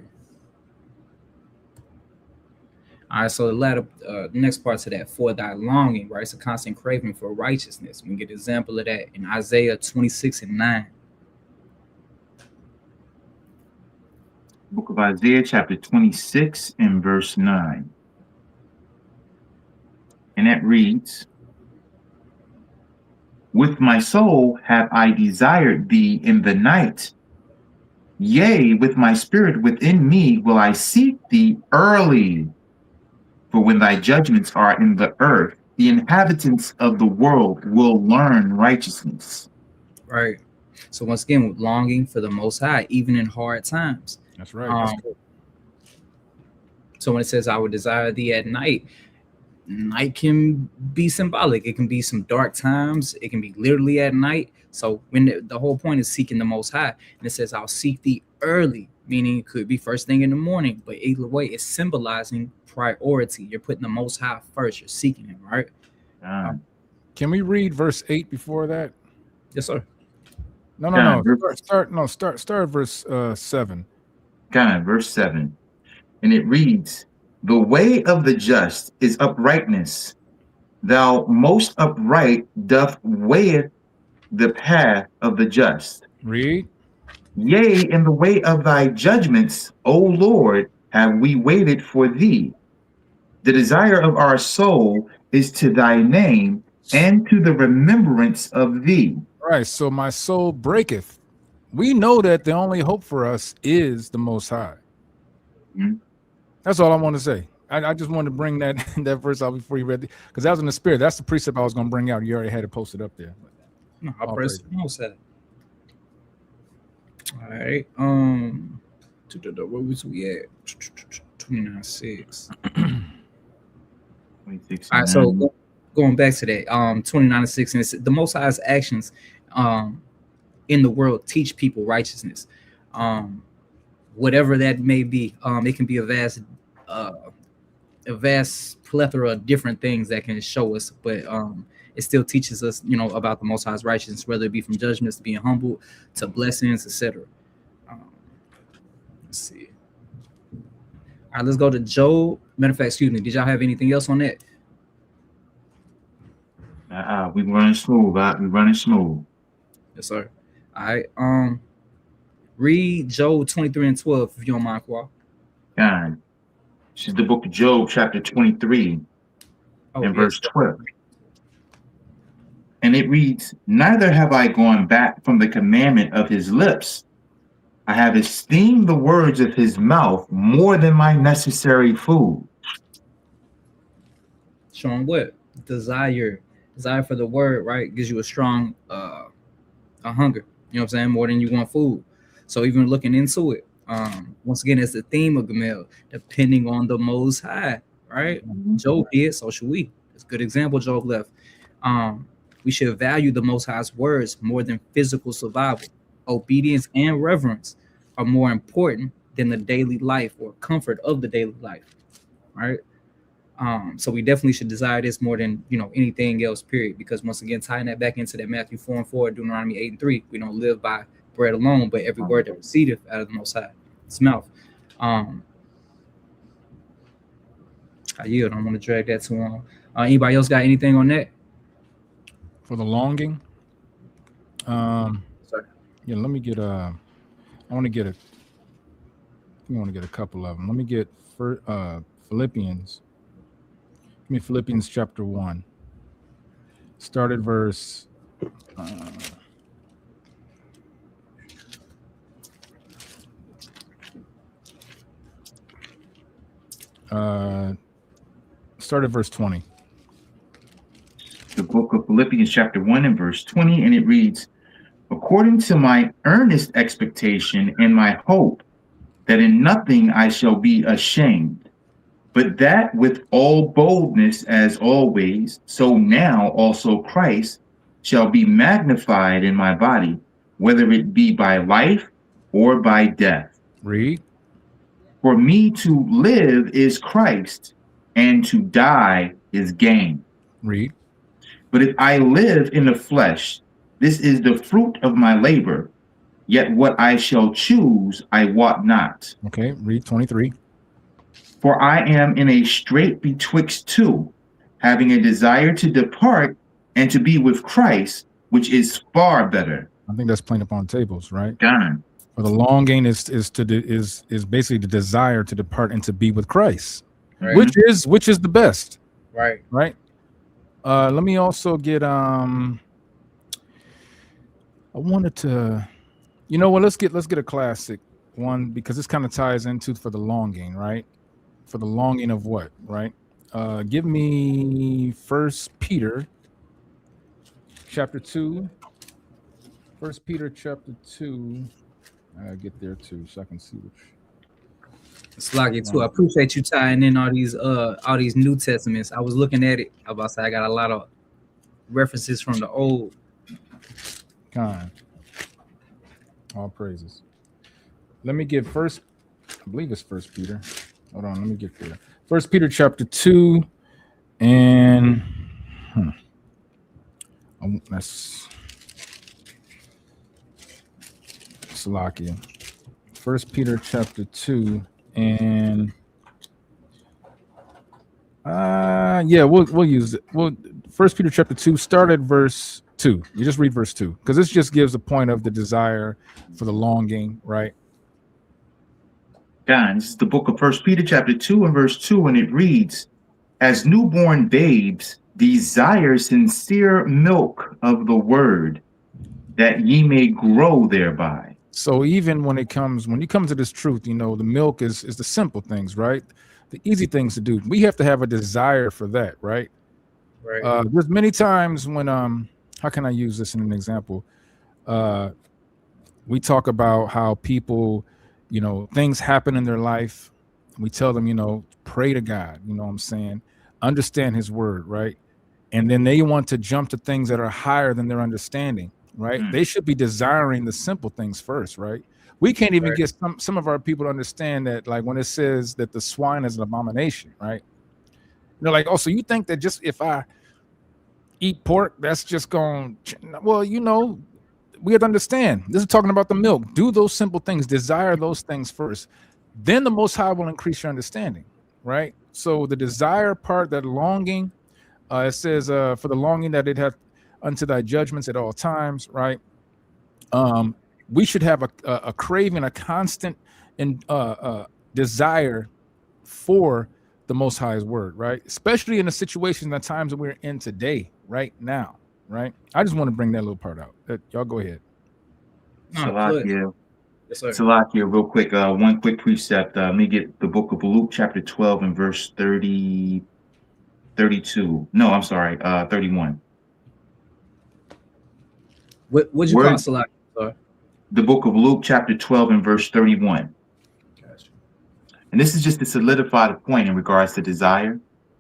All right, so the latter, next part to that, for thy longing, right? It's a constant craving for righteousness. We can get an example of that in Isaiah 26:9. Book of Isaiah, chapter 26 and verse 9. And that reads, With my soul have I desired thee in the night. Yea, with my spirit within me will I seek thee early. For when thy judgments are in the earth, the inhabitants of the world will learn righteousness. Right. So once again, with longing for the Most High, even in hard times. That's right. So when it says, I would desire thee at night, night can be symbolic. It can be some dark times. It can be literally at night. So when the whole point is seeking the Most High, and it says, I'll seek thee early, meaning it could be first thing in the morning, but either way, it's symbolizing priority. You're putting the Most High first. You're seeking him, right? Can we read verse 8 before that? Yes, sir. No. Start verse 7. God, verse 7. And it reads, The way of the just is uprightness. Thou most upright doth weigheth the path of the just. Read. Yea, in the way of thy judgments, O Lord, have we waited for thee. The desire of our soul is to thy name and to the remembrance of thee. Right. So my soul breaketh. We know that the only hope for us is the Most High. Mm-hmm. That's all I want to say. I just wanted to bring that verse out before you read it, because that was in the spirit. That's the precept I was going to bring out. You already had it posted up there. No, I'll press the Most High. All right. Where was we at? 29:6. 26. All right. So going back to that, 29:6, and it's the Most High's actions, in the world teach people righteousness, whatever that may be. It can be a vast plethora of different things that can show us, but it still teaches us, about the Most High's righteousness, whether it be from judgments to being humble to blessings, etc. Let's see. All right, let's go to Job. Matter of fact, excuse me, did y'all have anything else on that? We running smooth. We running smooth. Yes, sir. All right. Read Job 23:12 if you don't mind, Kwa. God. This is the book of Job, chapter 23 and verse 12. And it reads, Neither have I gone back from the commandment of his lips. I have esteemed the words of his mouth more than my necessary food. Showing what? Desire for the word, right? Gives you a strong a hunger. You know what I'm saying? More than you want food. So even looking into it, once again, it's the theme of Gimel, depending on the Most High, right? Job did, so should we. It's a good example Job left. We should value the Most High's words more than physical survival. Obedience and reverence are more important than the daily life or comfort of the daily life, right? So we definitely should desire this more than anything else, period. Because once again, tying that back into that Matthew 4:4, Deuteronomy 8:3, we don't live by bread alone, but every word that proceedeth out of the Most High's mouth. I yield. I don't want to drag that too long. Anybody else got anything on that? For the longing? Sorry. Yeah, let me get I want to get a couple of them. Let me get Philippians. Give me Philippians chapter 1. Start at verse 10. Start at verse 20. The book of Philippians chapter 1 and verse 20, and it reads, according to my earnest expectation and my hope that in nothing I shall be ashamed, but that with all boldness as always, so now also Christ shall be magnified in my body, whether it be by life or by death. Read. For me to live is Christ, and to die is gain. Read. But if I live in the flesh, this is the fruit of my labor, yet what I shall choose I wot not. Okay, read 23. For I am in a strait betwixt two, having a desire to depart and to be with Christ, which is far better. I think that's plain upon tables, right? God. For the longing is basically the desire to depart and to be with Christ, Right. which is the best, Right. right? Let me also get I wanted to, you know what? Let's get a classic one because this kind of ties into for the longing, right? For the longing of what, right? Give me 1 Peter chapter 2. 1 Peter chapter 2. I get there too, so I can see which. Sloggy too. I appreciate you tying in all these New Testaments. I was looking at it. I was about to say I got a lot of references from the old. Kind. All praises. Let me get first. I believe it's 1 Peter. Hold on, let me get there. 1 Peter chapter 2, and that's Salakia. 1 Peter chapter 2, and we'll use it. Well, 1 Peter chapter 2, start at verse 2. You just read verse 2 because this just gives a point of the desire for the longing, right? God, this is the book of 1 Peter chapter 2 and verse 2, and it reads, as newborn babes desire sincere milk of the word, that ye may grow thereby. So even when you come to this truth, you know, the milk is the simple things, right? The easy things to do. We have to have a desire for that, right? Right. There's many times when how can I use this in an example? We talk about how people, you know, things happen in their life. We tell them, you know, pray to God, you know what I'm saying? Understand his word, right? And then they want to jump to things that are higher than their understanding, right? They should be desiring the simple things first, right? We can't even get some of our people to understand that, like when it says that the swine is an abomination, right? They're like, oh, so you think that just if I eat pork, that's just going, well, you know, we have to understand. This is talking about the milk. Do those simple things, desire those things first. Then the Most High will increase your understanding, right? So the desire part, that longing, it says, for the longing that it hath unto thy judgments at all times, right? We should have a craving, a constant desire for the Most High's word, right? Especially in the situation, the times that we're in today, right now, right? I just want to bring that little part out. Y'all go ahead. Salakia. Yes, sir. Salakia, real quick, one quick precept. Let me get the book of Luke, chapter 12 and verse 32. No, I'm sorry, 31. What'd you call Salakia, sir? The book of Luke, chapter 12 and verse 31. Gotcha. And this is just to solidify the point in regards to desire.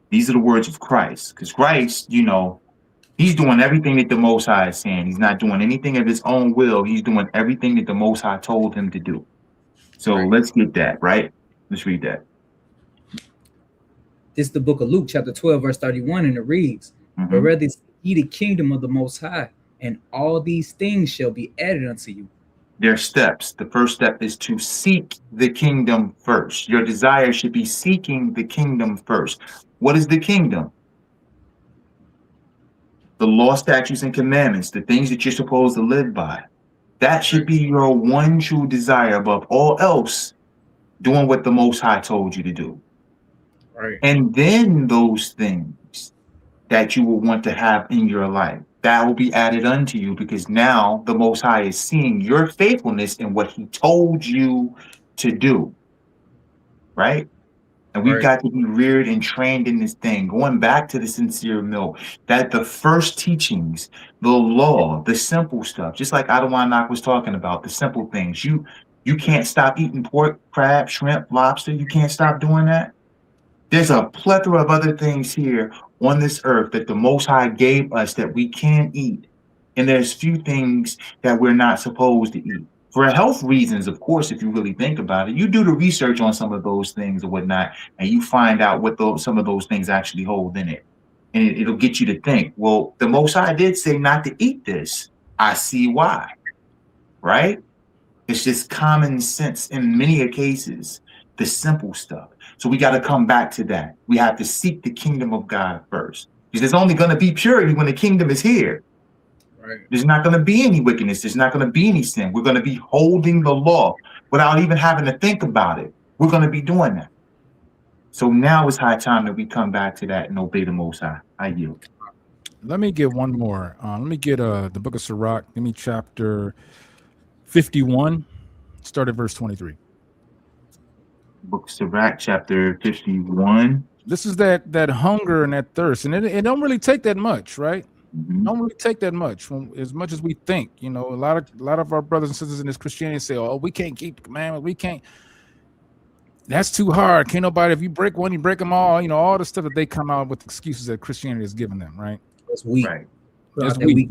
These are the words of Christ. Because Christ, you know, he's doing everything that the Most High is saying. He's not doing anything of his own will. He's doing everything that the Most High told him to do. So let's get that, right? Let's read that. This is the book of Luke, chapter 12, verse 31, and it reads, but rather seek ye the kingdom of the Most High, and all these things shall be added unto you. There are steps. The first step is to seek the kingdom first. Your desire should be seeking the kingdom first. What is the kingdom? The law, statutes, and commandments, the things that you're supposed to live by. That should be your one true desire above all else, doing what the Most High told you to do. Right. And then those things that you will want to have in your life, that will be added unto you, because now the Most High is seeing your faithfulness in what he told you to do. Right? And we've Right. got to be reared and trained in this thing. Going back to the sincere milk, that the first teachings, the law, the simple stuff, just like Adawanak was talking about, the simple things. You can't stop eating pork, crab, shrimp, lobster. You can't stop doing that. There's a plethora of other things here on this earth that the Most High gave us that we can eat. And there's few things that we're not supposed to eat. For health reasons, of course, if you really think about it, you do the research on some of those things or whatnot, and you find out what some of those things actually hold in it. And it'll get you to think, well, the Most High did say not to eat this. I see why, right? It's just common sense in many cases, the simple stuff. So we got to come back to that. We have to seek the kingdom of God first. Because there's only going to be purity when the kingdom is here. Right. There's not going to be any wickedness. There's not going to be any sin. We're going to be holding the law without even having to think about it. We're going to be doing that. So now it's high time that we come back to that and obey the Most High. I yield. Let me get one more. Let me get the book of Sirach. Give me chapter 51. Start at verse 23. Book of Sirach, chapter 51. This is that hunger and that thirst, and it don't really take that much, right? Mm-hmm. Don't really take that much, as much as we think. You know, a lot of our brothers and sisters in this Christianity say, "Oh, we can't keep the commandments. We can't. That's too hard. Can't nobody. If you break one, you break them all. You know, all the stuff that they come out with excuses that Christianity has given them, right? That's weak. Right. That's weak.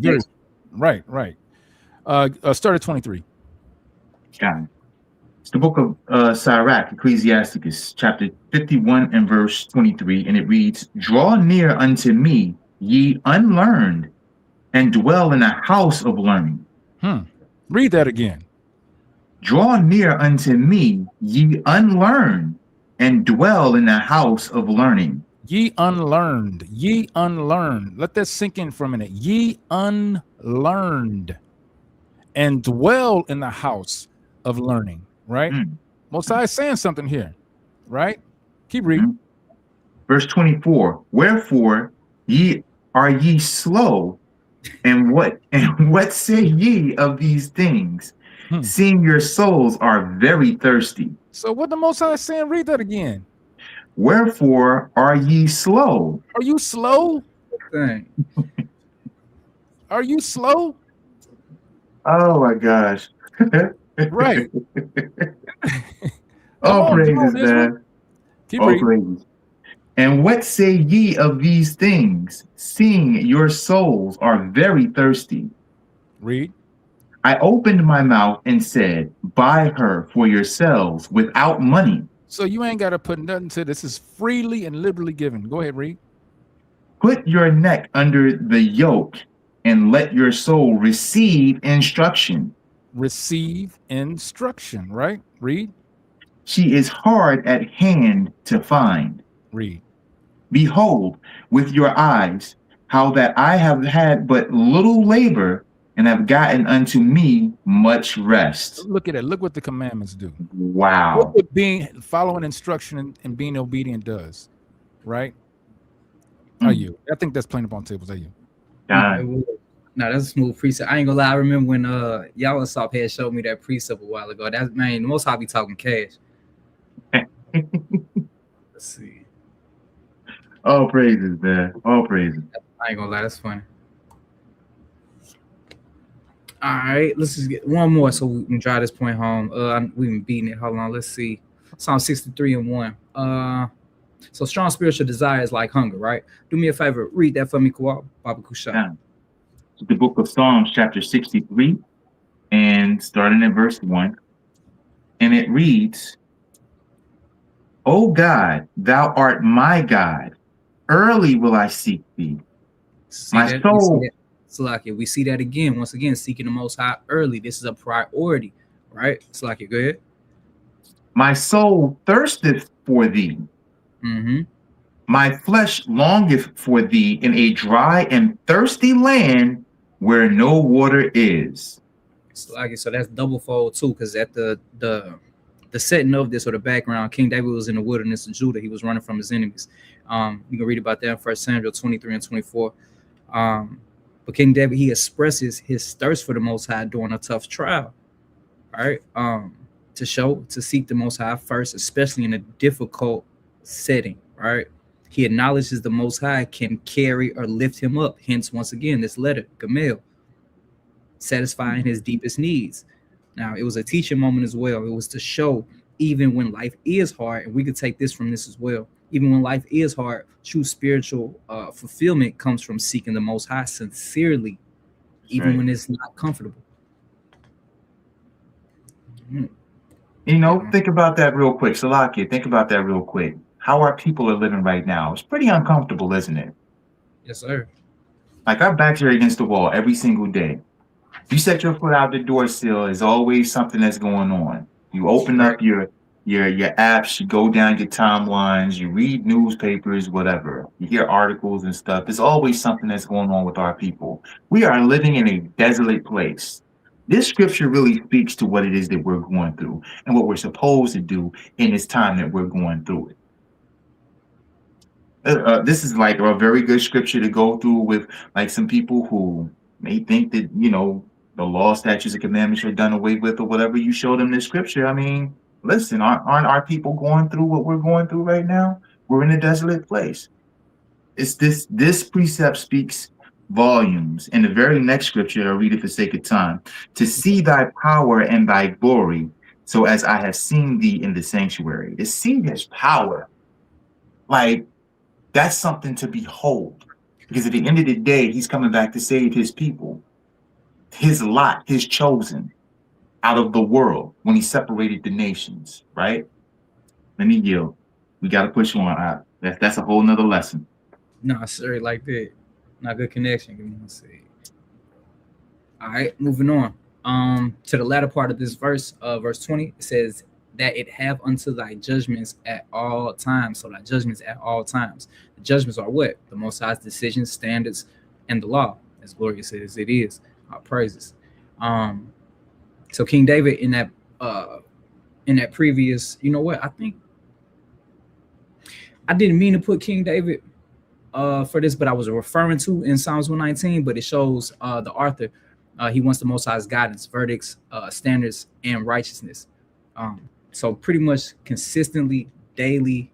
Right. Start at 23. Got it. It's the book of Sirach, Ecclesiasticus, chapter 51 and verse 23, and it reads, "Draw near unto me, ye unlearned, and dwell in a house of learning." Read that again. Draw near unto me, ye unlearned, and dwell in a house of learning. Ye unlearned. Ye unlearned. Let that sink in for a minute. Ye unlearned, and dwell in the house of learning. Right? Most High is saying something here, right? Keep reading. Verse 24, "Wherefore are ye slow, and what say ye of these things? Seeing your souls are very thirsty." So what the Most High is saying, read that again. "Wherefore are ye slow?" Are you slow? Thing. Are you slow? Oh my gosh. Right. All praises, man. All praises. "And what say ye of these things, seeing your souls are very thirsty?" Read. "I opened my mouth and said, buy her for yourselves without money." So you ain't got to put nothing to this. Is freely and liberally given. Go ahead, read. "Put your neck under the yoke and let your soul receive instruction." Receive instruction, right? Read. "She is hard at hand to find." Read. "Behold with your eyes how that I have had but little labor and have gotten unto me much rest." Look at it. Look what the commandments do. Wow. Look what following instruction and being obedient does, right? Are you? I think that's playing upon tables. Are you? No, that's a smooth precept. I ain't gonna lie. I remember when y'all had showed me that precept a while ago. That's, man, the Most High be talking cash. Let's see. All praises, man. All praises. I ain't gonna lie, that's funny. All right, let's just get one more so we can drive this point home. We've been beating it. Hold on, let's see. Psalm 63 and 1. So strong spiritual desire is like hunger, right? Do me a favor, read that for me, Baba Kusha. Yeah. The book of Psalms, chapter 63, and starting at verse 1. And it reads, "O God, thou art my God. Early will I seek thee. My soul." Salakia, we see that again. Once again, seeking the Most High early. This is a priority, right? Salakia, go ahead. "My soul thirsteth for thee. My flesh longeth for thee in a dry and thirsty land where no water is." Salakia, so that's double fold too, because at the setting of this, or the background, King David was in the wilderness of Judah. He was running from his enemies. You can read about that in 1 Samuel 23 and 24. But King David, he expresses his thirst for the Most High during a tough trial, right? To seek the Most High first, especially in a difficult setting, right? He acknowledges the Most High can carry or lift him up. Hence, once again, this letter, Gimel, satisfying his deepest needs. Now, it was a teaching moment as well. It was to show even when life is hard, and we could take this from this as well. Even when life is hard, true spiritual fulfillment comes from seeking the Most High sincerely, even when it's not comfortable. You know, think about that real quick. Salakia, think about that real quick. How our people are living right now. It's pretty uncomfortable, isn't it? Yes, sir. Like our backs are against the wall every single day. If you set your foot out the door sill, there's always something that's going on. You open up your apps, you go down your timelines, you read newspapers, whatever. You hear articles and stuff. There's always something that's going on with our people. We are living in a desolate place. This scripture really speaks to what it is that we're going through and what we're supposed to do in this time that we're going through it. This is like a very good scripture to go through with like some people who may think that, you know, the law, statutes, and commandments are done away with or whatever. You show them this scripture. I mean, listen, aren't our people going through what we're going through right now? We're in a desolate place. It's this precept speaks volumes. In the very next scripture, I'll read it for sake of time. To see thy power and thy glory, so as I have seen thee in the sanctuary. To see his power, like, that's something to behold. Because at the end of the day, he's coming back to save his people. His lot, his chosen, out of the world when he separated the nations, right? Let me yield. We got to push on. That's a whole nother lesson. No, sir, like that. Not good connection. Give me one second. All right, moving on. To the latter part of this verse, verse 20, it says that it have unto thy judgments at all times. So thy judgments at all times. The judgments are what? The Most High's decisions, standards, and the law, as glorious as it is. Our praises. So King David in that previous, you know what? I think I didn't mean to put King David for this, but I was referring to in Psalms 119, but it shows the author. He wants the Most High's guidance, verdicts, standards, and righteousness. So pretty much consistently, daily,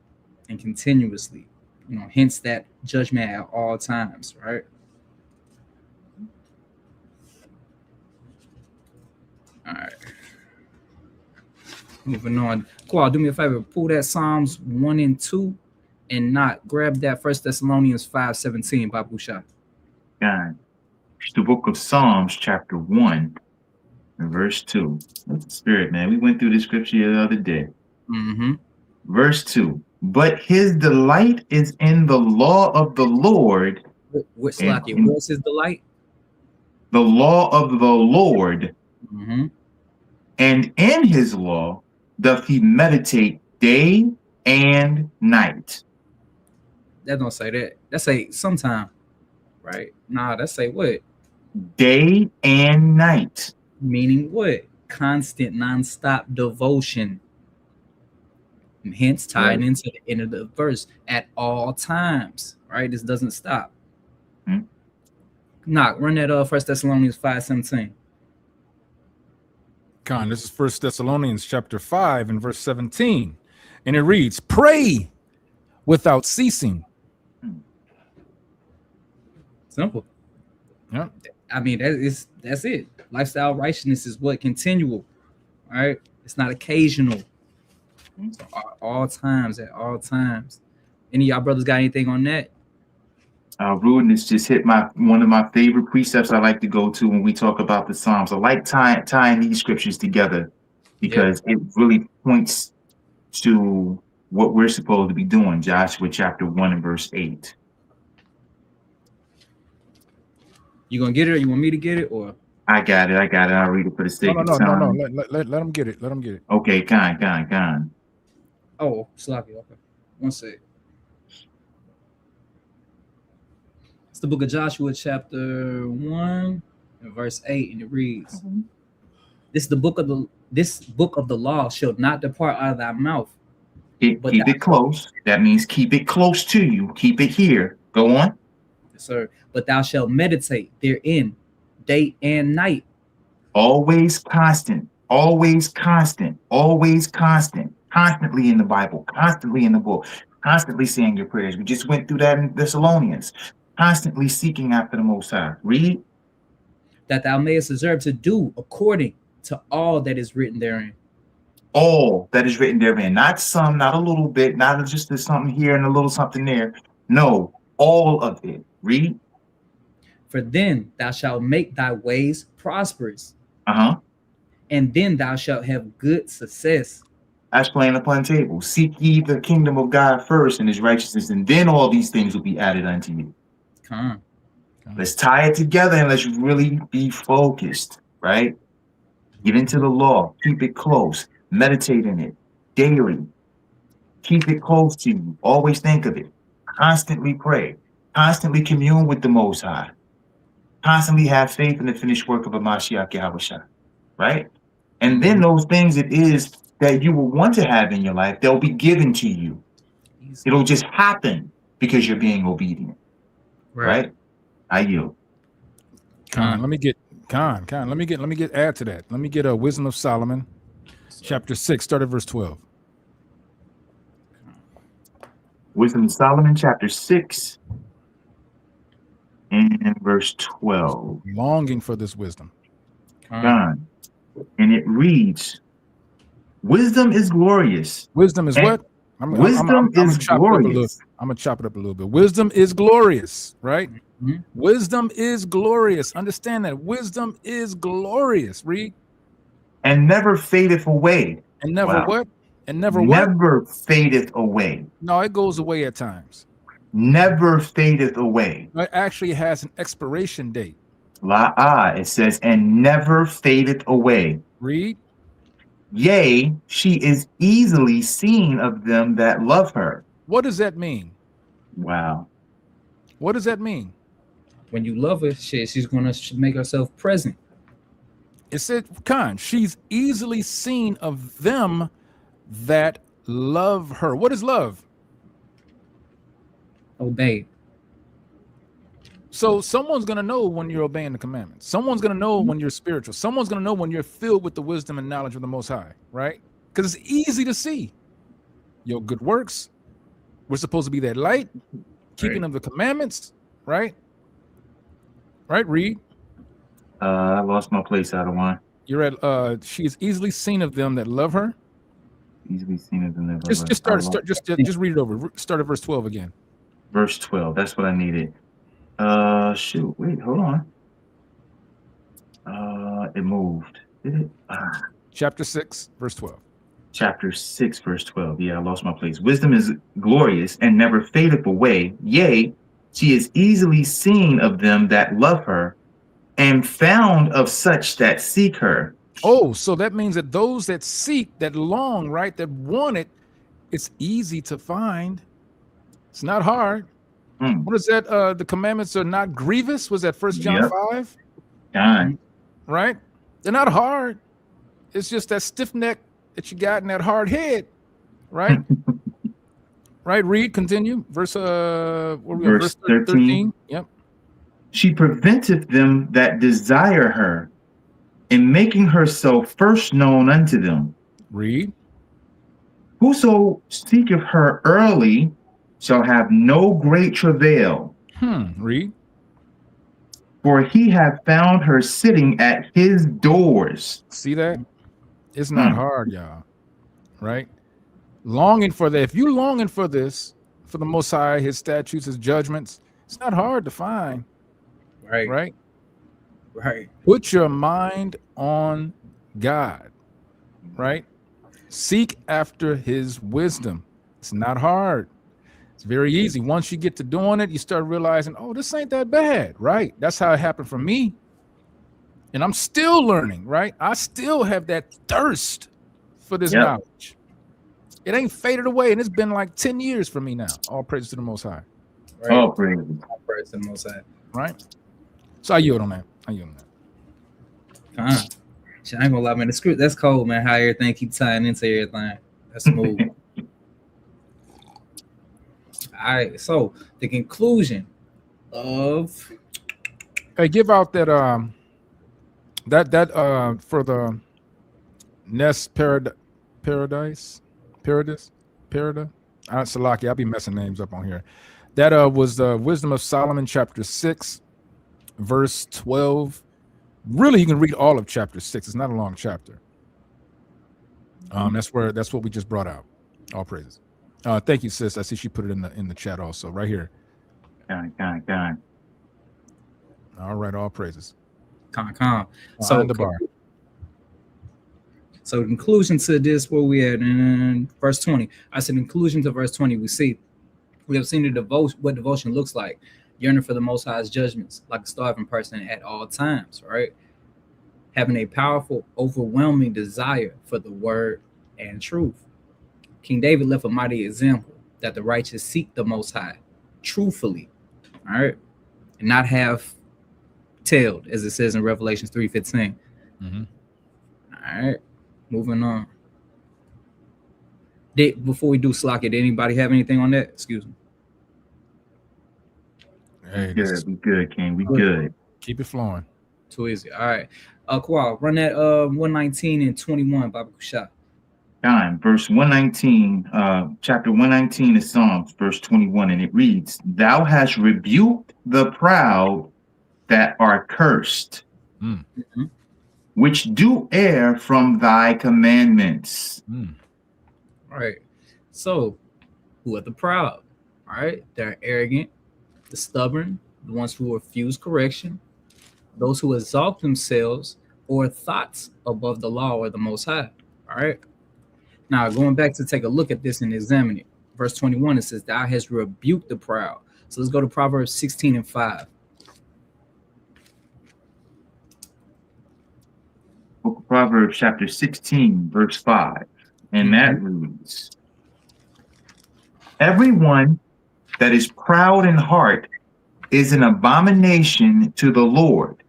and continuously, you know, hence that judgment at all times, right? All right. Moving on. Qual, do me a favor, pull that Psalms 1 and 2 and not grab that 1 Thessalonians 5:17, Babu Shah. God. It's the book of Psalms, chapter 1, and verse 2. That's the spirit, man. We went through the scripture the other day. Verse 2. But his delight is in the law of the Lord. What's his delight? The law of the Lord. And in his law doth he meditate day and night. That don't say that. That say sometime, right? Nah, that say what? Day and night. Meaning what? Constant, non-stop devotion. And hence tying into the end of the verse at all times, right? This doesn't stop. Nah, run that 1 Thessalonians 5:17. Con, this is 1 Thessalonians chapter 5 and verse 17. And it reads, pray without ceasing. Simple. Yeah. I mean, that's it. Lifestyle righteousness is what? Continual. All right. It's not occasional. So all times, at all times. Any of y'all brothers got anything on that? Rudeness just hit one of my favorite precepts I like to go to when we talk about the Psalms. I like tying these scriptures together because it really points to what we're supposed to be doing. Joshua chapter 1 and verse 8. You gonna get it, or you want me to get it, or? I got it. I'll read it for the sake of time. No. Let them get it. Let them get it. Okay, kind. Oh, sloppy. Okay. One sec. It's the book of Joshua, chapter 1, and verse 8, and it reads, This book of the law shall not depart out of thy mouth. Keep it close. That means keep it close to you. Keep it here. Go on. Yes, sir. But thou shalt meditate therein day and night. Always constant. Constantly in the Bible, constantly in the book. Constantly saying your prayers. We just went through that in Thessalonians. Constantly seeking after the Most High. Read. That thou mayest deserve to do according to all that is written therein. All that is written therein. Not some, not a little bit, not just something here and a little something there. No, all of it. Read. For then thou shalt make thy ways prosperous, Uh-huh. and then thou shalt have good success. That's plain upon the table. Seek ye the kingdom of God first and his righteousness, and then all these things will be added unto you. Come on. Let's tie it together and let's really be focused, right? Get into the law. Keep it close. Meditate in it daily. Keep it close to you. Always think of it. Constantly pray. Constantly commune with the Most High. Constantly have faith in the finished work of a Mashiach Yahushua, right? And then those things it is that you will want to have in your life, they'll be given to you. It'll just happen because you're being obedient, right? I yield. Let me get add to that. Let me get a Wisdom of Solomon, chapter 6, start at verse 12. Wisdom of Solomon, chapter 6, and verse 12. Longing for this wisdom. And it reads, wisdom is glorious. Wisdom is what? Wisdom is glorious. I'm going to chop it up a little bit. Wisdom is glorious, right? Mm-hmm. Wisdom is glorious. Understand that. Wisdom is glorious. Read. And never fadeth away. And never what? And never fadeth away. No, it goes away at times. Never fadeth away. It actually has an expiration date. It says, and never fadeth away. Read. Yea, she is easily seen of them that love her. What does that mean? Wow. What does that mean? When you love her, she's going to make herself present. It said, she's easily seen of them that love her. What is love? Obey. So someone's going to know when you're obeying the commandments. Someone's going to know when you're spiritual. Someone's going to know when you're filled with the wisdom and knowledge of the Most High, right? Because it's easy to see your good works. We're supposed to be that light, keeping of the commandments, right? Right, read. I lost my place out of one. You're at, she is easily seen of them that love her. Easily seen of them that love her. Just just read it over. Start at verse 12 again. Verse 12, that's what I needed. Shoot, wait, hold on. It moved. Did it? Chapter 6, verse 12. Chapter 6, verse 12. Yeah, I lost my place. Wisdom is glorious and never fadeth away. Yea, she is easily seen of them that love her, and found of such that seek her. Oh, so that means that those that seek, that long, right, that want it, it's easy to find. It's not hard. What is that? The commandments are not grievous. Was that 1 John 5? Right? They're not hard. It's just that stiff neck that you got in that hard head, right? Right. Read. Continue. Verse 13. Yep. She preventeth them that desire her, in making herself first known unto them. Read. Whoso seeketh her early shall have no great travail. Read. For he hath found her sitting at his doors. See that? It's not hard, y'all. Right? Longing for that. If you're longing for this, for the Most High, his statutes, his judgments, it's not hard to find. Right. Right? Right. Put your mind on God. Right? Seek after his wisdom. It's not hard. It's very easy. Once you get to doing it, you start realizing, oh, this ain't that bad, right? That's how it happened for me. And I'm still learning, right? I still have that thirst for this knowledge. It ain't faded away, and it's been like 10 years for me now. All praise to the Most High. Right? All praise to the Most High. Right? So I yield on that. Shit, I ain't gonna lie, man. The script, that's cold, man. How everything keep tying into everything. That's smooth. All right, so the conclusion of give out that for the Nest Paradise. Salaki, I'll be messing names up on here. That was Wisdom of Solomon, chapter 6, verse 12. Really, you can read all of chapter 6. It's not a long chapter. That's what we just brought out. All praises. Thank you, sis. I see she put it in the chat also, right here. God. All right, all praises. Con. So the bar. So conclusion to this, where we at in verse 20. I said conclusion to verse 20. We have seen the devotion, what devotion looks like, yearning for the Most High's judgments, like a starving person at all times, right? Having a powerful, overwhelming desire for the word and truth. King David left a mighty example that the righteous seek the Most High truthfully, all right, and not have tailed, as it says in Revelations 3:15. Mm-hmm. All right, moving on. Before we do Slack, did anybody have anything on that? Excuse me. Hey, We good, King. We good. Keep it flowing. Too easy. All right. Kawal, run that 119 and 21, Baba Kusha. Time, verse 119, chapter 119 of Psalms, verse 21, and it reads, Thou hast rebuked the proud that are cursed, which do err from thy commandments. All right. So, who are the proud? All right. They're arrogant, the stubborn, the ones who refuse correction, those who exalt themselves or thoughts above the law or the Most High. All right. Now, going back to take a look at this and examine it. Verse 21, it says, Thou hast rebuked the proud. So let's go to Proverbs 16 and 5. Book of Proverbs, chapter 16, verse 5. And that reads, Everyone that is proud in heart is an abomination to the Lord.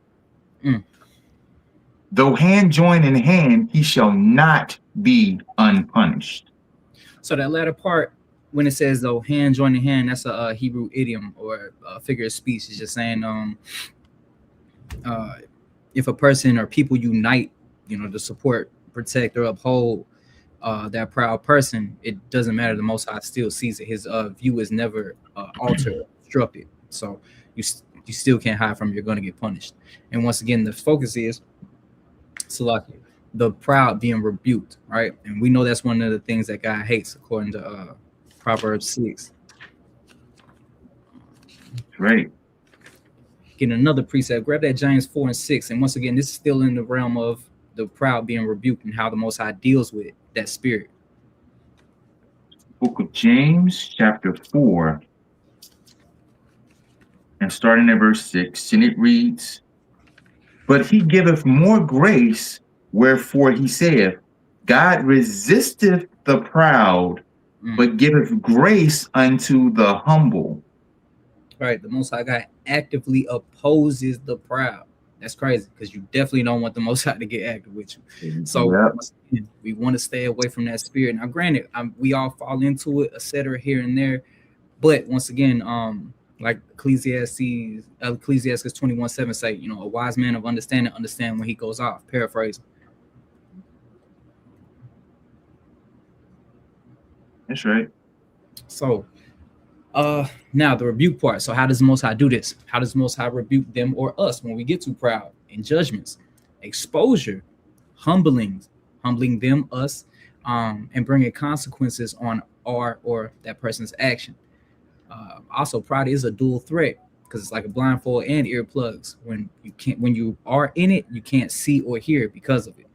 Though hand join in hand, he shall not be unpunished. So that latter part, when it says though hand join in hand, that's a Hebrew idiom or a figure of speech. It's just saying if a person or people unite, to support, protect, or uphold that proud person, it doesn't matter. The Most High still sees it. His view is never altered, obstructed. So you still can't hide from it. You're going to get punished. And once again, the focus is Salaki, the proud being rebuked, right? And we know that's one of the things that God hates, according to Proverbs 6. Right. Getting another precept, grab that James 4 and 6. And once again, this is still in the realm of the proud being rebuked and how the Most High deals with that spirit. Book of James, chapter 4, and starting at verse 6, and it reads, But he giveth more grace, wherefore he saith, God resisteth the proud, but giveth grace unto the humble. Right, the Most High God actively opposes the proud. That's crazy, because you definitely don't want the Most High to get active with you. So we want to stay away from that spirit. Now, granted, we all fall into it, etc., here and there. But once again, like Ecclesiastes 21:7 say, a wise man of understand when he goes off. Paraphrase. That's right. So now the rebuke part. So how does the Most High do this? How does the Most High rebuke them or us when we get too proud? In judgments, exposure, humbling them, us, and bringing consequences on our or that person's action. Also, pride is a dual threat because it's like a blindfold and earplugs. When you are in it, you can't see or hear because of it.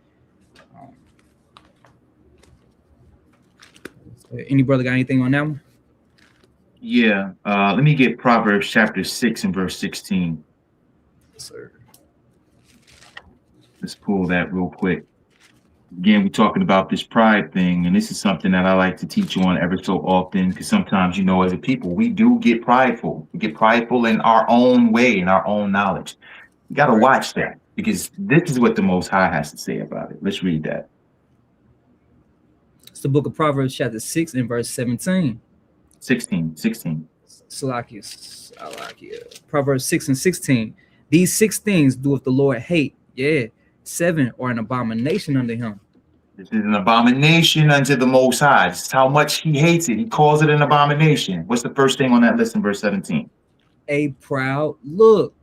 Any brother got anything on that one? Yeah. Let me get Proverbs chapter 6 and verse 16. Yes, sir. Let's pull that real quick. Again, we're talking about this pride thing, and this is something that I like to teach on ever so often, because sometimes, as a people, we do get prideful. We get prideful in our own way, in our own knowledge. You got to watch that, because this is what the Most High has to say about it. Let's read that. It's the book of Proverbs chapter 6 and verse 17. 16. Salakia. Proverbs 6 and 16. These 6 things doeth the Lord hate. Yeah. 7 are an abomination unto him. This is an abomination unto the Most High. This is how much he hates it. He calls it an abomination. What's the first thing on that list in verse 17? A proud look.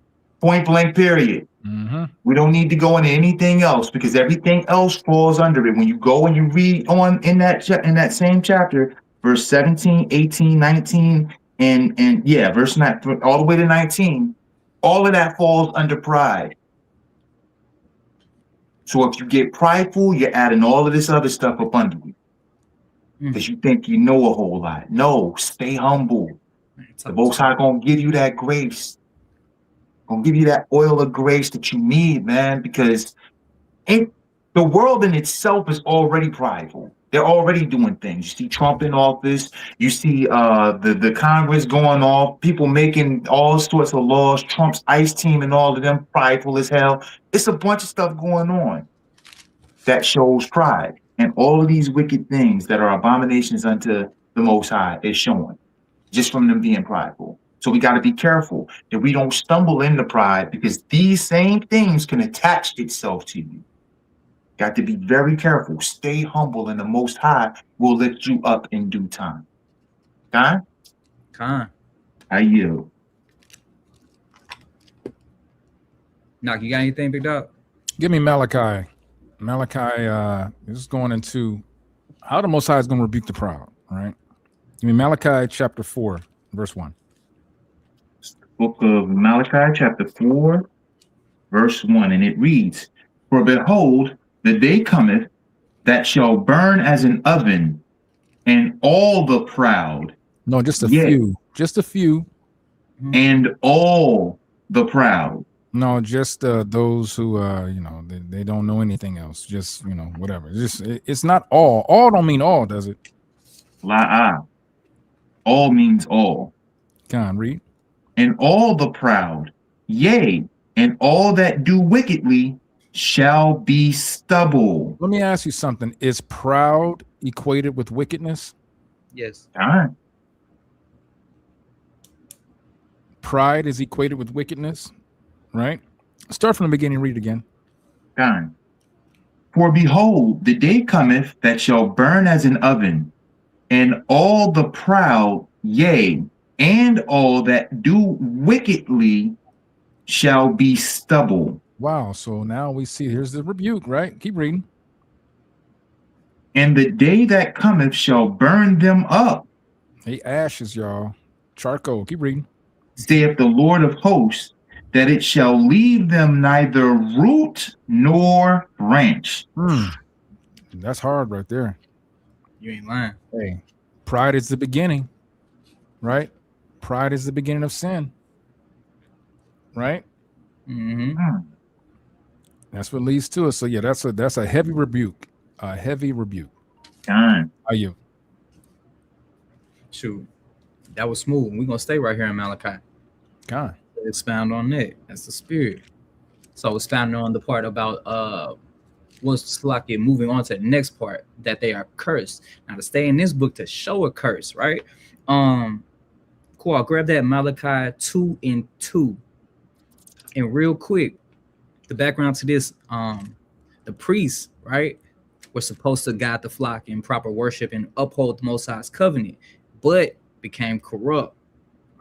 Point blank, period. Mm-hmm. We don't need to go into anything else because everything else falls under it. When you go and you read on in that same chapter, verse 17, 18, 19, and yeah, verse 9, all the way to 19, all of that falls under pride. So if you get prideful, you're adding all of this other stuff up under you because you think you know a whole lot. No, stay humble. The Most High gonna give you that grace. Gonna give you that oil of grace that you need, man, because the world in itself is already prideful. They're already doing things. You see Trump in office. You see the Congress going off. People making all sorts of laws. Trump's ICE team and all of them prideful as hell. It's a bunch of stuff going on that shows pride. And all of these wicked things that are abominations unto the Most High is showing just from them being prideful. So we got to be careful that we don't stumble into pride because these same things can attach itself to you. Got to be very careful. Stay humble, and the Most High will lift you up in due time. Khan? I yield. Knock, you got anything, big dog? Give me Malachi. Malachi is going into how the Most High is going to rebuke the proud, right? Give me Malachi chapter 4, verse 1. Book of Malachi, chapter 4, verse 1, and it reads, For behold, the day cometh that shall burn as an oven, and all the proud. No, just a few. Just a few. And all the proud. No, just those who they don't know anything else. Just whatever. It's not all. All don't mean all, does it? All means all. Come on, read. And all the proud, yea, and all that do wickedly shall be stubble. Let me ask you something. Is proud equated with wickedness? Yes. All right. Pride is equated with wickedness, right? Start from the beginning, read it again. Fine. For behold, the day cometh that shall burn as an oven, and all the proud, yea, and all that do wickedly shall be stubble. Wow. So now we see, here's the rebuke, right? Keep reading. And the day that cometh shall burn them up. Hey, ashes, y'all. Charcoal. Keep reading. Saith the Lord of hosts, that it shall leave them neither root nor branch. That's hard right there. You ain't lying. Hey, pride is the beginning, right? Pride is the beginning of sin, right? That's what leads to it. So yeah, that's a heavy rebuke. A heavy rebuke. Are you? Shoot, that was smooth. We're gonna stay right here in Malachi. God. Expound on that. That's the spirit. So expound on the part about what's like it, moving on to the next part, that they are cursed. Now to stay in this book to show a curse, right? Cool. I'll grab that Malachi 2 and 2. And real quick, the background to this, the priests, right, were supposed to guide the flock in proper worship and uphold the Most High's covenant, but became corrupt.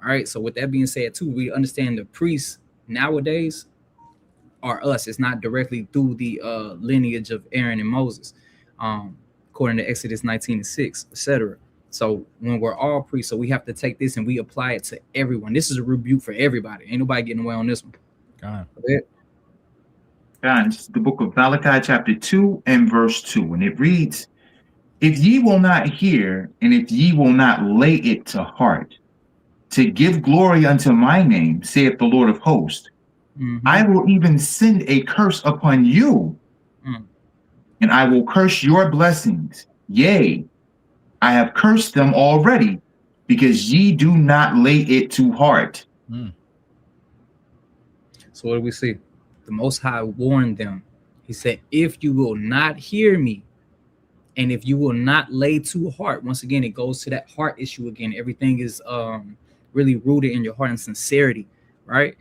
All right. So with that being said, too, we understand the priests nowadays are us. It's not directly through the lineage of Aaron and Moses, according to Exodus 19:6, etc. So when we're all priests, so we have to take this and we apply it to everyone. This is a rebuke for everybody. Ain't nobody getting away on this one. God. This is the book of Malachi, chapter 2 and verse 2, and it reads, If ye will not hear, and if ye will not lay it to heart, to give glory unto my name, saith the Lord of hosts, I will even send a curse upon you, and I will curse your blessings. Yea, I have cursed them already, because ye do not lay it to heart. So what do we see? The Most High warned them. He said, if you will not hear me, and if you will not lay to heart, once again, it goes to that heart issue again. Everything is really rooted in your heart and sincerity, right?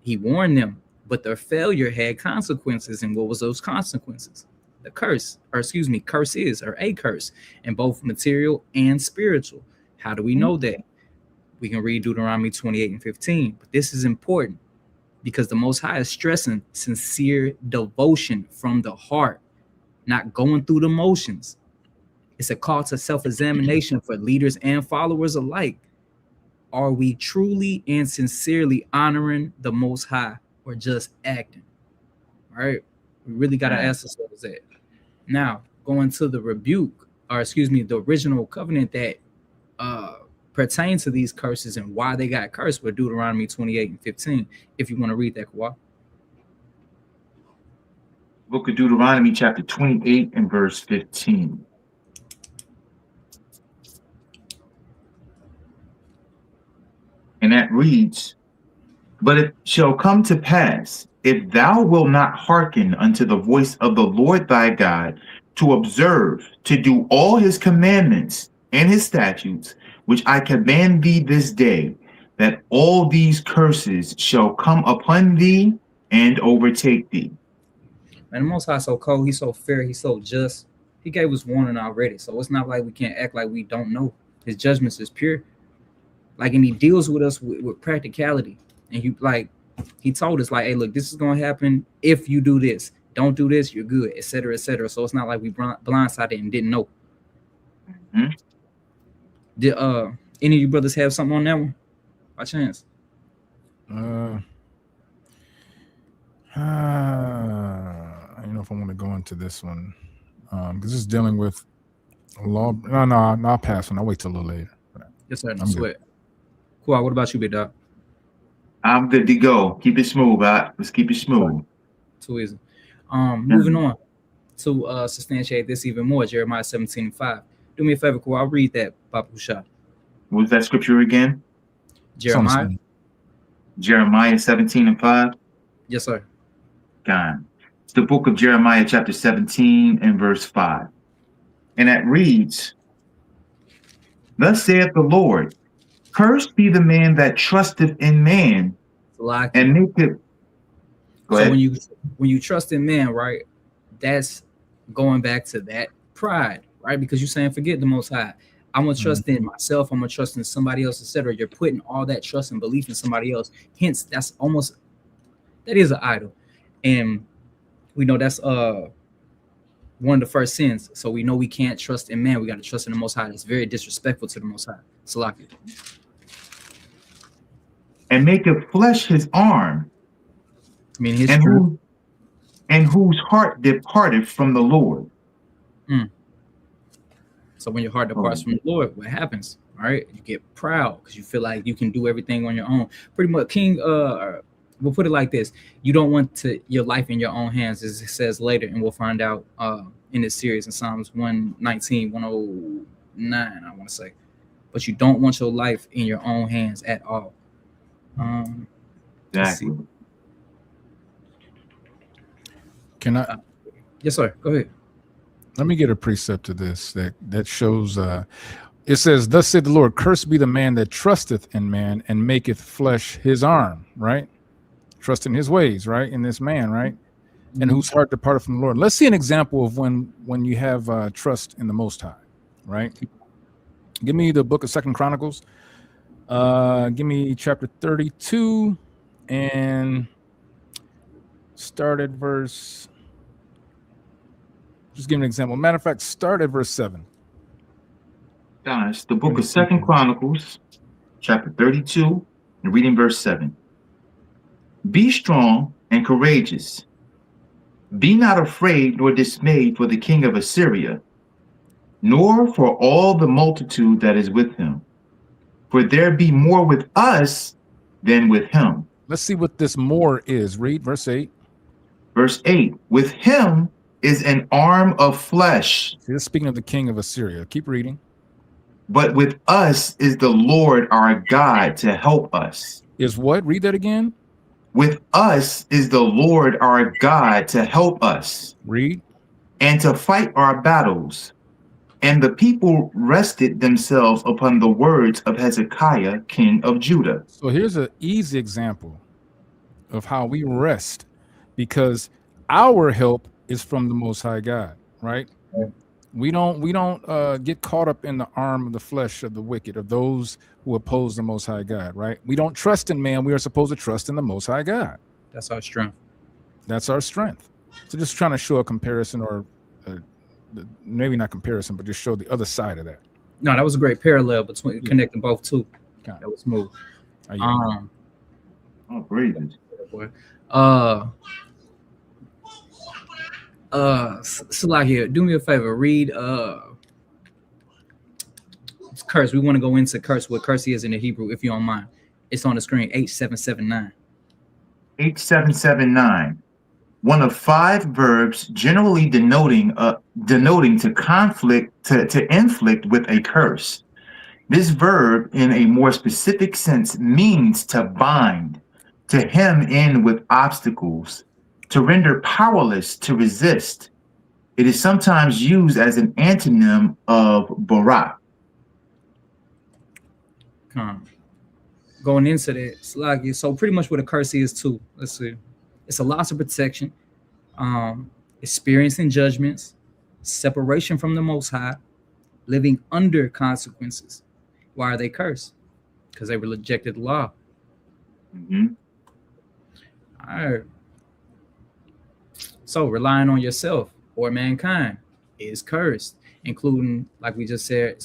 He warned them, but their failure had consequences. And what was those consequences? the curse, or excuse me, curse is, or a curse, in both material and spiritual. How do we know that? We can read Deuteronomy 28 and 15. But this is important because the Most High is stressing sincere devotion from the heart, not going through the motions. It's a call to self-examination for leaders and followers alike. Are we truly and sincerely honoring the Most High, or just acting? All right, we really got to ask ourselves that. Now, going to the rebuke, or excuse me, the original covenant that pertain to these curses and why they got cursed with Deuteronomy 28 and 15. If you want to read that, Kawhi. Book of Deuteronomy, chapter 28 and verse 15. And that reads, "But it shall come to pass, if thou wilt not hearken unto the voice of the Lord thy God, to observe, to do all his commandments and his statutes, which I command thee this day, that all these curses shall come upon thee and overtake thee." And the Most High so cold, he's so fair, he's so just. He gave us warning already, so it's not like we can't act like we don't know. His judgments is pure. Like, and he deals with us with practicality. And he told us, like, hey, look, this is gonna happen if you do this. Don't do this, you're good, etc., etc. So it's not like we blindsided and didn't know. Mm-hmm. Did any of you brothers have something on that one by chance? I don't know if I want to go into this one because it's dealing with law. No, I'll pass on. I'll wait till a little later. Yes, sir. No sweat. Cool. What about you, big dog? I'm good to go. Keep it smooth, right? Let's keep it smooth. Too easy. Moving on to substantiate this even more, Jeremiah 17 and 5. Do me a favor, cool. I'll read that, Papa Hushai. What was that scripture again? Jeremiah. Jeremiah 17 and 5. Yes, sir. God. It's the book of Jeremiah, chapter 17 and verse 5. And that reads, "Thus saith the Lord, cursed be the man that trusteth in man, and maketh." So when you trust in man, right, that's going back to that pride, right? Because you're saying, forget the Most High. I'm gonna trust in myself. I'm gonna trust in somebody else, etc. You're putting all that trust and belief in somebody else. Hence, that is an idol, and we know that's one of the first sins. So we know we can't trust in man. We got to trust in the Most High. That's very disrespectful to the Most High. Salaki. "And maketh flesh his arm, I mean, his and whose heart departed from the Lord." So when your heart departs from the Lord, what happens? All right, you get proud because you feel like you can do everything on your own. Pretty much, King. We'll put it like this: you don't want your life in your own hands, as it says later, and we'll find out in this series in Psalms 119, 109, I want to say. But you don't want your life in your own hands at all. Exactly. Can I? Yes, sir. Go ahead. Let me get a precept to this that shows. It says, "Thus said the Lord, cursed be the man that trusteth in man and maketh flesh his arm." Right? Trust in his ways, right? In this man, right? And whose heart departed from the Lord. Let's see an example of when you have trust in the Most High, right? Give me the book of 2 Chronicles. Give me chapter 32 and start at verse. Just give me an example. Matter of fact, start at verse 7. Guys, the book of 2 Chronicles, chapter 32, and reading verse 7. "Be strong and courageous. Be not afraid nor dismayed for the king of Assyria, nor for all the multitude that is with him. For there be more with us than with him." Let's see what this more is. Read verse 8. Verse 8, "With him is an arm of flesh." He's speaking of the king of Assyria. Keep reading. "But with us is the Lord our God to help us." Is what? Read that again. "With us is the Lord our God to help us." Read. "And to fight our battles." And the people rested themselves upon the words of Hezekiah, king of Judah. So here's an easy example of how we rest, because our help is from the Most High God, right? We don't get caught up in the arm of the flesh of the wicked, of those who oppose the Most High God, right? We don't trust in man. We are supposed to trust in the Most High God. That's our strength. That's our strength. So just trying to show a comparison, or maybe not comparison, but just show the other side of that. No, that was a great parallel between connecting both two. Got it. That was smooth. Yeah. Oh, great. Salakia, do me a favor. Read curse. We want to go into curse, what curse is in the Hebrew, if you don't mind. It's on the screen, 8779. 8779. One of 5 verbs generally denoting to conflict, to inflict with a curse. This verb, in a more specific sense, means to bind, to hem in with obstacles, to render powerless, to resist. It is sometimes used as an antonym of barak. Going into that, Salakia, so pretty much what a curse is too. Let's see. It's a loss of protection, experiencing judgments, separation from the Most High, living under consequences. Why are they cursed? Because they rejected the law. Mm-hmm. All right. So relying on yourself or mankind is cursed, including, like we just said,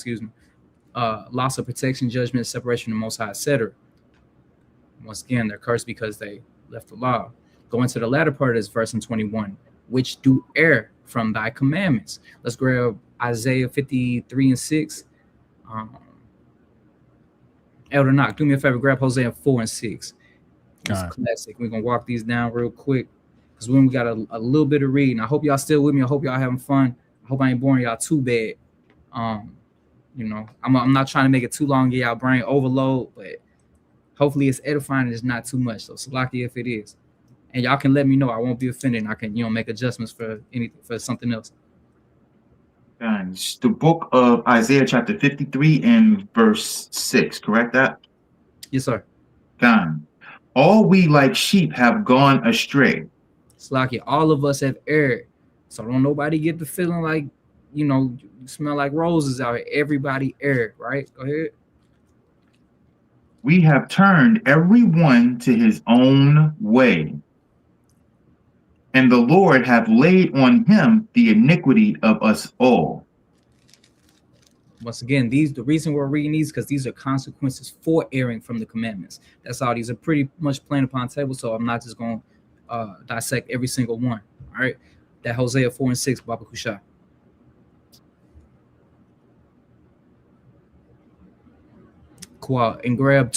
loss of protection, judgment, separation from the Most High, etc. Once again, they're cursed because they left the law. Go into the latter part of this verse in 21, which do err from thy commandments. Let's grab Isaiah 53:6. Elder Knock, do me a favor, grab Hosea 4:6. It's classic. We're gonna walk these down real quick because we got a little bit of reading. I hope y'all still with me. I hope y'all having fun. I hope I ain't boring y'all too bad. You know, I'm not trying to make it too long, get y'all brain overload, but hopefully it's edifying and it's not too much. So Salaki if it is. And y'all can let me know. I won't be offended. I can, make adjustments for something else. And it's the book of Isaiah chapter 53 and verse 6, correct that? Yes, sir. God. All we like sheep have gone astray. Salaki, all of us have erred. So don't nobody get the feeling like, you smell like roses out here. Everybody erred, right? Go ahead. We have turned everyone to his own way, and the Lord hath laid on him the iniquity of us all. Once again, the reason we're reading these because these are consequences for erring from the commandments. That's all. These are pretty much plain upon table, so I'm not just going to dissect every single one. All right, that Hosea 4:6, Baba Kusha. And grab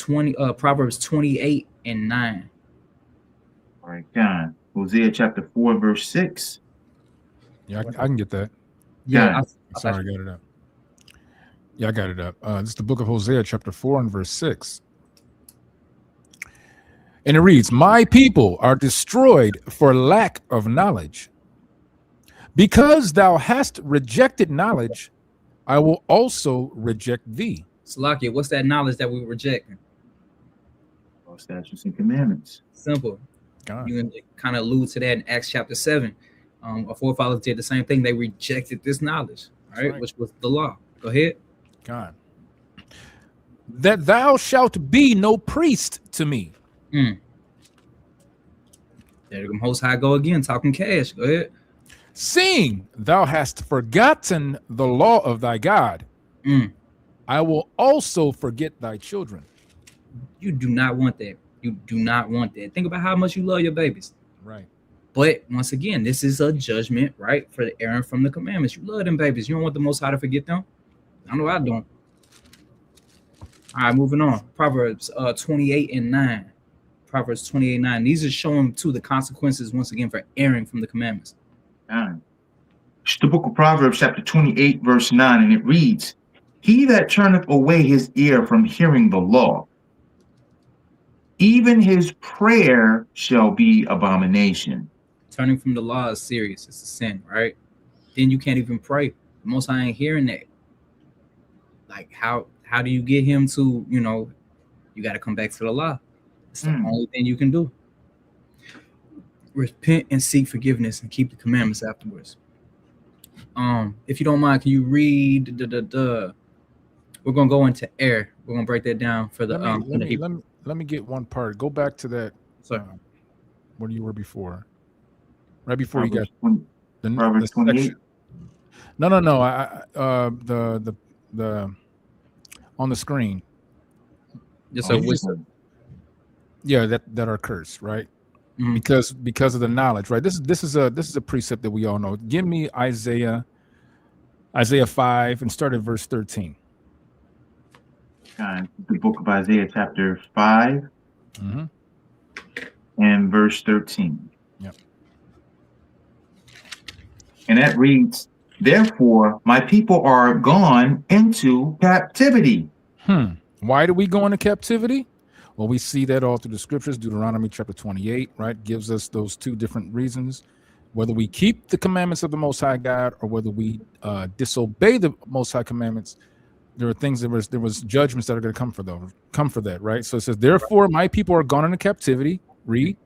Proverbs 28:9. All right, God. Hosea chapter 4, verse 6. Yeah, I can get that. Yeah, sorry, I got it up. Yeah, I got it up. This is the book of Hosea, chapter 4 and verse 6. And it reads, "My people are destroyed for lack of knowledge. Because thou hast rejected knowledge, I will also reject thee." Salakia, what's that knowledge that we're rejecting? All statutes and commandments. Simple. God. You can kind of allude to that in Acts chapter 7. Our forefathers did the same thing. They rejected this knowledge, right? Which was the law. Go ahead. God. "That thou shalt be no priest to me." There the Most High go again, talking cash. Go ahead. "Seeing thou hast forgotten the law of thy God, I will also forget thy children." You do not want that. You do not want that. Think about how much you love your babies. Right. But once again, this is a judgment, right? For the erring from the commandments. You love them babies. You don't want the Most High to forget them. I know I don't. All right, moving on. Proverbs 28:9. Proverbs 28:9. These are showing too the consequences once again for erring from the commandments. It's the book of Proverbs chapter 28, verse 9, and it reads, "He that turneth away his ear from hearing the law, even his prayer shall be abomination." Turning from the law is serious. It's a sin, right? Then you can't even pray. The Most High ain't hearing that. Like how do you get him to, you got to come back to the law. It's the only thing you can do. repent and seek forgiveness and keep the commandments afterwards. If you don't mind, can you read we're gonna go into air. We're gonna break that down for the let me get one part. Go back to that. Where you were before. Right before Proverbs you got Proverbs 28. No. The on the screen. Just so that are cursed, right? Mm-hmm. Because of the knowledge, right? This is a precept that we all know. Give me Isaiah 5 and start at verse 13. The book of Isaiah, chapter 5, and verse 13. Yep. And that reads, "Therefore, my people are gone into captivity." Why do we go into captivity? Well, we see that all through the scriptures. Deuteronomy chapter 28, right, gives us those two different reasons. Whether we keep the commandments of the Most High God or whether we disobey the Most High commandments, there are things there was judgments that are going to come for that, right? So it says, "Therefore, my people are gone into captivity." Read.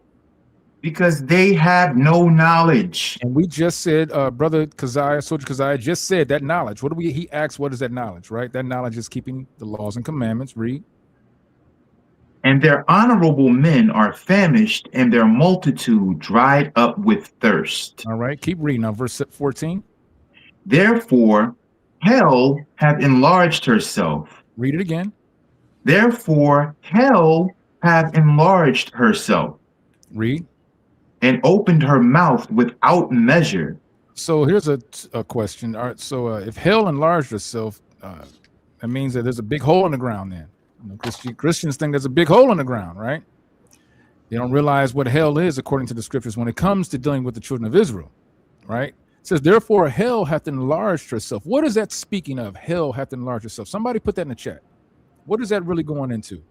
Because they have no knowledge. And we just said, brother Keziah, Soldier Keziah just said that knowledge. He asked, what is that knowledge, right? That knowledge is keeping the laws and commandments. Read. And their honorable men are famished, and their multitude dried up with thirst. All right, keep reading now, verse 14. Therefore, hell hath enlarged herself. Read it again. Therefore, hell hath enlarged herself. Read. And opened her mouth without measure. So here's a question. All right, so if hell enlarged herself, that means that there's a big hole in the ground then. You know, Christians think there's a big hole in the ground, right? They don't realize what hell is according to the scriptures when it comes to dealing with the children of Israel, right? It says, therefore, hell hath enlarged herself. What is that speaking of? Hell hath enlarged herself. Somebody put that in the chat. What is that really going into?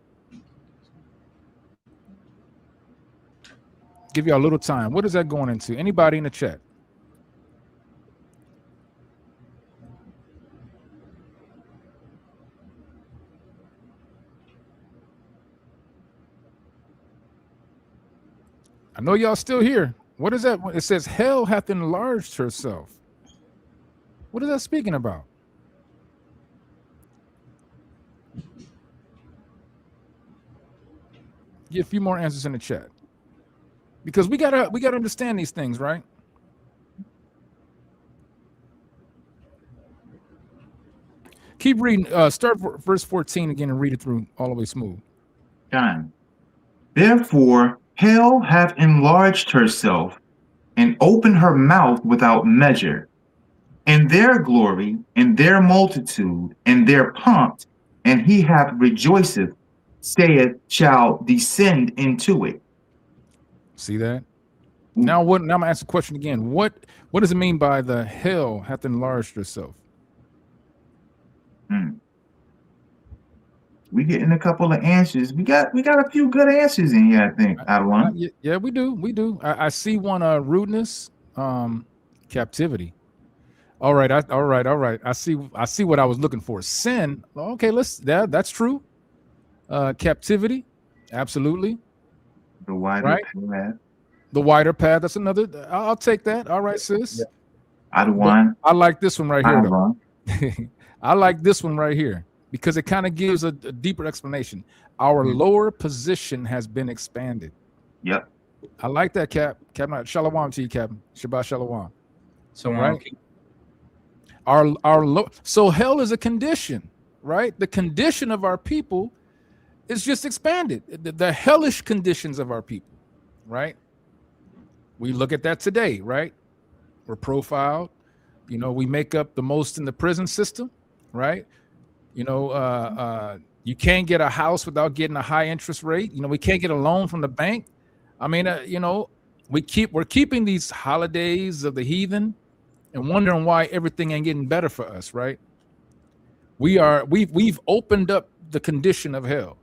Give you a little time. What is that going into? Anybody in the chat? I know y'all still here. What is that? It says hell hath enlarged herself. What is that speaking about? Get a few more answers in the chat. Because we gotta understand these things, right? Keep reading. Start verse 14 again and read it through all the way smooth. John. Therefore, hell hath enlarged herself and opened her mouth without measure, and their glory and their multitude and their pomp, and he hath rejoiceth, saith, shall descend into it. See that? Now I'm gonna ask the question again. What does it mean by the hell hath enlarged herself? We getting a couple of answers. We got a few good answers in here, I think. Yeah, we do. I see one. Rudeness, captivity. All right. I see what I was looking for. Sin. Okay, that's true. Captivity, absolutely. The wider path. The wider path. That's another. I'll take that. All right, sis. Adawan. I like this one right here, though. I like this one right here because it kind of gives a deeper explanation. Our lower position has been expanded. Yep. I like that, Cap. Captain, shalom to you, Captain. Shabbat shalom. So right. So hell is a condition, right? The condition of our people is just expanded. The hellish conditions of our people, right? We look at that today, right? We're profiled. You know, we make up the most in the prison system, right? You know, you can't get a house without getting a high interest rate. You know, we can't get a loan from the bank. I mean, you know, we're keeping these holidays of the heathen and wondering why everything ain't getting better for us, right? We've opened up the condition of hell.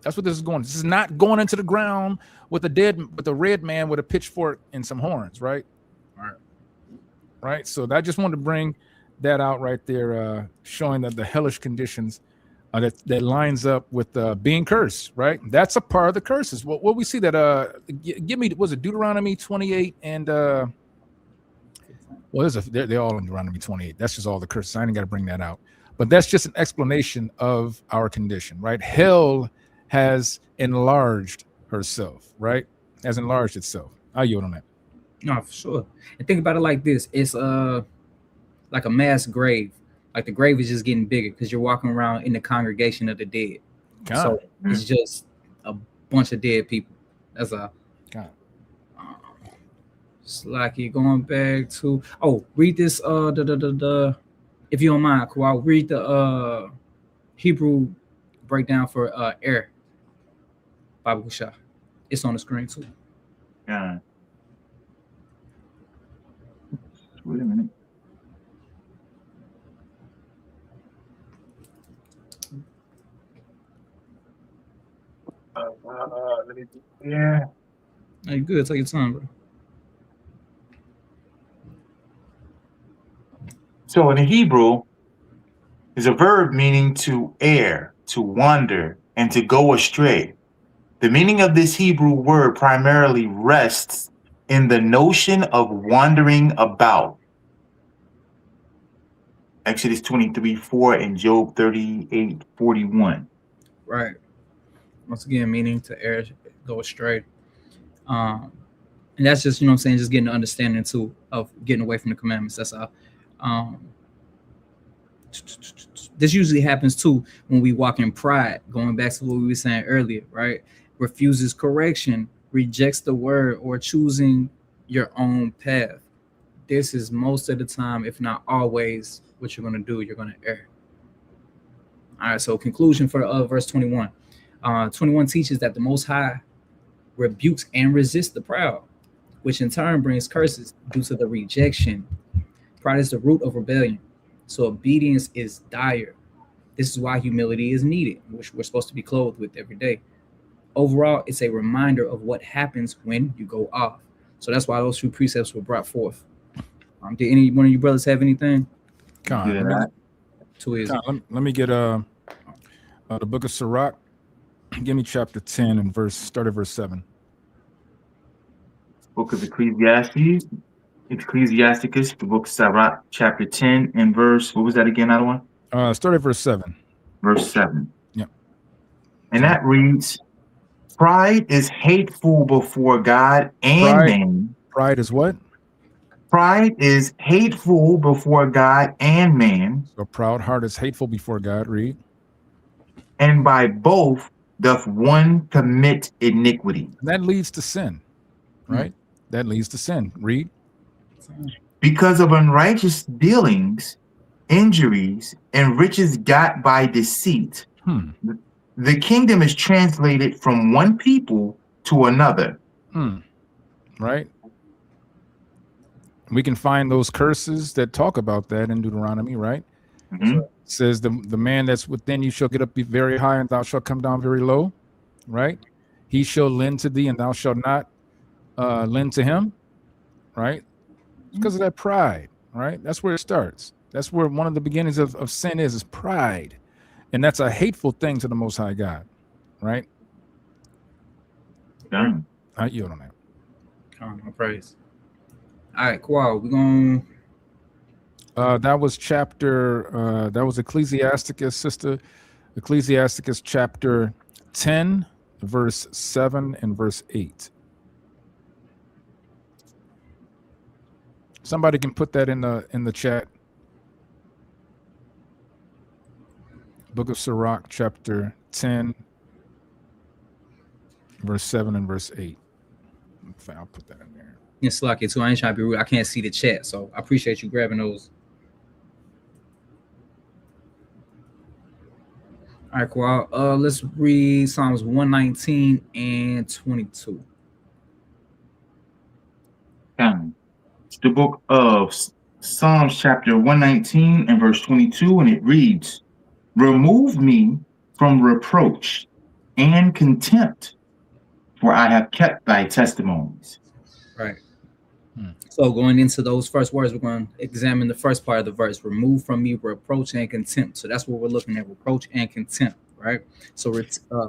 That's what this is going. This is not going into the ground with a red man with a pitchfork and some horns, right? Right. So I just wanted to bring that out right there, showing that the hellish conditions that lines up with being cursed, right? That's a part of the curses. What we see that give me, was it Deuteronomy 28 and well, they're all in Deuteronomy 28. That's just all the curses. I ain't got to bring that out, but that's just an explanation of our condition, right? Hell has enlarged herself, right? Has enlarged itself. I yield on that. No, for sure. And think about it like this: it's like a mass grave. Like the grave is just getting bigger because you're walking around in the congregation of the dead. God. So it's just a bunch of dead people. That's a God. It's like you're going back to read this if you don't mind, cool. I'll read the Hebrew breakdown for air. Bible Shah. It's on the screen too. Yeah. Wait a minute. Let me. Yeah. Hey, good. Take your time, bro. So in the Hebrew, is a verb meaning to err, to wander, and to go astray. The meaning of this Hebrew word primarily rests in the notion of wandering about. Exodus 23:4 and Job 38:41. Right. Once again, meaning to err, go astray. And that's just, you know what I'm saying, just getting the understanding too of getting away from the commandments. That's all. This usually happens too when we walk in pride, going back to what we were saying earlier, right? Refuses correction, rejects the word, or choosing your own path. This is most of the time, if not always, what you're going to do. You're going to err. All right, so conclusion for verse 21. 21 teaches that the Most High rebukes and resists the proud, which in turn brings curses due to the rejection. Pride is the root of rebellion, so obedience is dire. This is why humility is needed, which we're supposed to be clothed with every day. Overall, it's a reminder of what happens when you go off. So that's why those two precepts were brought forth. Did any one of you brothers have anything? Let me get the book of Sirach. Give me chapter 10 and start at verse 7. Book of Ecclesiasticus, the book of Sirach, chapter 10 and verse, what was that again, Adawan? Start at verse 7. Verse 7. Yep. And that reads, pride is hateful before God and man. Pride is what? Pride is hateful before God and man. So proud heart is hateful before God. Read. And by both doth one commit iniquity. That leads to sin, right? That leads to sin. Read. Because of unrighteous dealings, injuries, and riches got by deceit, the kingdom is translated from one people to another. Right? We can find those curses that talk about that in Deuteronomy, right? So it says the man that's within you shall get up very high, and thou shalt come down very low, right? He shall lend to thee, and thou shalt not lend to him, right? Because of that pride, right? That's where it starts. That's where one of the beginnings of sin is pride. And that's a hateful thing to the Most High God, right? I yield on that. No praise. All right, Qual, we're going that was chapter, that was Ecclesiasticus, sister. Ecclesiasticus chapter 10, verse 7 and verse 8. Somebody can put that in the chat. Book of Sirach, chapter 10, verse 7 and verse 8. I'll put that in there. It's lucky too. I ain't trying to be rude. I can't see the chat, so I appreciate you grabbing those. All right, cool. Let's read Psalms 119 and 22. It's the book of Psalms chapter 119 and verse 22, and it reads, remove me from reproach and contempt, for I have kept thy testimonies. Right. So going into those first words, we're going to examine the first part of the verse. Remove from me reproach and contempt. So that's what we're looking at, reproach and contempt, right? So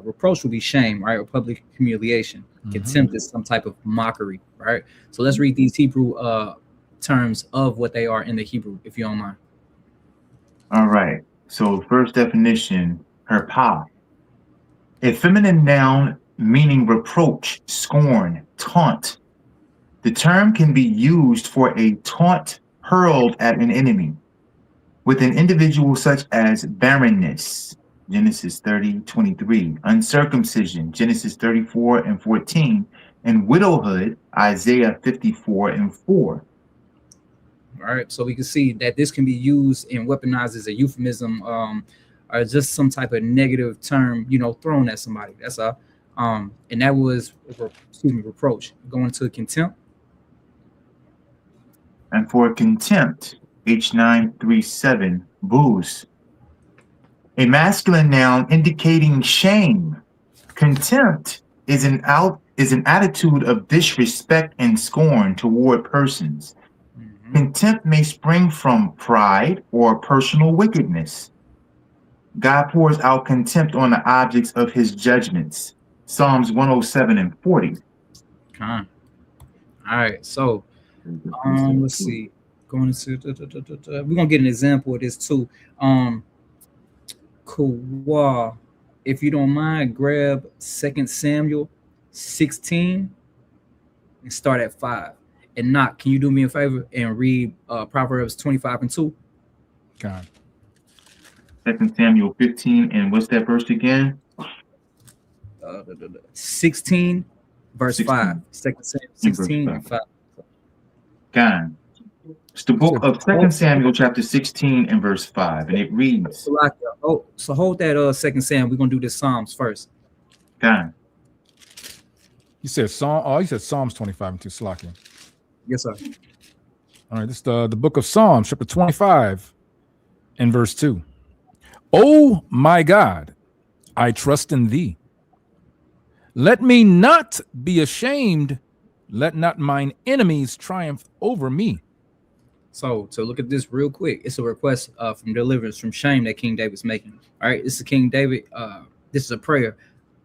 reproach will be shame, right? Or public humiliation. Contempt is some type of mockery, right? So let's read these Hebrew terms of what they are in the Hebrew, if you don't mind. All right. So first definition, herpa. A feminine noun meaning reproach, scorn, taunt. The term can be used for a taunt hurled at an enemy, with an individual such as barrenness, Genesis 30:23, uncircumcision, Genesis 34:14, and widowhood, Isaiah 54:4. All right, so we can see that this can be used and weaponized as a euphemism, or just some type of negative term, thrown at somebody. That's all. And that was, reproach. Going to contempt. And for contempt, H937, booze. A masculine noun indicating shame. Contempt is an attitude of disrespect and scorn toward persons. Contempt may spring from pride or personal wickedness. God pours out contempt on the objects of his judgments. Psalms 107:40. All right, so let's see. Going to we're gonna get an example of this too. Kawhi, if you don't mind, grab 2 Samuel 16 and start at 5. And Knock, can you do me a favor and read Proverbs 25:2? God. 2 Samuel 15, and what's that verse again? 16, verse 5. 2 Samuel 16 and 5. God. It's the book of 2 Samuel chapter 16 and verse 5, and it reads. So hold that 2 Samuel. We're gonna do this Psalms first. God. You said Psalm. Oh, you said Psalms 25:2. Slacking. Yes, sir. All right, this is the book of Psalms, chapter 25, and verse 2. Oh my God, I trust in thee. Let me not be ashamed. Let not mine enemies triumph over me. So look at this real quick. It's a request from deliverance from shame that King David's making. All right, this is King David. This is a prayer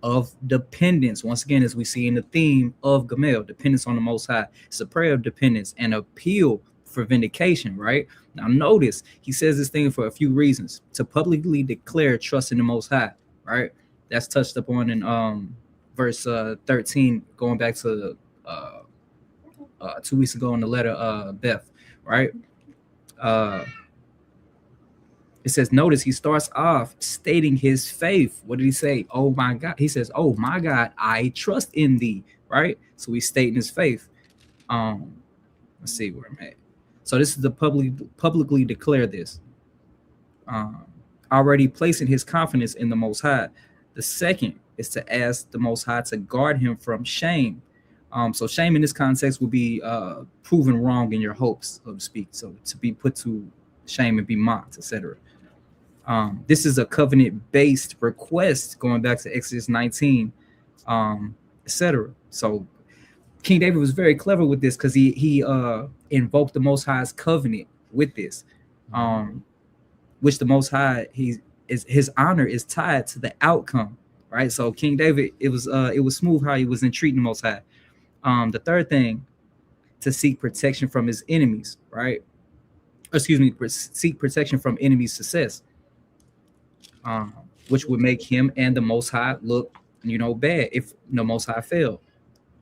of dependence. Once again, as we see in the theme of Gimel, dependence on the Most High. It's a prayer of dependence and appeal for vindication, right? Now notice, he says this thing for a few reasons. To publicly declare trust in the Most High, right? That's touched upon in verse 13, going back to 2 weeks ago in the letter Beth, right? It says, notice he starts off stating his faith. What did he say? Oh my God. He says, oh my God, I trust in thee, right? So he's stating his faith. Let's see where I'm at. So this is the publicly declare this. Already placing his confidence in the Most High. The second is to ask the Most High to guard him from shame. So shame in this context will be proven wrong in your hopes, so to speak. So to be put to shame and be mocked, etc. This is a covenant-based request going back to Exodus 19, etc. So King David was very clever with this because he invoked the Most High's covenant with this, which the Most High his honor is tied to the outcome, right? So King David, it was smooth how he was entreating the Most High. The third thing, to seek protection from his enemies, right? Seek protection from enemy success, which would make him and the Most High look, bad if the Most High failed,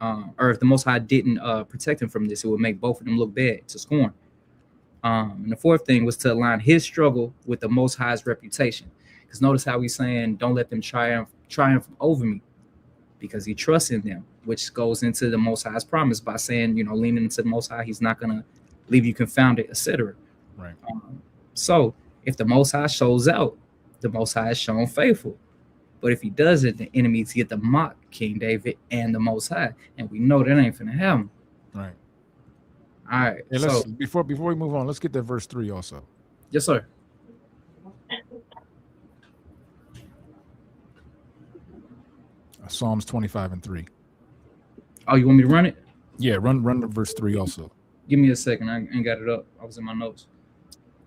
or if the Most High didn't protect him from this. It would make both of them look bad to scorn. And the fourth thing was to align his struggle with the Most High's reputation, because notice how he's saying, "Don't let them triumph over me," because he trusts in them, which goes into the Most High's promise by saying, leaning into the Most High, he's not gonna leave you confounded, etc. Right. So if the Most High shows out, the Most High is shown faithful. But if he doesn't, the enemies get to mock King David and the Most High, and we know that ain't finna happen. Right. All right. Hey, so before we move on, let's get that verse 3 also. Yes, sir. Psalms 25 and 3. Oh, you want me to run it? Yeah, run verse 3 also. Give me a second. I ain't got it up. I was in my notes.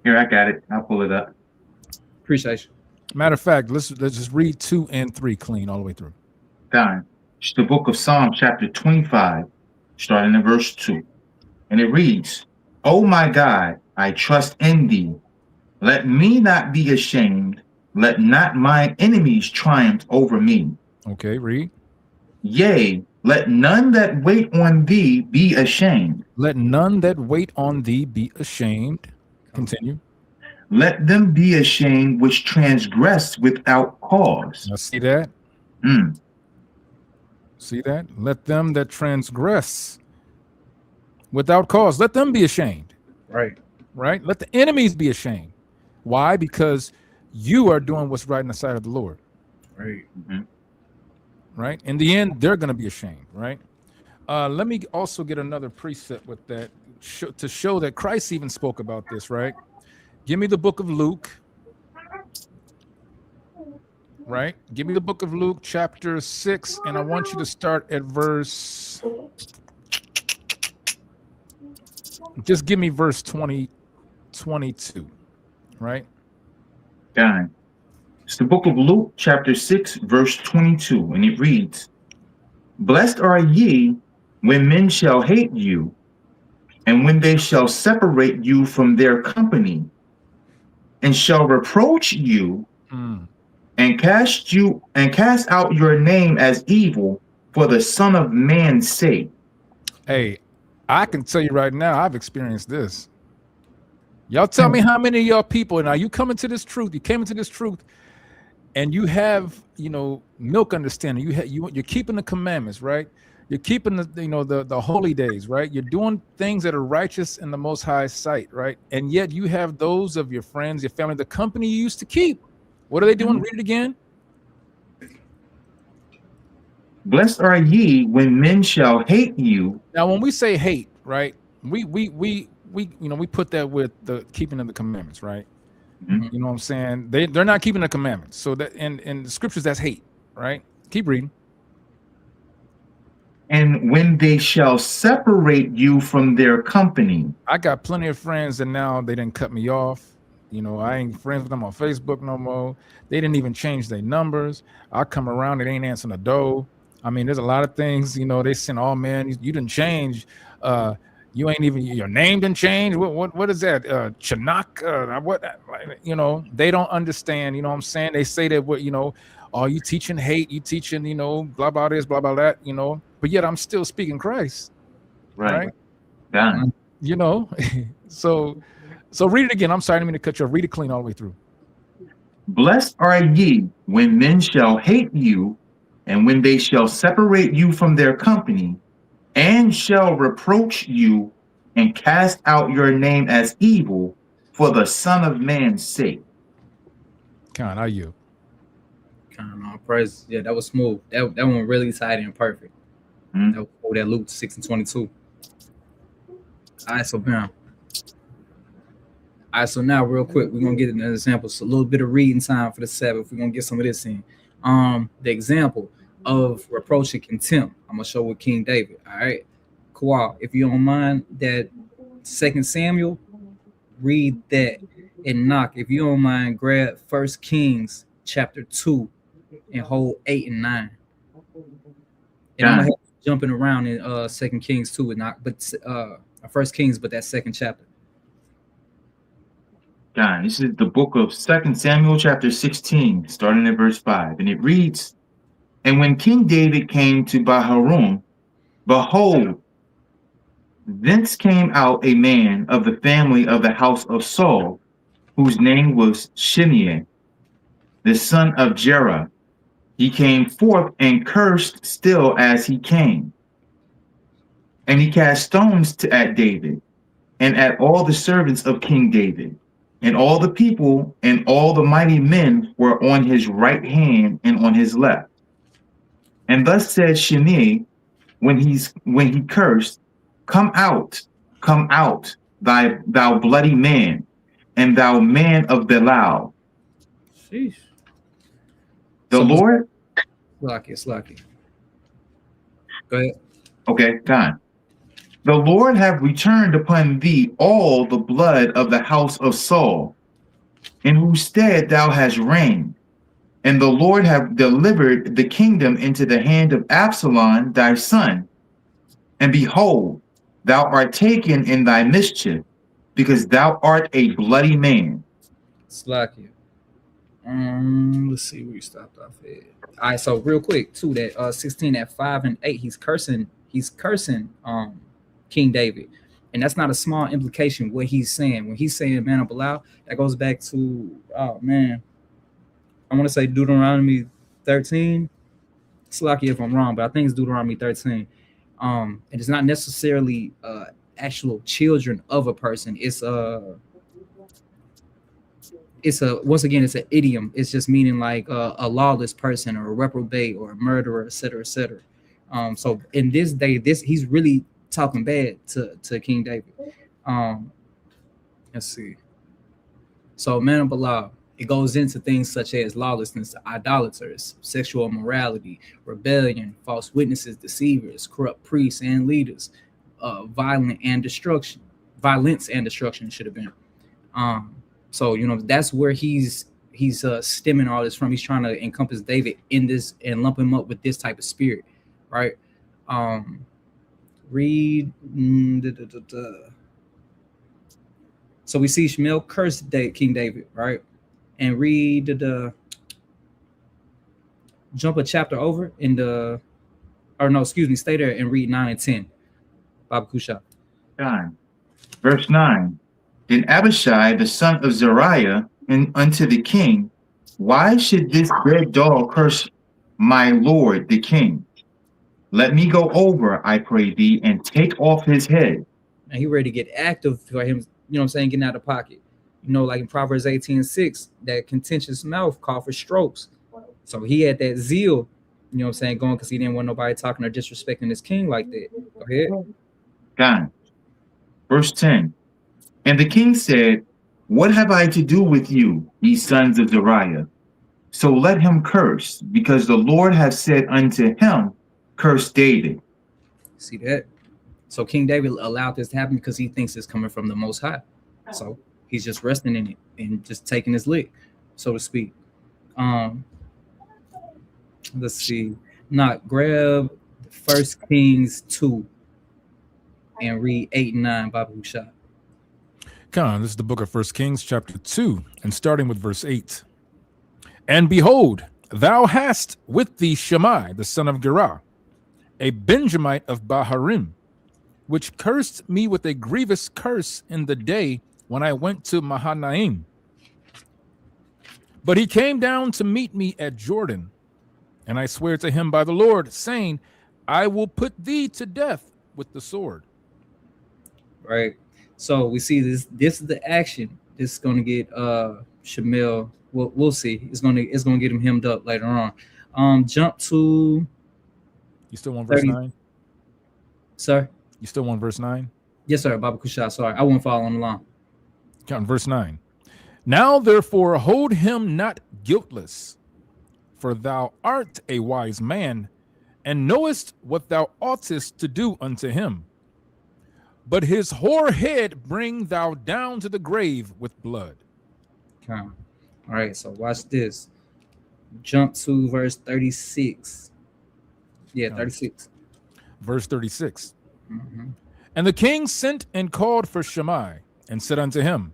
Here, I got it. I'll pull it up. Appreciate you. Matter of fact, let's just read 2 and 3 clean all the way through. Done. It's the book of Psalm, chapter 25, starting in verse 2. And it reads, "O my God, I trust in thee. Let me not be ashamed. Let not my enemies triumph over me. Okay, read. Yea, let none that wait on thee be ashamed. Let none that wait on thee be ashamed. Continue. Let them be ashamed which transgress without cause." Now see that? Mm. See that? Let them that transgress without cause, let them be ashamed. Right. Right? Let the enemies be ashamed. Why? Because you are doing what's right in the sight of the Lord. Right. Mm-hmm. Right? In the end, they're going to be ashamed. Right? Let me also get another precept with that to show that Christ even spoke about this. Right? Give me the book of Luke. Right? Give me the book of Luke, chapter 6, and I want you to start at verse. Just give me verse 22. Right? God. It's the book of Luke, chapter 6, verse 22, and it reads, "Blessed are ye when men shall hate you, and when they shall separate you from their company, and shall reproach you, and cast out your name as evil for the Son of Man's sake." Hey, I can tell you right now, I've experienced this. Y'all tell me how many of y'all people, now you come into this truth, you came into this truth, and you have, milk understanding. You're keeping the commandments, right? You're keeping the holy days, right? You're doing things that are righteous in the Most High sight, right? And yet you have those of your friends, your family, the company you used to keep. What are they doing? Read it again. Blessed are ye when men shall hate you. Now, when we say hate, right? We put that with the keeping of the commandments, right? Mm-hmm. You know what I'm saying? They're not keeping the commandments. So that in the scriptures, that's hate, right? Keep reading. And when they shall separate you from their company. I got plenty of friends that now they didn't cut me off. I ain't friends with them on Facebook no more. They didn't even change their numbers. I come around, it ain't answering the door. I mean, there's a lot of things, they send, "Oh man, you didn't change. You ain't even, your name didn't change. What is that? Chanak? What? They don't understand. You know what I'm saying? They say that oh, you teaching hate, you teaching, blah blah this, blah blah that, But yet I'm still speaking Christ. Right. Done. So read it again. I'm sorry, I didn't mean to cut you off. Read it clean all the way through. Blessed are ye when men shall hate you, and when they shall separate you from their company, and shall reproach you, and cast out your name as evil for the Son of Man's sake. Con, how you? Praise. Yeah, that was smooth. That one really tied in perfect. Mm-hmm. That Luke 6 and 22. All right, so bam. All right, so now real quick, we're gonna get an example. So a little bit of reading time for the Sabbath. We're gonna get some of this in. The example of reproach and contempt. I'm gonna show with King David. All right, Kawal, if you don't mind, that 2 Samuel, read that. And Knock, if you don't mind, grab 1 Kings chapter 2 and hold 8 and 9. And I'm gonna have jumping around in 2 Kings 2 and Knock, but 1 Kings, but that second chapter. God, this is the book of 2 Samuel chapter 16, starting at verse 5. And it reads, "And when King David came to Baharum, behold, thence came out a man of the family of the house of Saul, whose name was Shimei, the son of Jerah. He came forth and cursed still as he came. And he cast stones at David, and at all the servants of King David. And all the people and all the mighty men were on his right hand and on his left. And thus said Shimei, when he cursed, come out, thou bloody man, and thou man of Belial." Sheesh. The Lord. Slacky. Go ahead. Okay, time. The Lord have returned upon thee all the blood of the house of Saul, in whose stead thou hast reigned. And the Lord have delivered the kingdom into the hand of Absalom thy son. And behold, thou art taken in thy mischief, because thou art a bloody man. Slakia. Let's see where you stopped off at. All right, so real quick too, that 16 at 5 and 8, he's cursing King David. And that's not a small implication what he's saying. When he's saying man of Belial, that goes back to I want to say Deuteronomy 13. Slakia if I'm wrong, but I think it's Deuteronomy 13. And it's not necessarily actual children of a person. It's once again, it's an idiom. It's just meaning like a lawless person or a reprobate or a murderer, etc., etc. So in this day, he's really talking bad to King David. Let's see. So man of Belial, it goes into things such as lawlessness, idolaters, sexual immorality, rebellion, false witnesses, deceivers, corrupt priests and leaders, violence and destruction should have been. So that's where he's stemming all this from. He's trying to encompass David in this and lump him up with this type of spirit, right? Read. So we see Shmuel curse King David, right? And read jump a chapter over stay there and read 9 and 10. Baba Kusha. Verse 9. Then Abishai, the son of Zeruiah, and unto the king, why should this red dog curse my lord the king? Let me go over, I pray thee, and take off his head. And he ready to get active for him, getting out of pocket. Like in Proverbs 18:6, that contentious mouth called for strokes. So he had that zeal, going because he didn't want nobody talking or disrespecting his king like that. Go ahead. God. Verse 10. And the king said, what have I to do with you, ye sons of Zeruiah? So let him curse, because the Lord hath said unto him, curse David. See that? So King David allowed this to happen because he thinks it's coming from the Most High. So he's just resting in it and just taking his lick, so to speak. Let's see. Grab 1 Kings 2 and read 8 and 9, Baba Hushai. Come on, this is the book of 1 Kings, chapter 2, and starting with verse 8. And behold, thou hast with thee Shammai, the son of Gerah, a Benjamite of Baharim, which cursed me with a grievous curse in the day when I went to Mahanaim. But he came down to meet me at Jordan, and I swear to him by the Lord, saying, I will put thee to death with the sword. Right. So we see this is the action. This is going to get Shmuel. We'll see. It's going to get him hemmed up later on. Jump to. You still want verse 9? Sir? You still want verse 9? Yes, sir. Baba Kusha. Sorry, I won't follow on the line. Count verse 9. Now therefore hold him not guiltless, for thou art a wise man, and knowest what thou oughtest to do unto him. But his hoar head bring thou down to the grave with blood. Okay. All right, so watch this. Jump to verse 36. Yeah, 36. Verse 36. Mm-hmm. And the king sent and called for Shammai, and said unto him,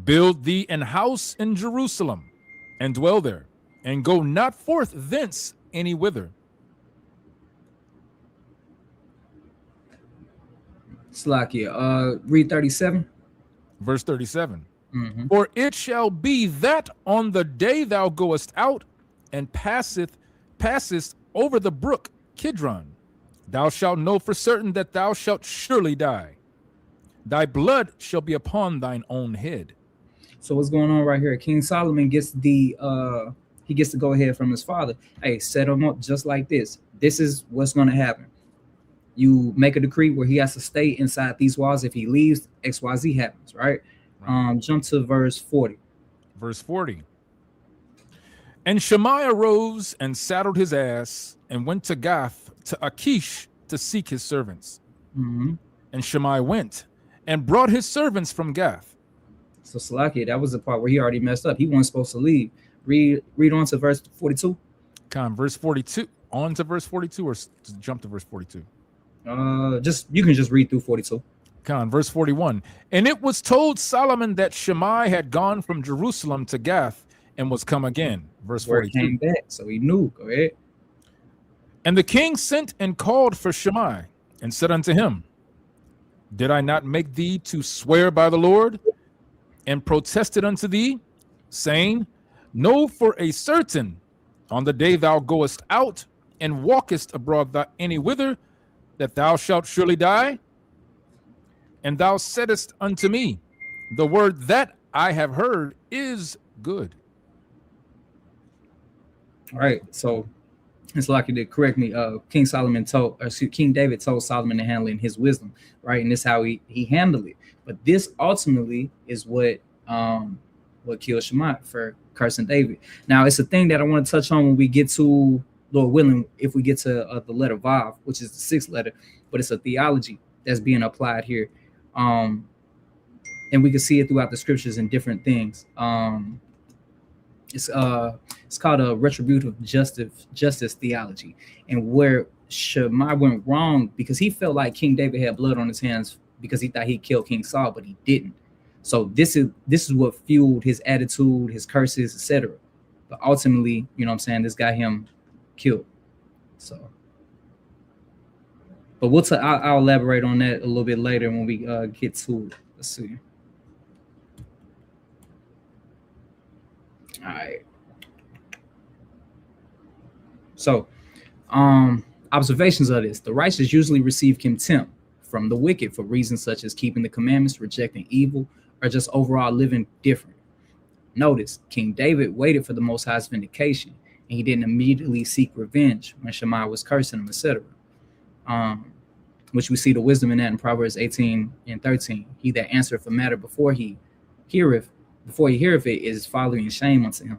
build thee an house in Jerusalem, and dwell there, and go not forth thence any whither. Slakia, read 37. Verse 37. Mm-hmm. For it shall be that on the day thou goest out and passest over the brook Kidron, thou shalt know for certain that thou shalt surely die. Thy blood shall be upon thine own head. So what's going on right here? King Solomon gets he gets to go ahead from his father. Hey, set him up just like this. This is what's going to happen. You make a decree where he has to stay inside these walls. If he leaves, XYZ happens, right? Jump to verse 40. Verse 40. And Shammai arose and saddled his ass and went to Gath to Achish to seek his servants. Mm-hmm. And Shammai went and brought his servants from Gath. So Salakia, that was the part where he already messed up. He wasn't supposed to leave. Read on to verse 42. Verse 42. On to verse 42 or jump to verse 42? You can just read through 42. Verse 41. And it was told Solomon that Shammai had gone from Jerusalem to Gath and was come again. Verse 42. Came back, so he knew. Go ahead. And the king sent and called for Shammai and said unto him, Did I not make thee to swear by the Lord, and protested unto thee, saying, Know for a certain, on the day thou goest out and walkest abroad any whither, that thou shalt surely die? And thou saidest unto me, The word that I have heard is good. All right, so it's like you did correct me. King David told Solomon to handle it in his wisdom, right? And this is how he handled it. But this ultimately is what killed Shammai for cursing David. Now, it's a thing that I want to touch on when we get to, Lord willing, if we get to the letter Vav, which is the sixth letter, but it's a theology that's being applied here. And we can see it throughout the scriptures in different things. It's called a retributive justice theology, and where Shammai went wrong because he felt like King David had blood on his hands because he thought he killed King Saul, but he didn't. So this is what fueled his attitude, his curses, etc. But ultimately, you know what I'm saying, this got him killed. So, but I'll elaborate on that a little bit later when we get to it. Let's see. All right. So, observations of this. The righteous usually receive contempt from the wicked for reasons such as keeping the commandments, rejecting evil, or just overall living different. Notice, King David waited for the Most High's vindication, and he didn't immediately seek revenge when Shammai was cursing him, etc. Which we see the wisdom in that in Proverbs 18 and 13. He that answereth a matter before he heareth it is folly and shame unto him.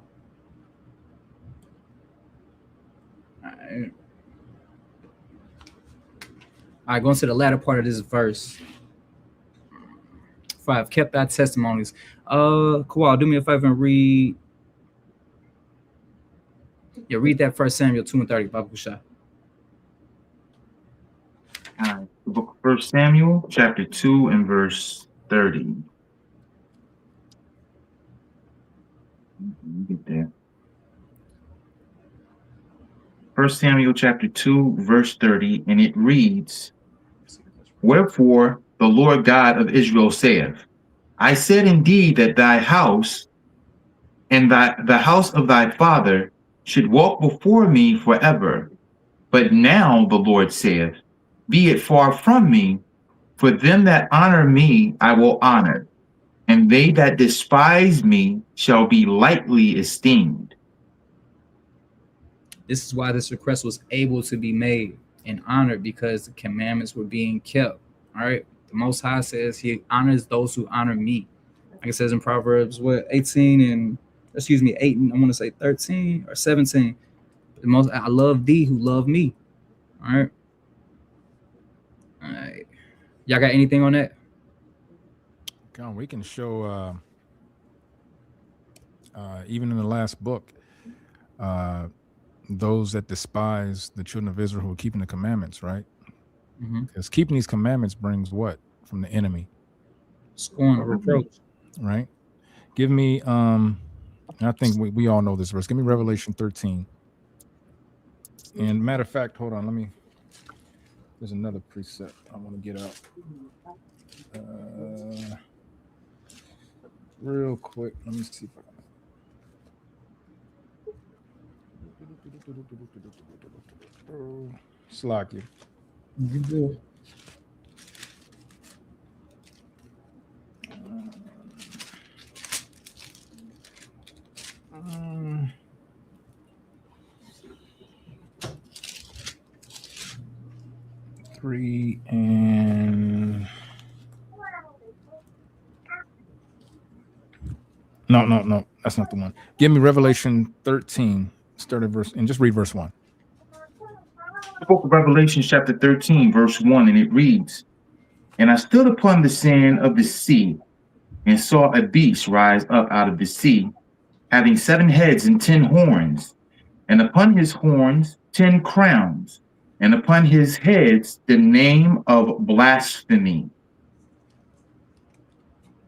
All right, going to the latter part of this verse. For I have kept thy testimonies. Kawal, do me a favor and read. Yeah, read that 1 Samuel 2 and 30, Babu Shah. All right, the book of 1 Samuel, chapter 2 and verse 30. Get there. 1 Samuel chapter 2, verse 30, and it reads, Wherefore the Lord God of Israel saith, I said indeed that thy house and the house of thy father should walk before me forever. But now the Lord saith, Be it far from me, for them that honor me I will honor, and they that despise me shall be lightly esteemed. This is why this request was able to be made and honored, because the commandments were being kept. All right. The Most High says he honors those who honor me. Like it says in Proverbs, 8 and I want to say 13 or 17. I love thee who love me. All right. All right. Y'all got anything on that? We can show even in the last book, those that despise the children of Israel who are keeping the commandments, right? Because keeping these commandments brings what from the enemy? Scorn, reproach. Right. Give me I think we all know this verse. Give me Revelation 13. And matter of fact, hold on, there's another precept I want to get out. Real quick, let me see if I can. Slacky. You do. Three and no, that's not the one. Give me Revelation 13, start at verse, and just read verse 1. The book of Revelation, chapter 13, verse 1, and it reads, And I stood upon the sand of the sea, and saw a beast rise up out of the sea, having 7 heads and 10 horns, and upon his horns 10 crowns, and upon his heads the name of blasphemy.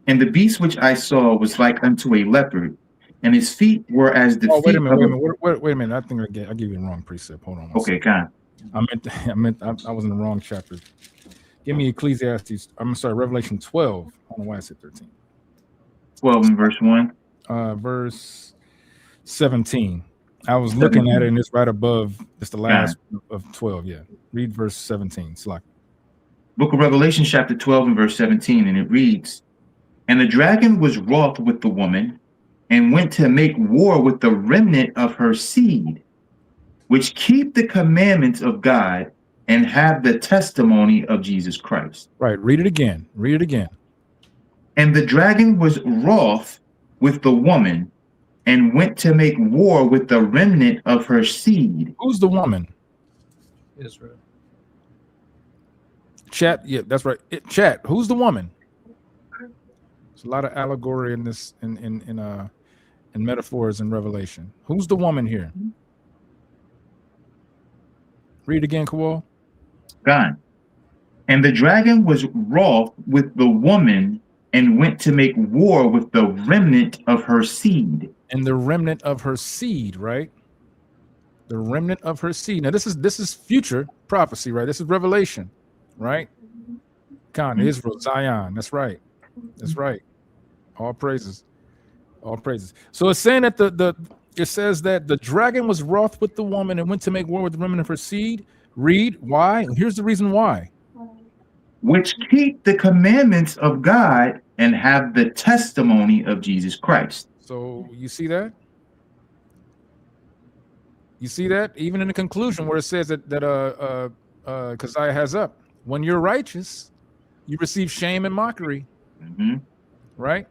And the beast which I saw was like unto a leopard, and his feet were as the feet wait a minute, of wait a minute. I think I give you the wrong precept. Hold on. Okay, God. I was in the wrong chapter. Give me Ecclesiastes. I'm sorry, Revelation 12. I don't know why I said 13. 12 and verse 1. Verse 17. I was looking at it, and it's right above. It's the last of 12. Yeah. Read verse 17. It's like Book of Revelation, chapter 12 and verse 17, and it reads, And the dragon was wroth with the woman, and went to make war with the remnant of her seed, which keep the commandments of God and have the testimony of Jesus Christ. Right. Read it again. Read it again. And the dragon was wroth with the woman, and went to make war with the remnant of her seed. Who's the woman? Israel. Chat. Yeah, that's right. Chat. Who's the woman? There's a lot of allegory in this, in metaphors in Revelation. Who's the woman here? Read again, Kowal. God. And the dragon was wroth with the woman, and went to make war with the remnant of her seed. And the remnant of her seed, right? The remnant of her seed. Now, this is future prophecy, right? This is Revelation, right? Israel, Zion. That's right. That's right. All praises. All praises. So it's saying that it says that the dragon was wroth with the woman and went to make war with the remnant of her seed. Read why. Here's the reason why. Which keep the commandments of God and have the testimony of Jesus Christ. So you see that? You see that? Even in the conclusion where it says that Keziah has up, when you're righteous, you receive shame and mockery. Mm-hmm. Right?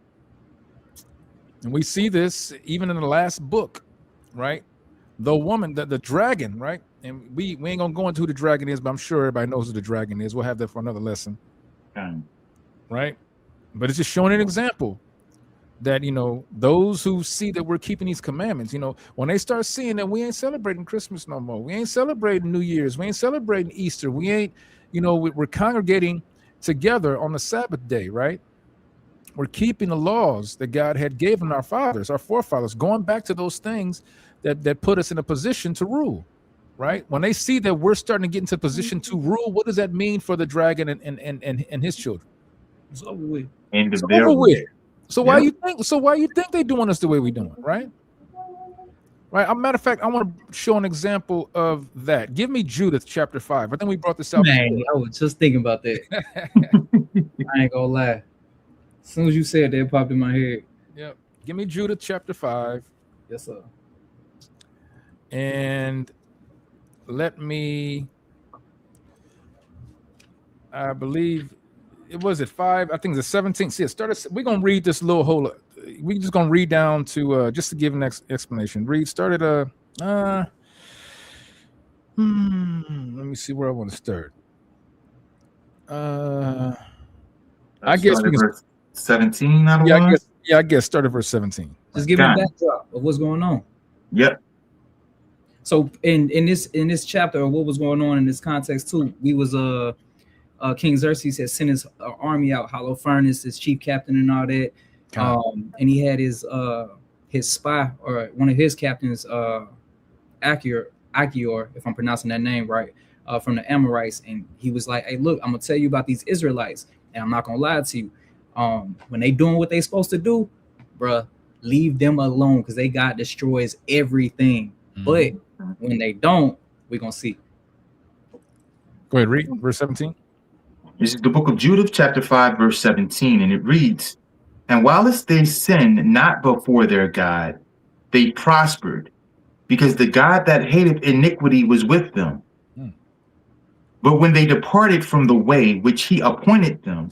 And we see this even in the last book, right? The woman, the dragon, right? And we ain't gonna go into who the dragon is, but I'm sure everybody knows who the dragon is. We'll have that for another lesson. Right? But it's just showing an example that, those who see that we're keeping these commandments, when they start seeing that we ain't celebrating Christmas no more, we ain't celebrating New Year's, we ain't celebrating Easter, we ain't, we're congregating together on the Sabbath day, right? We're keeping the laws that God had given our fathers, our forefathers, going back to those things that put us in a position to rule, right? When they see that we're starting to get into a position to rule, what does that mean for the dragon and his children? It's over with. It's over with. So why you think they're doing us the way we're doing, right? Right. As a matter of fact, I want to show an example of that. Give me Judith chapter 5. I think we brought this out. Man, I was just thinking about that. I ain't gonna lie. As soon as you said that, it popped in my head. Yep. Give me Judith chapter 5. Yes, sir. And let me, I believe, it was at 5. I think it's the 17th. See, it started. We're gonna read this little whole. We're just gonna read down to just to give an explanation. Started let me see where I want to start. I guess we can. Verse 17 out of one? I guess start at verse 17. Just give me a backdrop of what's going on. Yep. So in this chapter of what was going on in this context too, we was King Xerxes had sent his army out, Holofernes, his chief captain and all that. And he had his spy, or one of his captains, Achior, if I'm pronouncing that name right, from the Amorites, and he was like, "Hey, look, I'm gonna tell you about these Israelites, and I'm not gonna lie to you. When they doing what they supposed to do, bruh, leave them alone, because God destroys everything. Mm-hmm. But when they don't, we're gonna see." Go ahead, read verse 17. This is the book of Judith, chapter 5, verse 17, and it reads, "And whilst they sinned not before their God, they prospered, because the God that hated iniquity was with them. But when they departed from the way which he appointed them,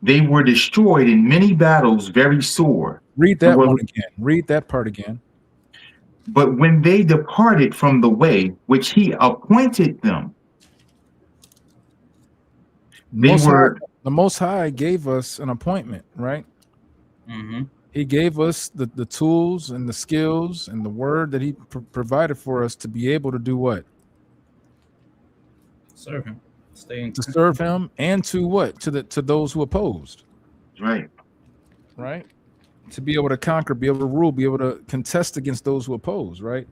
they were destroyed in many battles very sore." Read that one again. Read that part again. "But when they departed from the way which he appointed them, they were..." The Most High gave us an appointment, right? Mm-hmm. He gave us the tools and the skills and the word that he provided for us to be able to do what? Serve him. To serve him and to what? To those who opposed. Right. Right? To be able to conquer, be able to rule, be able to contest against those who oppose, right?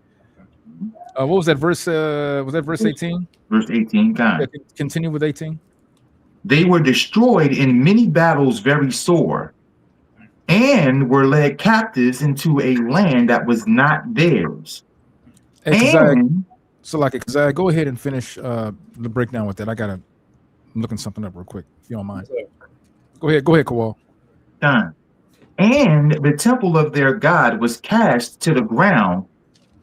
What was that verse? Was that verse 18? Verse 18, God. Yeah, continue with 18. They were destroyed in many battles very sore, and were led captives into a land that was not theirs. Hey, Keziah, go ahead and finish the breakdown with that. I'm looking something up real quick, if you don't mind. Go ahead, Kowal. Done. And the temple of their God was cast to the ground,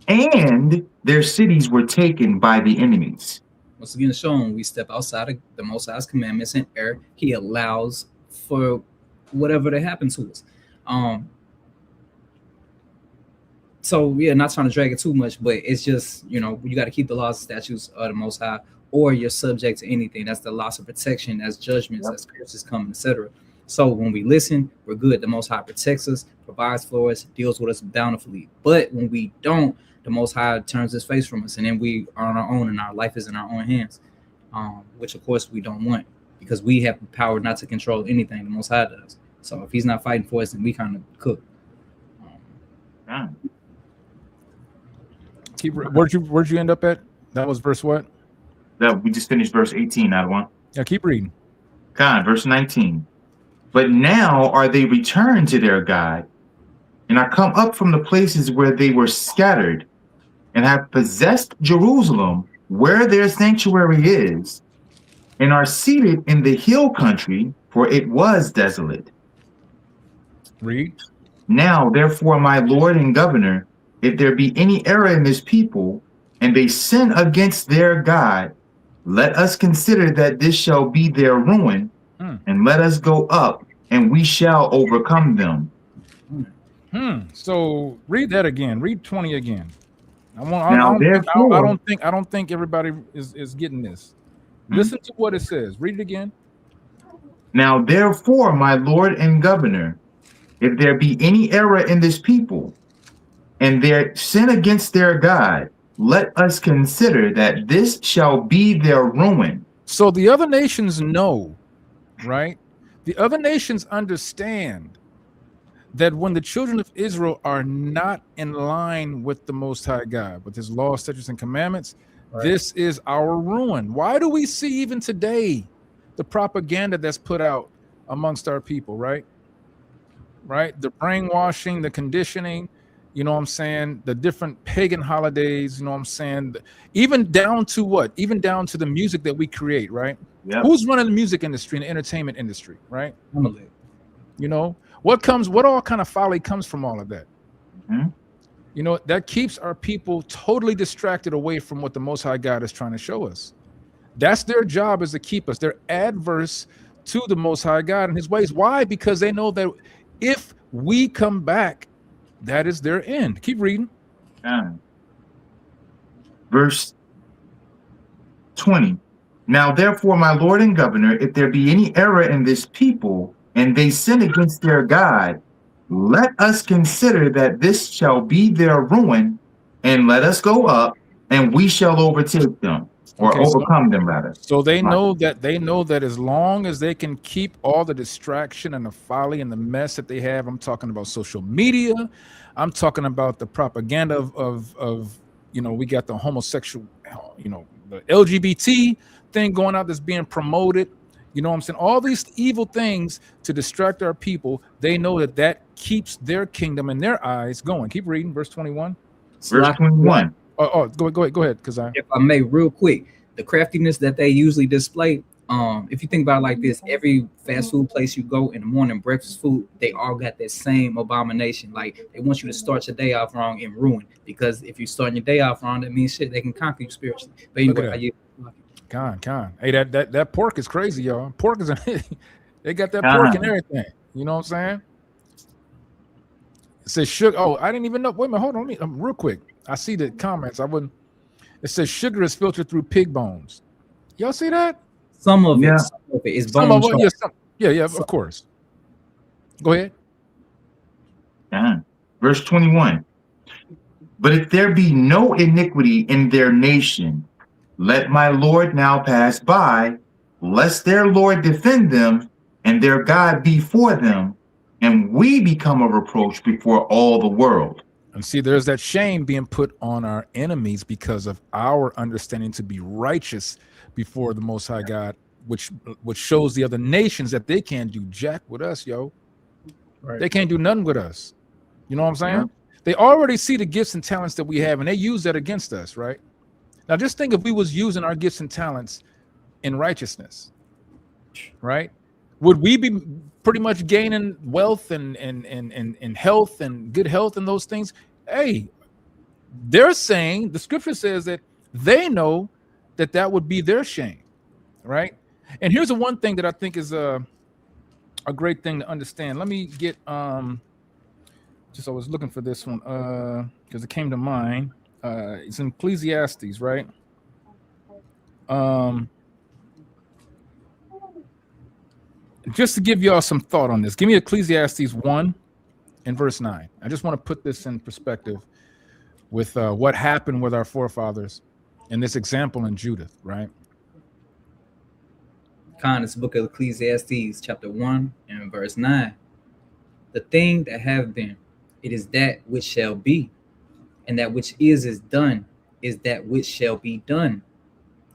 and their cities were taken by the enemies. Once again, showing we step outside of the Most High's commandments and err, he allows for whatever to happen to us. So yeah, not trying to drag it too much, but it's just, you got to keep the laws and statutes of the Most High, or you're subject to anything. That's the loss of protection, that's judgments, that's curses coming, etc. So when we listen, we're good. The Most High protects us, provides for us, deals with us bountifully. But when we don't, the Most High turns his face from us, and then we are on our own, and our life is in our own hands, which of course we don't want, because we have the power not to control anything. The Most High does. So if he's not fighting for us, then we kind of cook. Where'd you end up at? That was verse what? That we just finished verse 18 out of one. Yeah, keep reading. God, verse 19. But now are they returned to their God, and are come up from the places where they were scattered, and have possessed Jerusalem, where their sanctuary is, and are seated in the hill country, for it was desolate. Read. Now, therefore, my Lord and Governor, if there be any error in this people, and they sin against their God, let us consider that this shall be their ruin, and let us go up, and we shall overcome them. So read that again. Read 20 again. I don't think everybody is getting this. Listen to what it says. Read it again. Now, therefore, my Lord and Governor, if there be any error in this people, and their sin against their God, let us consider that this shall be their ruin. So the other nations know, right? The other nations understand that when the children of Israel are not in line with the Most High God, with his law, statutes, and commandments, this is our ruin. Why do we see even today the propaganda that's put out amongst our people, right? Right? The brainwashing, the conditioning, you know what I'm saying? The different pagan holidays, you know what I'm saying? Even down to what? Even down to the music that we create, right? Yep. Who's running the music industry and the entertainment industry, right? You know, what all kind of folly comes from all of that? You know, that keeps our people totally distracted away from what the Most High God is trying to show us. That's their job, is to keep us. They're adverse to the Most High God and his ways. Why? Because they know that if we come back, that is their end. Keep reading. Verse 20. Now, therefore, my Lord and Governor, if there be any error in this people, and they sin against their God, let us consider that this shall be their ruin, and let us go up, and we shall overtake them, or overcome them, rather. So they know that as long as they can keep all the distraction and the folly and the mess that they have, I'm talking about social media, I'm talking about the propaganda of we got the homosexual, the LGBT thing going out that's being promoted. You know what I'm saying? All these evil things to distract our people. They know that keeps their kingdom in their eyes going. Keep reading, verse 21. Verse 21. Go ahead, because if I may, real quick, the craftiness that they usually display. If you think about it like this, every fast food place you go in the morning, breakfast food, they all got that same abomination. Like, they want you to start your day off wrong and ruin, because if you start your day off wrong, that means they can conquer you spiritually. But anyway, Con. Hey, that pork is crazy, y'all. Pork is they got that pork and everything. You know what I'm saying? It says sugar. Oh, I didn't even know. Wait a minute, hold on. Real quick. I see the comments. It says sugar is filtered through pig bones. Y'all see that? Some of it is bone. Yeah, of course. Go ahead. Verse 21. But if there be no iniquity in their nation, let my Lord now pass by, lest their Lord defend them, and their God be for them, and we become a reproach before all the world. And see, there's that shame being put on our enemies because of our understanding to be righteous before the Most High God, which shows the other nations that they can't do jack with us, yo. Right. They can't do nothing with us. You know what I'm saying? Yeah. They already see the gifts and talents that we have, and they use that against us, right? Now, just think if we was using our gifts and talents in righteousness, right? Would we be pretty much gaining wealth and health and good health and those things? Hey, they're saying, the scripture says that they know that would be their shame, right? And here's the one thing that I think is a great thing to understand. Let me get just I was looking for this one because it came to mind. It's in Ecclesiastes, right? Just to give y'all some thought on this, give me Ecclesiastes 1 and verse 9. I just want to put this in perspective with what happened with our forefathers and this example in Judith, right? This book of Ecclesiastes, chapter 1 and verse 9. The thing that have been, it is that which shall be, and that which is done, is that which shall be done.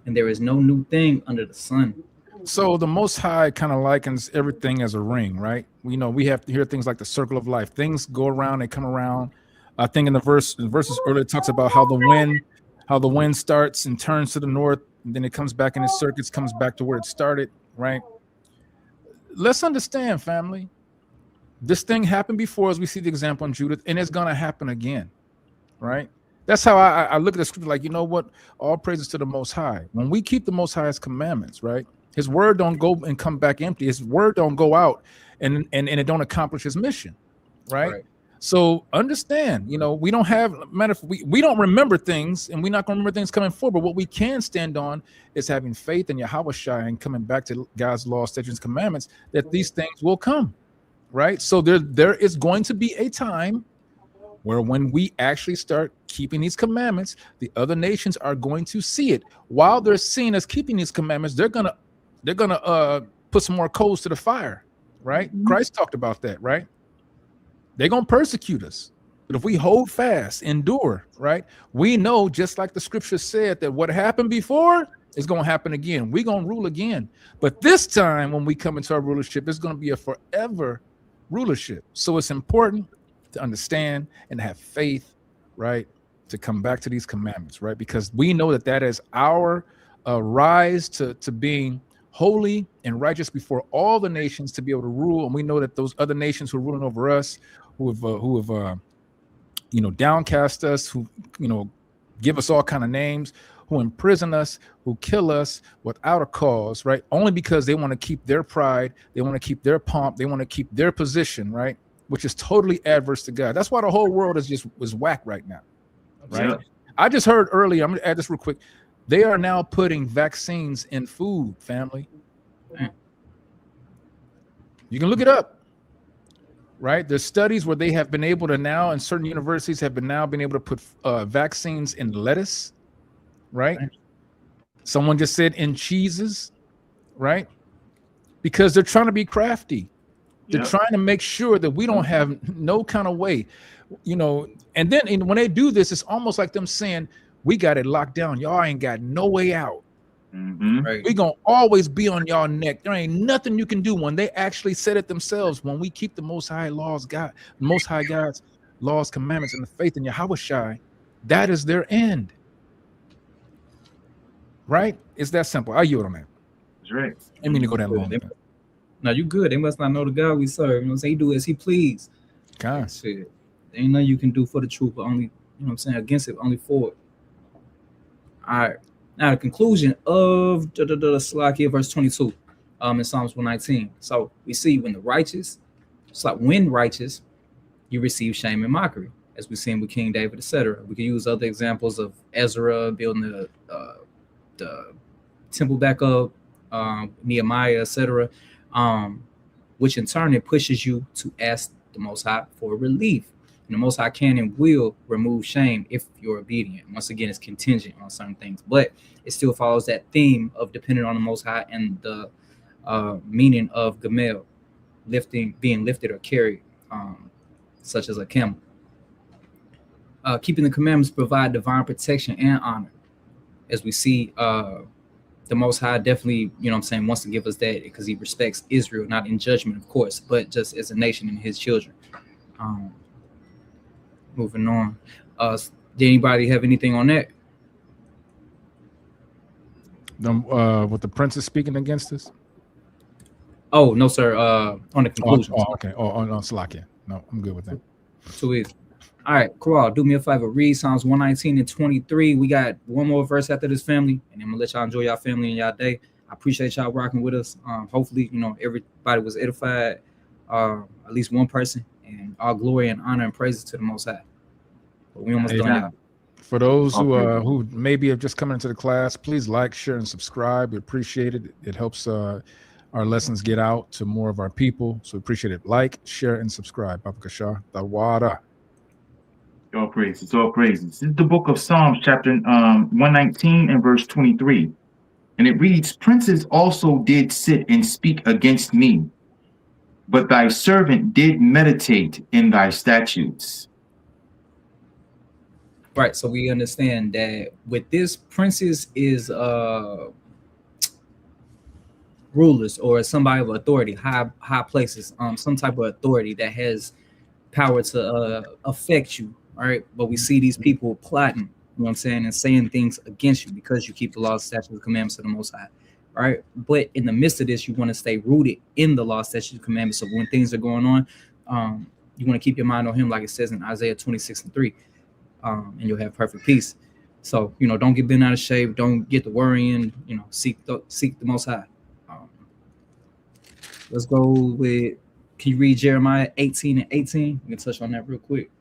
And there is no new thing under the sun. So the Most High kind of likens everything as a ring, right? We know we have to hear things like the circle of life. Things go around, they come around. I think in the verses earlier, it talks about how the wind starts and turns to the north, and then it comes back in its circuits, comes back to where it started, right? Let's understand, family. This thing happened before, as we see the example in Judith, and it's gonna happen again, right? That's how I look at the scripture. Like, you know what? All praises to the Most High. When we keep the Most High's commandments, right? His word don't go and come back empty. His word don't go out and it don't accomplish his mission, right? So understand, you know, we don't have we don't remember things, and we're not gonna remember things coming forward. But what we can stand on is having faith in Yahweh Shai and coming back to God's law, statutes, and commandments, that these things will come, right? So there is going to be a time where when we actually start keeping these commandments, the other nations are going to see it. While they're seeing us keeping these commandments, they're gonna put some more coals to the fire, right? Christ talked about that, right? They're gonna persecute us, but if we hold fast, endure, right? We know, just like the scripture said, that what happened before is gonna happen again. We're gonna rule again, but this time when we come into our rulership, it's gonna be a forever rulership. So it's important to understand and have faith, right, to come back to these commandments, right? Because we know that is our rise to being holy and righteous before all the nations, to be able to rule. And we know that those other nations who are ruling over us, who have downcast us, who give us all kind of names, who imprison us, who kill us without a cause, right? Only because they want to keep their pride, they want to keep their pomp, they want to keep their position, right? Which is totally adverse to God. That's why the whole world is whack right now, right? Yeah. I just heard earlier, I'm going to add this real quick. They are now putting vaccines in food, family. You can look it up, right? There's studies where they have been able to now, in certain universities, have been able to put vaccines in lettuce, right? Someone just said in cheeses, right? Because they're trying to be crafty. They're trying to make sure that we don't have no kind of way, and then when they do this, it's almost like them saying, we got it locked down. Y'all ain't got no way out. Right. We're going to always be on y'all neck. There ain't nothing you can do. When they actually said it themselves, when we keep the Most High God's laws, commandments, and the faith in Yahweh Shai, that is their end. Right? It's that simple. I yield on that. That's right. I didn't mean to go that long. No, you good. They must not know the God we serve. You know what I'm saying? He do as he please. God. Shit. There ain't nothing you can do for the truth, but only, you know what I'm saying, against it, only for it. All right. Now the conclusion of Slakia verse 22 in Psalms 119. So we see when righteous, you receive shame and mockery, as we've seen with King David, etc. We can use other examples of Ezra building the temple back up, Nehemiah, etc. which in turn it pushes you to ask the Most High for relief. And the Most High can and will remove shame if you're obedient. Once again, it's contingent on certain things, but it still follows that theme of depending on the Most High and the meaning of Gimel, being lifted or carried, such as a camel. Keeping the commandments provide divine protection and honor, as we see. The Most High definitely, wants to give us that because he respects Israel, not in judgment, of course, but just as a nation and his children. Moving on. Did anybody have anything on that? With the princes speaking against us? Oh, no, sir. On the conclusion. Okay. On Salakia. No, I'm good with that. Too easy. All right, Koral, do me a favor. Read Psalms 119 and 23. We got one more verse after this, family, and I'm gonna let y'all enjoy y'all family and y'all day. I appreciate y'all rocking with us. Hopefully, everybody was edified, at least one person, and all glory and honor and praises to the Most High. But we almost done, y'all. For those who maybe have just come into the class, please like, share, and subscribe. We appreciate it. It helps our lessons get out to more of our people. So we appreciate it. Like, share, and subscribe. Papa Kasha, Tawada. All praises, all praises. This is the book of Psalms, chapter 119 and verse 23. And it reads, Princes also did sit and speak against me, but thy servant did meditate in thy statutes. Right, so we understand that with this, princes is rulers or somebody of authority, high places, some type of authority that has power to affect you. All right, but we see these people plotting, you know what I'm saying, and saying things against you because you keep the law, statutes, and commandments of the Most High. All right, but in the midst of this, you want to stay rooted in the law, statutes, and commandments. So when things are going on, you want to keep your mind on Him, like it says in Isaiah 26 and 3, and you'll have perfect peace. So don't get bent out of shape, don't get to worrying. Seek the Most High. Let's go with. Can you read Jeremiah 18 and 18? We can touch on that real quick.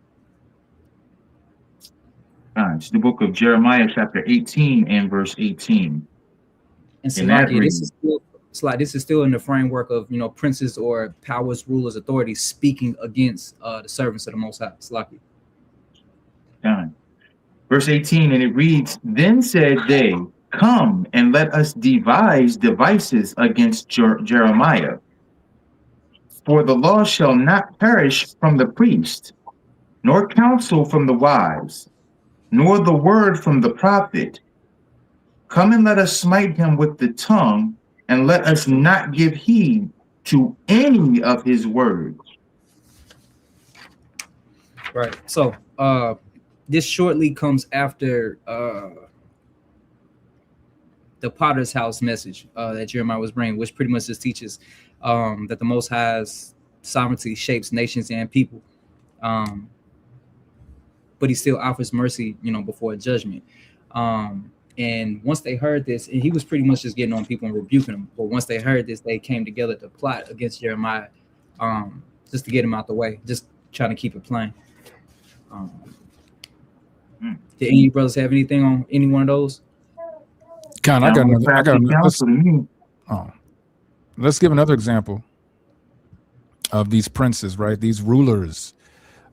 It's the book of Jeremiah, chapter 18 and verse 18. And Salaki, this is still in the framework of princes or powers, rulers, authorities speaking against the servants of the Most High. Salaki. Verse 18, and it reads, Then said they, Come and let us devise devices against Jeremiah. For the law shall not perish from the priest, nor counsel from the wise, nor the word from the prophet. Come and let us smite him with the tongue, and let us not give heed to any of his words. Right. So this shortly comes after the Potter's house message that Jeremiah was bringing, which pretty much just teaches that the Most High's sovereignty shapes nations and people. But he still offers mercy, before judgment. And once they heard this, and he was pretty much just getting on people and rebuking them. But once they heard this, they came together to plot against Jeremiah, just to get him out the way, just trying to keep it plain. Did any brothers have anything on any one of those? Let's give another example of these princes, right? These rulers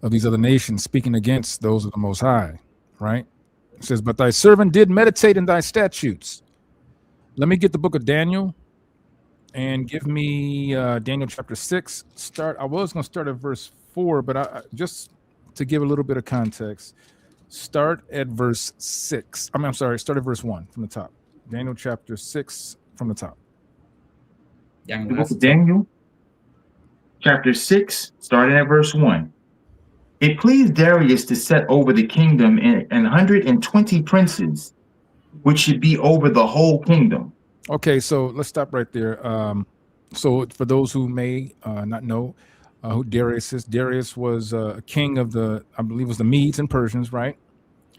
of these other nations speaking against those of the Most High, right? It says, but thy servant did meditate in thy statutes. Let me get the book of Daniel and give me Daniel chapter 6. I was going to start at verse 4, but I just to give a little bit of context, start at verse 6. Start at verse 1 from the top. Daniel chapter 6 from the top. The book of Daniel, chapter 6, starting at verse 1. It pleased Darius to set over the kingdom 120 princes, which should be over the whole kingdom. Okay, so let's stop right there. So for those who may not know who Darius is, Darius was a king of I believe it was the Medes and Persians, right?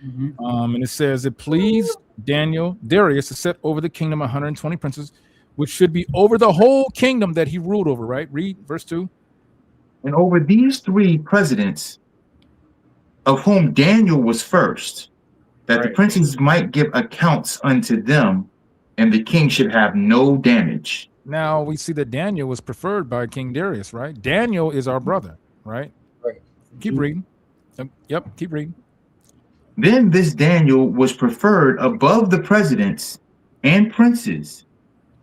Mm-hmm. And it says, it pleased Darius to set over the kingdom 120 princes, which should be over the whole kingdom that he ruled over, right? Read verse 2. And over these 3 presidents, of whom Daniel was first, that the princes might give accounts unto them, and the king should have no damage. now we see that Daniel was preferred by King Darius, right? Daniel is our brother, right? Right. Keep reading. Yep, keep reading. Then this Daniel was preferred above the presidents and princes,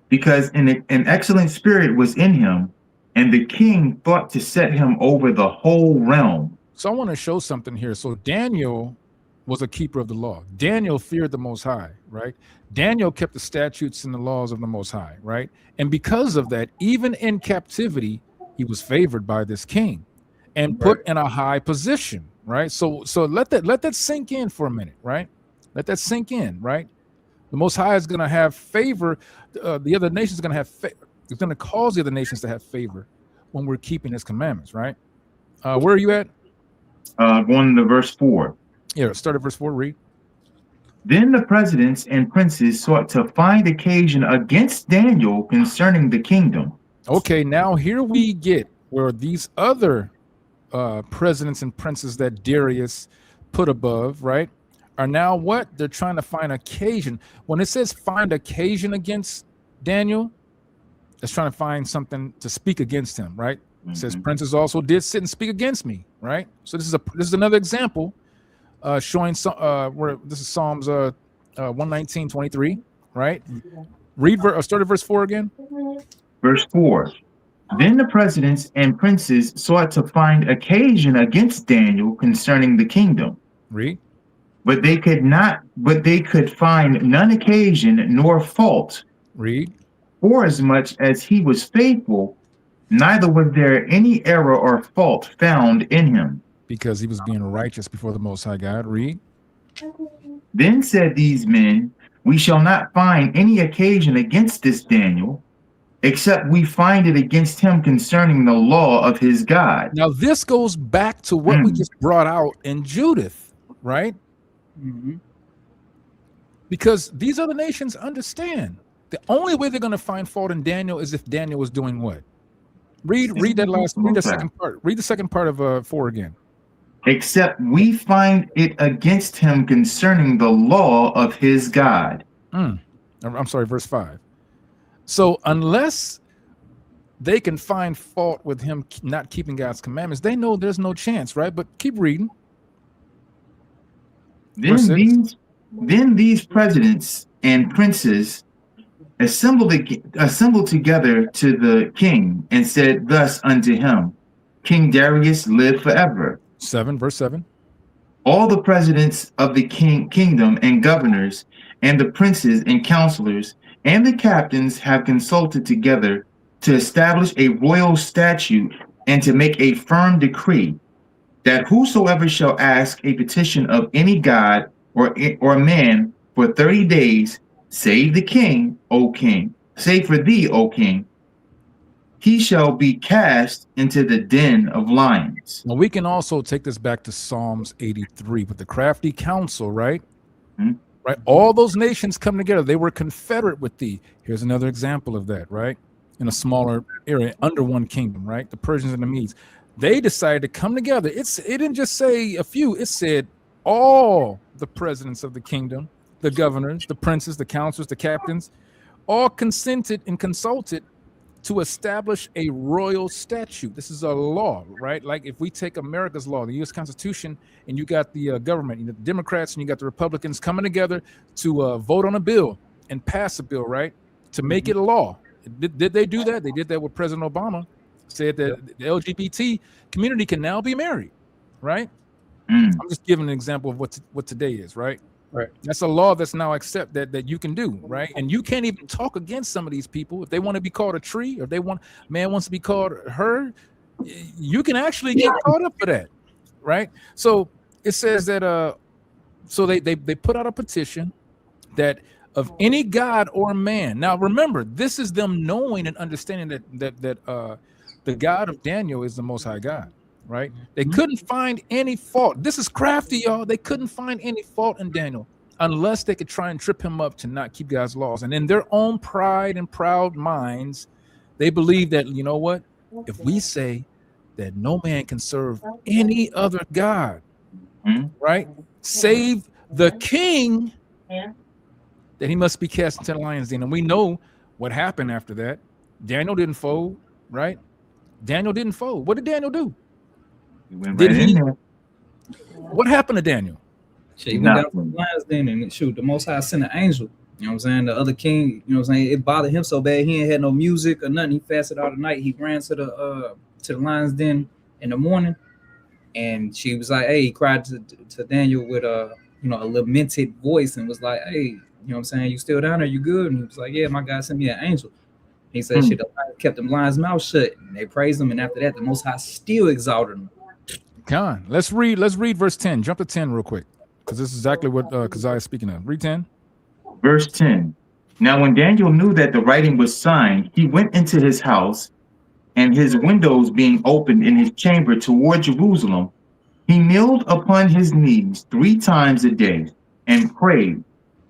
because an excellent spirit was in him, and the king thought to set him over the whole realm. So I want to show something here. So Daniel was a keeper of the law. Daniel feared the Most High, right? Daniel kept the statutes and the laws of the Most High, right? And because of that, even in captivity, he was favored by this king and put in a high position, right? So let that sink in for a minute, right? Let that sink in, right? The Most High is going to have favor. The other nations are going to have favor. It's going to cause the other nations to have favor when we're keeping his commandments, right? Where are you at? Going to verse 4. Yeah, start at verse 4, read. Then the presidents and princes sought to find occasion against Daniel concerning the kingdom. Okay, now here we get where these other presidents and princes that Darius put above, right, are now what? They're trying to find occasion. When it says find occasion against Daniel, it's trying to find something to speak against him, right? It says princes also did sit and speak against me, right? So this is another example showing some where this is Psalms 119:23, right? Start at verse 4 again. Verse 4. Then the presidents and princes sought to find occasion against Daniel concerning the kingdom. Read. But they could find none occasion nor fault. Read. For as much as he was faithful, neither was there any error or fault found in him. Because he was being righteous before the Most High God. Read. Then said these men, we shall not find any occasion against this Daniel, except we find it against him concerning the law of his God. Now this goes back to what we just brought out in Judith, right? Because these other nations understand the only way they're going to find fault in Daniel is if Daniel was doing what? Read the second part. Read the second part of 4 again. Except we find it against him concerning the law of his God. I'm sorry, verse 5. So unless they can find fault with him not keeping God's commandments, they know there's no chance, right? But keep reading. Then these presidents and princes assembled together to the king and said thus unto him, King Darius live forever. 7, verse 7. All the presidents of the kingdom and governors and the princes and counselors and the captains have consulted together to establish a royal statute and to make a firm decree that whosoever shall ask a petition of any god or man for 30 days, save the king, O king, save for thee, O king, he shall be cast into the den of lions. Now we can also take this back to Psalms 83 with the crafty counsel, right? Right. All those nations come together. They were confederate with thee. Here's another example of that, right? In a smaller area under one kingdom, right? The Persians and the Medes. They decided to come together. It didn't just say a few. It said all the presidents of the kingdom, the governors, the princes, the counselors, the captains, all consented and consulted to establish a royal statute. This is a law, right? Like if we take America's law, the U.S. Constitution, and you got the government, you know, the Democrats and you got the Republicans coming together to vote on a bill and pass a bill, right? To make it a law. Did they do that? They did that with President Obama. Said that the LGBT community can now be married, right? I'm just giving an example of what today is, right? Right. That's a law that's now accept that you can do, right? And you can't even talk against some of these people. If they want to be called a tree, or if man wants to be called her, you can actually get caught up for that, right? So it says that so they put out a petition that of any god or man. Now remember, this is them knowing and understanding that the God of Daniel is the Most High God. Right? They couldn't find any fault. This is crafty, y'all. They couldn't find any fault in Daniel unless they could try and trip him up to not keep God's laws. And in their own pride and proud minds, they believe that, you know what? If we say that no man can serve any other God, right? Save the king, that he must be cast into the lion's den. And we know what happened after that. Daniel didn't fold, right? Daniel didn't fold. What did Daniel do? He went Did right he? in there. What happened to Daniel? Shit, he went down from the lions then, and shoot, the Most High sent an angel. You know what I'm saying? The other king, you know what I'm saying? It bothered him so bad he ain't had no music or nothing. He fasted all the night. He ran to the lion's den in the morning, and she was like, "Hey," he cried to Daniel with a lamented voice and was like, "Hey, you know what I'm saying? You still down there? You good?" And he was like, "Yeah, my God sent me an angel." He said, "Shit, the lion kept them lions' mouth shut." And they praised him, and after that, the Most High still exalted him. Come on, let's read verse 10. Jump to 10 real quick, because this is exactly what Keziah is speaking of. Read 10. Verse 10. Now when Daniel knew that the writing was signed, he went into his house, and his windows being opened in his chamber toward Jerusalem, he kneeled upon his knees 3 times a day and prayed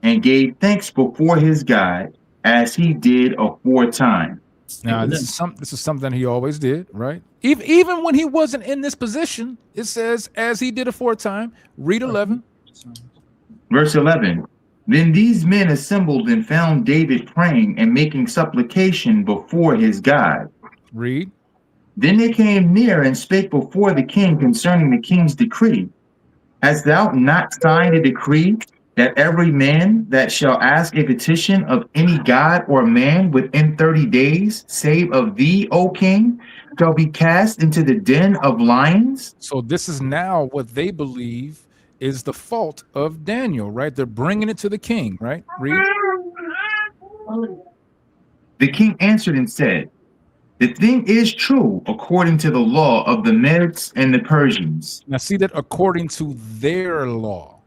and gave thanks before his God as he did aforetime. Now this is something he always did, right? Even when he wasn't in this position, it says as he did aforetime. Read 11. Verse 11. Then these men assembled and found David praying and making supplication before his God. Read. Then they came near and spake before the king concerning the king's decree. Hast thou not signed a decree that every man that shall ask a petition of any god or man within 30 days, save of thee, O king, shall be cast into the den of lions? So this is now what they believe is the fault of Daniel, right? They're bringing it to the king, right? Read. The king answered and said, the thing is true according to the law of the Medes and the Persians. Now see that according to their law,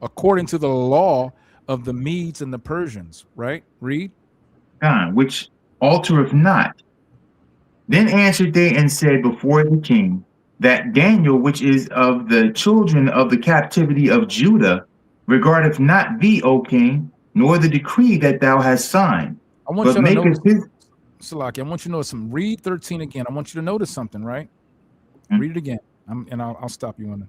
according to the law of the Medes and the Persians, right? Read. Which altereth not. Then answered they and said before the king, that Daniel, which is of the children of the captivity of Judah, regardeth not thee, O king, nor the decree that thou hast signed. I want you to notice, Salaki, I want you to notice some. Read 13 again. I want you to notice something, right? Read it again, and I'll stop you on it.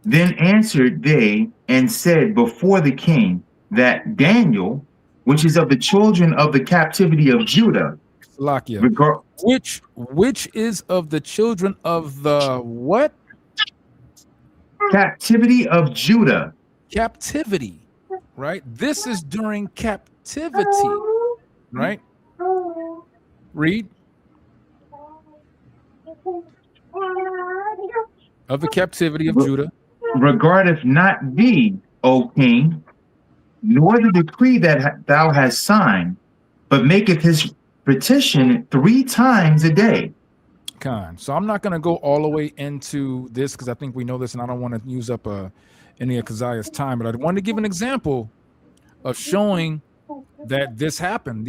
Then answered they and said before the king that Daniel, which is of the children of the captivity of Judah, which is of the children of the what? Captivity of Judah. Captivity, right? This is during captivity, right? Read. Of the captivity of Judah. Regardeth not thee, O king, nor the decree that thou hast signed, but maketh his petition 3 times a day. So I'm not going to go all the way into this because I think we know this, and I don't want to use up any of Keziah's time. But I wanted to give an example of showing that this happened.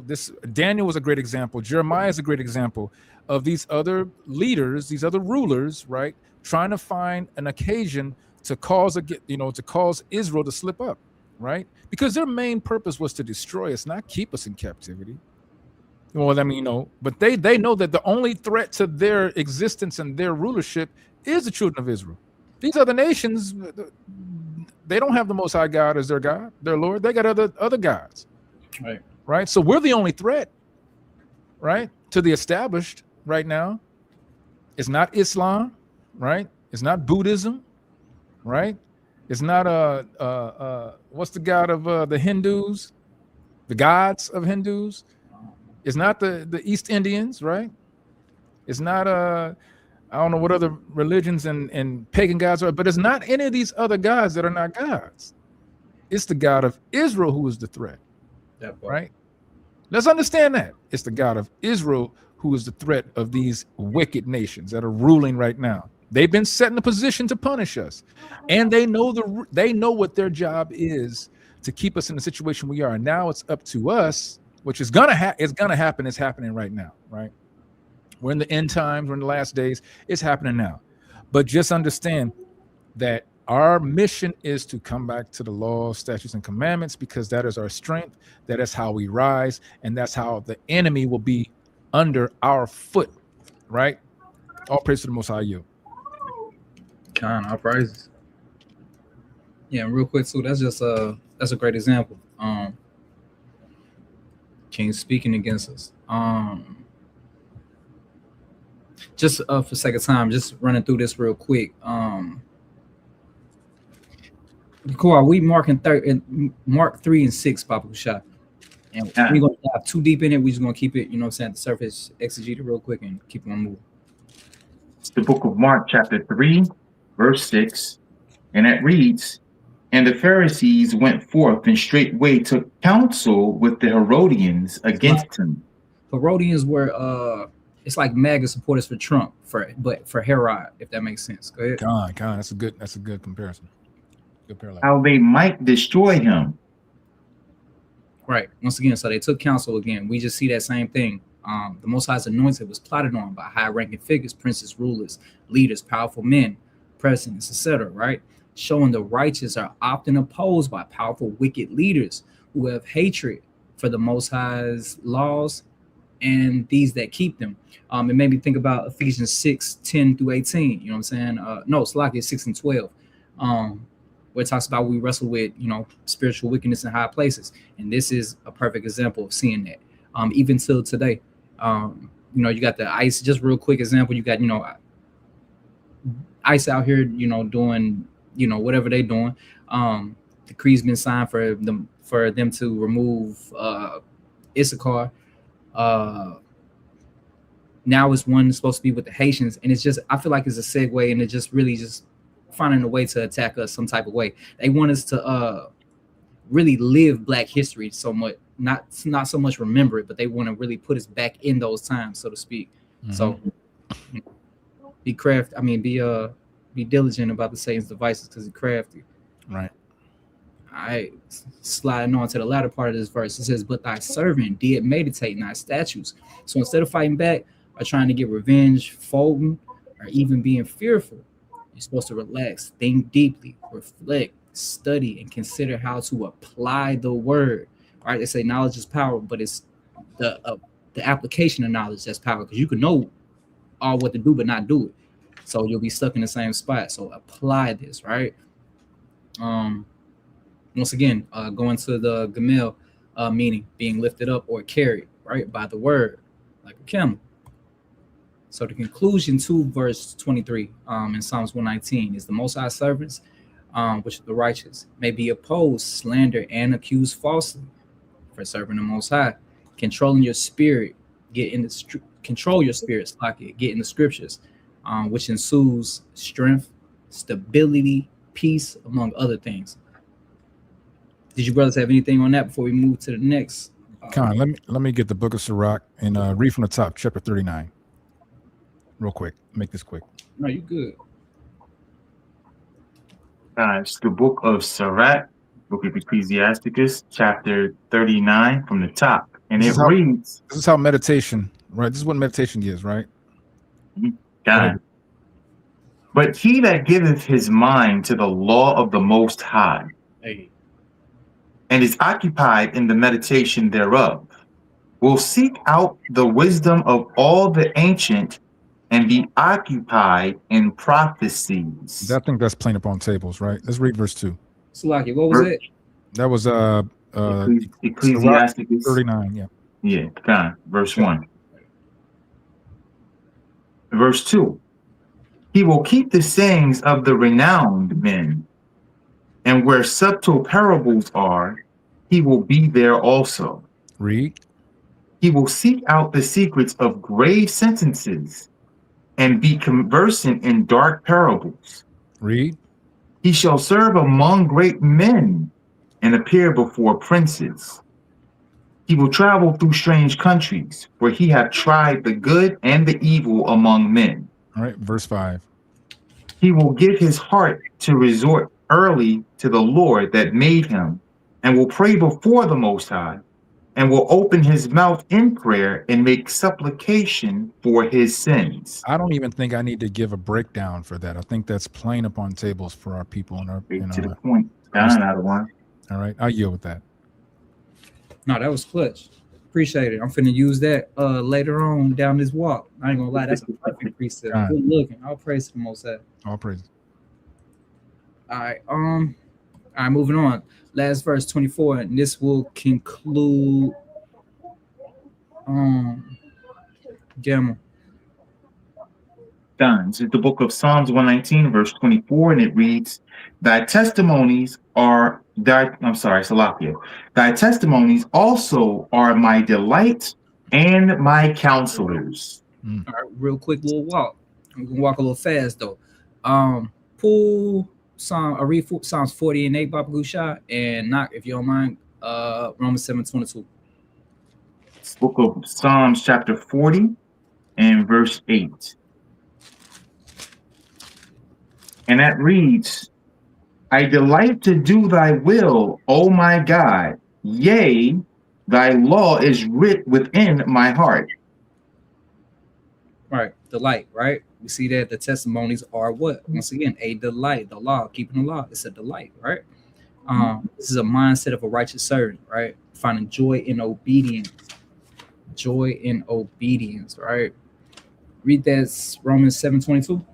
This Daniel was a great example. Jeremiah is a great example of these other leaders, these other rulers, right, trying to find an occasion to cause Israel to slip up, right? Because their main purpose was to destroy us, not keep us in captivity. Well, I mean, but they know that the only threat to their existence and their rulership is the children of Israel. These other nations, they don't have the Most High God as their God, their Lord. They got other gods, right? So we're the only threat, right, to the established right now. It's not Islam, right? It's not Buddhism, right? It's not what's the god of the Hindus, the gods of Hindus. It's not the East Indians, right? It's not I don't know what other religions and pagan gods are, but it's not any of these other gods that are not gods. It's the God of Israel who is the threat, right? Let's understand that. It's the God of Israel who is the threat of these wicked nations that are ruling right now. They've been set in a position to punish us, and they know what their job is to keep us in the situation we are. And now it's up to us, which is gonna happen. It's happening right now, right? We're in the end times. We're in the last days. It's happening now. But just understand that our mission is to come back to the law, statutes, and commandments, because that is our strength. That is how we rise, and that's how the enemy will be under our foot, right? All praise to the Most High. You. All praises. Yeah, and real quick too. That's a great example. King speaking against us. Just for sake of time, just running through this real quick. Cool. We marking Mark 3 and 6, Papa Kusha. And we're gonna dive too deep in it. We're just gonna keep it, you know what I'm saying, at the surface, exegete it real quick and keep on moving. It's the book of Mark, chapter 3, verse 6, and it reads, "And the Pharisees went forth and straightway took counsel with the Herodians against him." Herodians were it's like MAGA supporters for Trump, but for Herod, if that makes sense. Go ahead. God, that's a good comparison. Good parallel. How they might destroy him. Right. Once again, so they took counsel again. We just see that same thing. The Most High's anointed was plotted on by high-ranking figures, princes, rulers, leaders, powerful men, presidents, etc. Right, showing the righteous are often opposed by powerful, wicked leaders who have hatred for the Most High's laws and these that keep them. It made me think about Ephesians 6:10-18. You know what I'm saying? No, it's like 6 and 12. Where it talks about we wrestle with, spiritual wickedness in high places. And this is a perfect example of seeing that. Even till today, you got the ICE, just real quick example, you got, ICE out here, doing, whatever they're doing. Decree's been signed for them to remove Issachar. Now it's one supposed to be with the Haitians. And it's just, I feel like it's a segue, and it just really just finding a way to attack us some type of way. They want us to really live Black history so much, not so much remember it, but they want to really put us back in those times, so to speak. Mm-hmm. So be diligent about the Satan's devices, because he's crafty. Right. All right, sliding on to the latter part of this verse, it says, "But thy servant did meditate in thy statutes." So instead of fighting back or trying to get revenge, folding, or even being fearful, you're supposed to relax, think deeply, reflect, study, and consider how to apply the word. All right, they say knowledge is power, but it's the application of knowledge that's power, because you can know all what to do but not do it, so you'll be stuck in the same spot. So apply this, right? Once again, going to the Gimel, meaning being lifted up or carried, right, by the word, like a camel. So the conclusion to verse 23 in Psalms 119 is the Most High servants, which are the righteous, may be opposed, slander, and accused falsely for serving the Most High. Controlling your spirit, control your spirits, get in the scriptures, which ensues strength, stability, peace, among other things. Did you brothers have anything on that before we move to the next? Con, let me get the book of Sirach and read from the top, chapter 39. Real quick. Make this quick. No, you good. It's the book of Sirach, book of Ecclesiasticus, chapter 39 from the top. And it reads... This is how meditation, right? This is what meditation gives, right? God. "But he that giveth his mind to the law of the Most High, and is occupied in the meditation thereof, will seek out the wisdom of all the ancient, and be occupied in prophecies." I think that's plain upon tables, right? Let's read verse 2. Salaki, what was it? That was Ecclesiasticus 39, yeah. Yeah, God, verse 1. Verse 2. "He will keep the sayings of the renowned men, and where subtle parables are, he will be there also." Read. "He will seek out the secrets of grave sentences, and be conversant in dark parables." Read. "He shall serve among great men, and appear before princes. He will travel through strange countries, where he hath tried the good and the evil among men." All right, verse 5. "He will give his heart to resort early to the Lord that made him, and will pray before the Most High, and will open his mouth in prayer and make supplication for his sins." I don't even think I need to give a breakdown for that. I think that's plain upon tables for our people. And our, to the point. Down out of one. All right, I'll yield with that. No, that was clutch. Appreciate it. I'm finna use that later on down this walk. I ain't gonna lie, that's a perfect precept. Good looking. All praise to the Most High. All praise. All right, moving on. Last verse 24, and this will conclude Gimel. Done. This is the book of Psalms 119, verse 24, and it reads, Thy testimonies are Salakia. Thy testimonies also are my delight and my counselors. All right, real quick little walk. We can walk a little fast though. Pull read Psalms 40 and 8, Baba Gusha, and knock, if you don't mind, Romans 7:22. Book of Psalms chapter 40 and verse 8. And that reads, I delight to do thy will, O my God. Yea, thy law is writ within my heart. Right, delight, right? We see that the testimonies are what? Once again, a delight. The law, keeping the law, it's a delight, right? This is a mindset of a righteous servant, right? Finding joy in obedience. Joy in obedience, right? Read that Romans 7:22.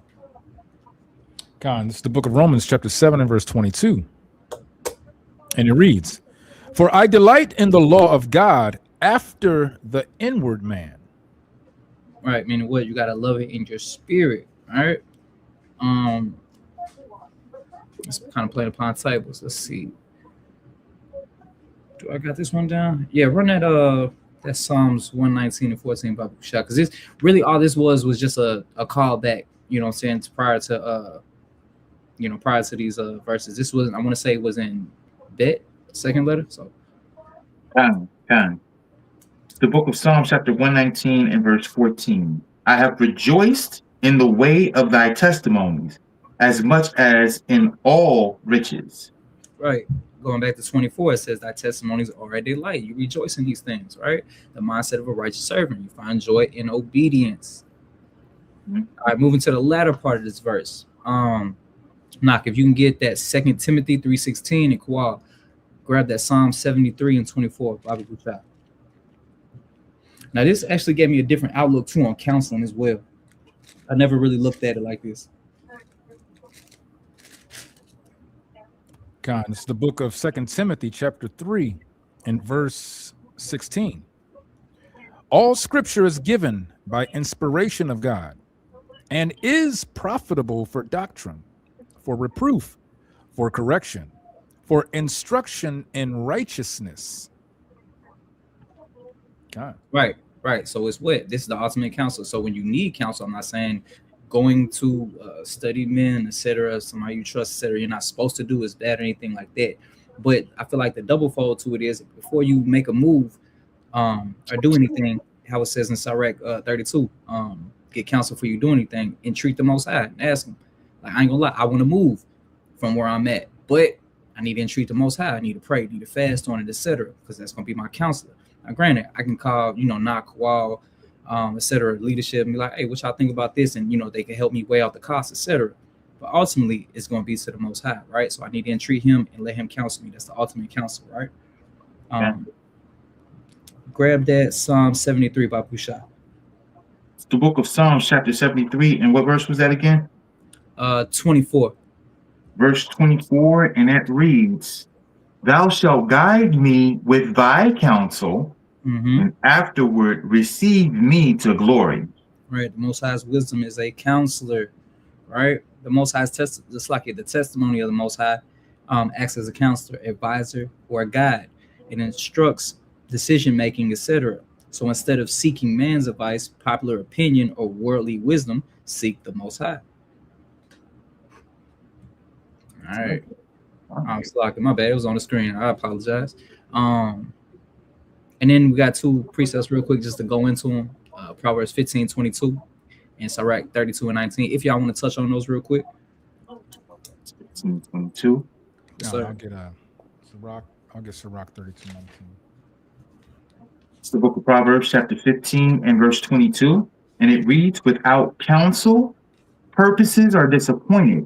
Con, this is the book of Romans, chapter 7 and verse 22. And it reads, For I delight in the law of God after the inward man. Right, meaning what? You gotta love it in your spirit, right? It's kind of playing upon tables. Let's see. Do I got this one down? Yeah, run that Psalms 119 and 14 Bible shot, because this really all this was just a call back, you know what I'm saying, prior to these verses. This was, I want to say it was in Bet, second letter. So The book of Psalms chapter 119 and verse 14. I have rejoiced in the way of thy testimonies as much as in all riches. Right. Going back to 24, it says thy testimonies are a delight. You rejoice in these things, right? The mindset of a righteous servant. You find joy in obedience. All right, moving to the latter part of this verse. Knock, if you can get that 2 Timothy 3:16 and Kawal, grab that Psalm 73 and 24. Bobby Butchak. Now, this actually gave me a different outlook too on counseling as well. I never really looked at it like this. God, it's the book of 2 Timothy, chapter 3, and verse 16. All scripture is given by inspiration of God and is profitable for doctrine, for reproof, for correction, for instruction in righteousness. God. Right. So it's what? This is the ultimate counsel. So when you need counsel, I'm not saying going to study men, etc., somebody you trust, etc., you're not supposed to do is bad or anything like that. But I feel like the double fold to it is before you make a move or do anything, how it says in Sirach 32, get counsel before you do anything, and treat the Most High and ask him. Like, I ain't gonna lie, I want to move from where I'm at, but I need to entreat the Most High. I need to pray, need to fast on it, etc., because that's gonna be my counselor. Now, granted, I can call, knock, wall, etc., leadership, and be like, hey, what y'all think about this? And they can help me weigh out the costs, etc. But ultimately, it's going to be to the Most High, right? So I need to entreat him and let him counsel me. That's the ultimate counsel, right? Grab that Psalm 73 by Pusha. It's the book of Psalms, chapter 73, and what verse was that again? 24. Verse 24, and that reads, Thou shalt guide me with thy counsel, and afterward receive me to glory. Right. The Most High's wisdom is a counselor, right? The Most High's just like the testimony of the Most High acts as a counselor, advisor, or a guide. It instructs decision making, etc. So instead of seeking man's advice, popular opinion, or worldly wisdom, seek the Most High. All right. I'm slacking. My bad. It was on the screen. I apologize. And then we got two precepts real quick just to go into them. Proverbs 15:22 and Sirach 32:19. If y'all want to touch on those real quick. 15:22. Yes, I'll get Sirach 32:19. It's the book of Proverbs, chapter 15 and verse 22. And it reads, Without counsel, purposes are disappointed,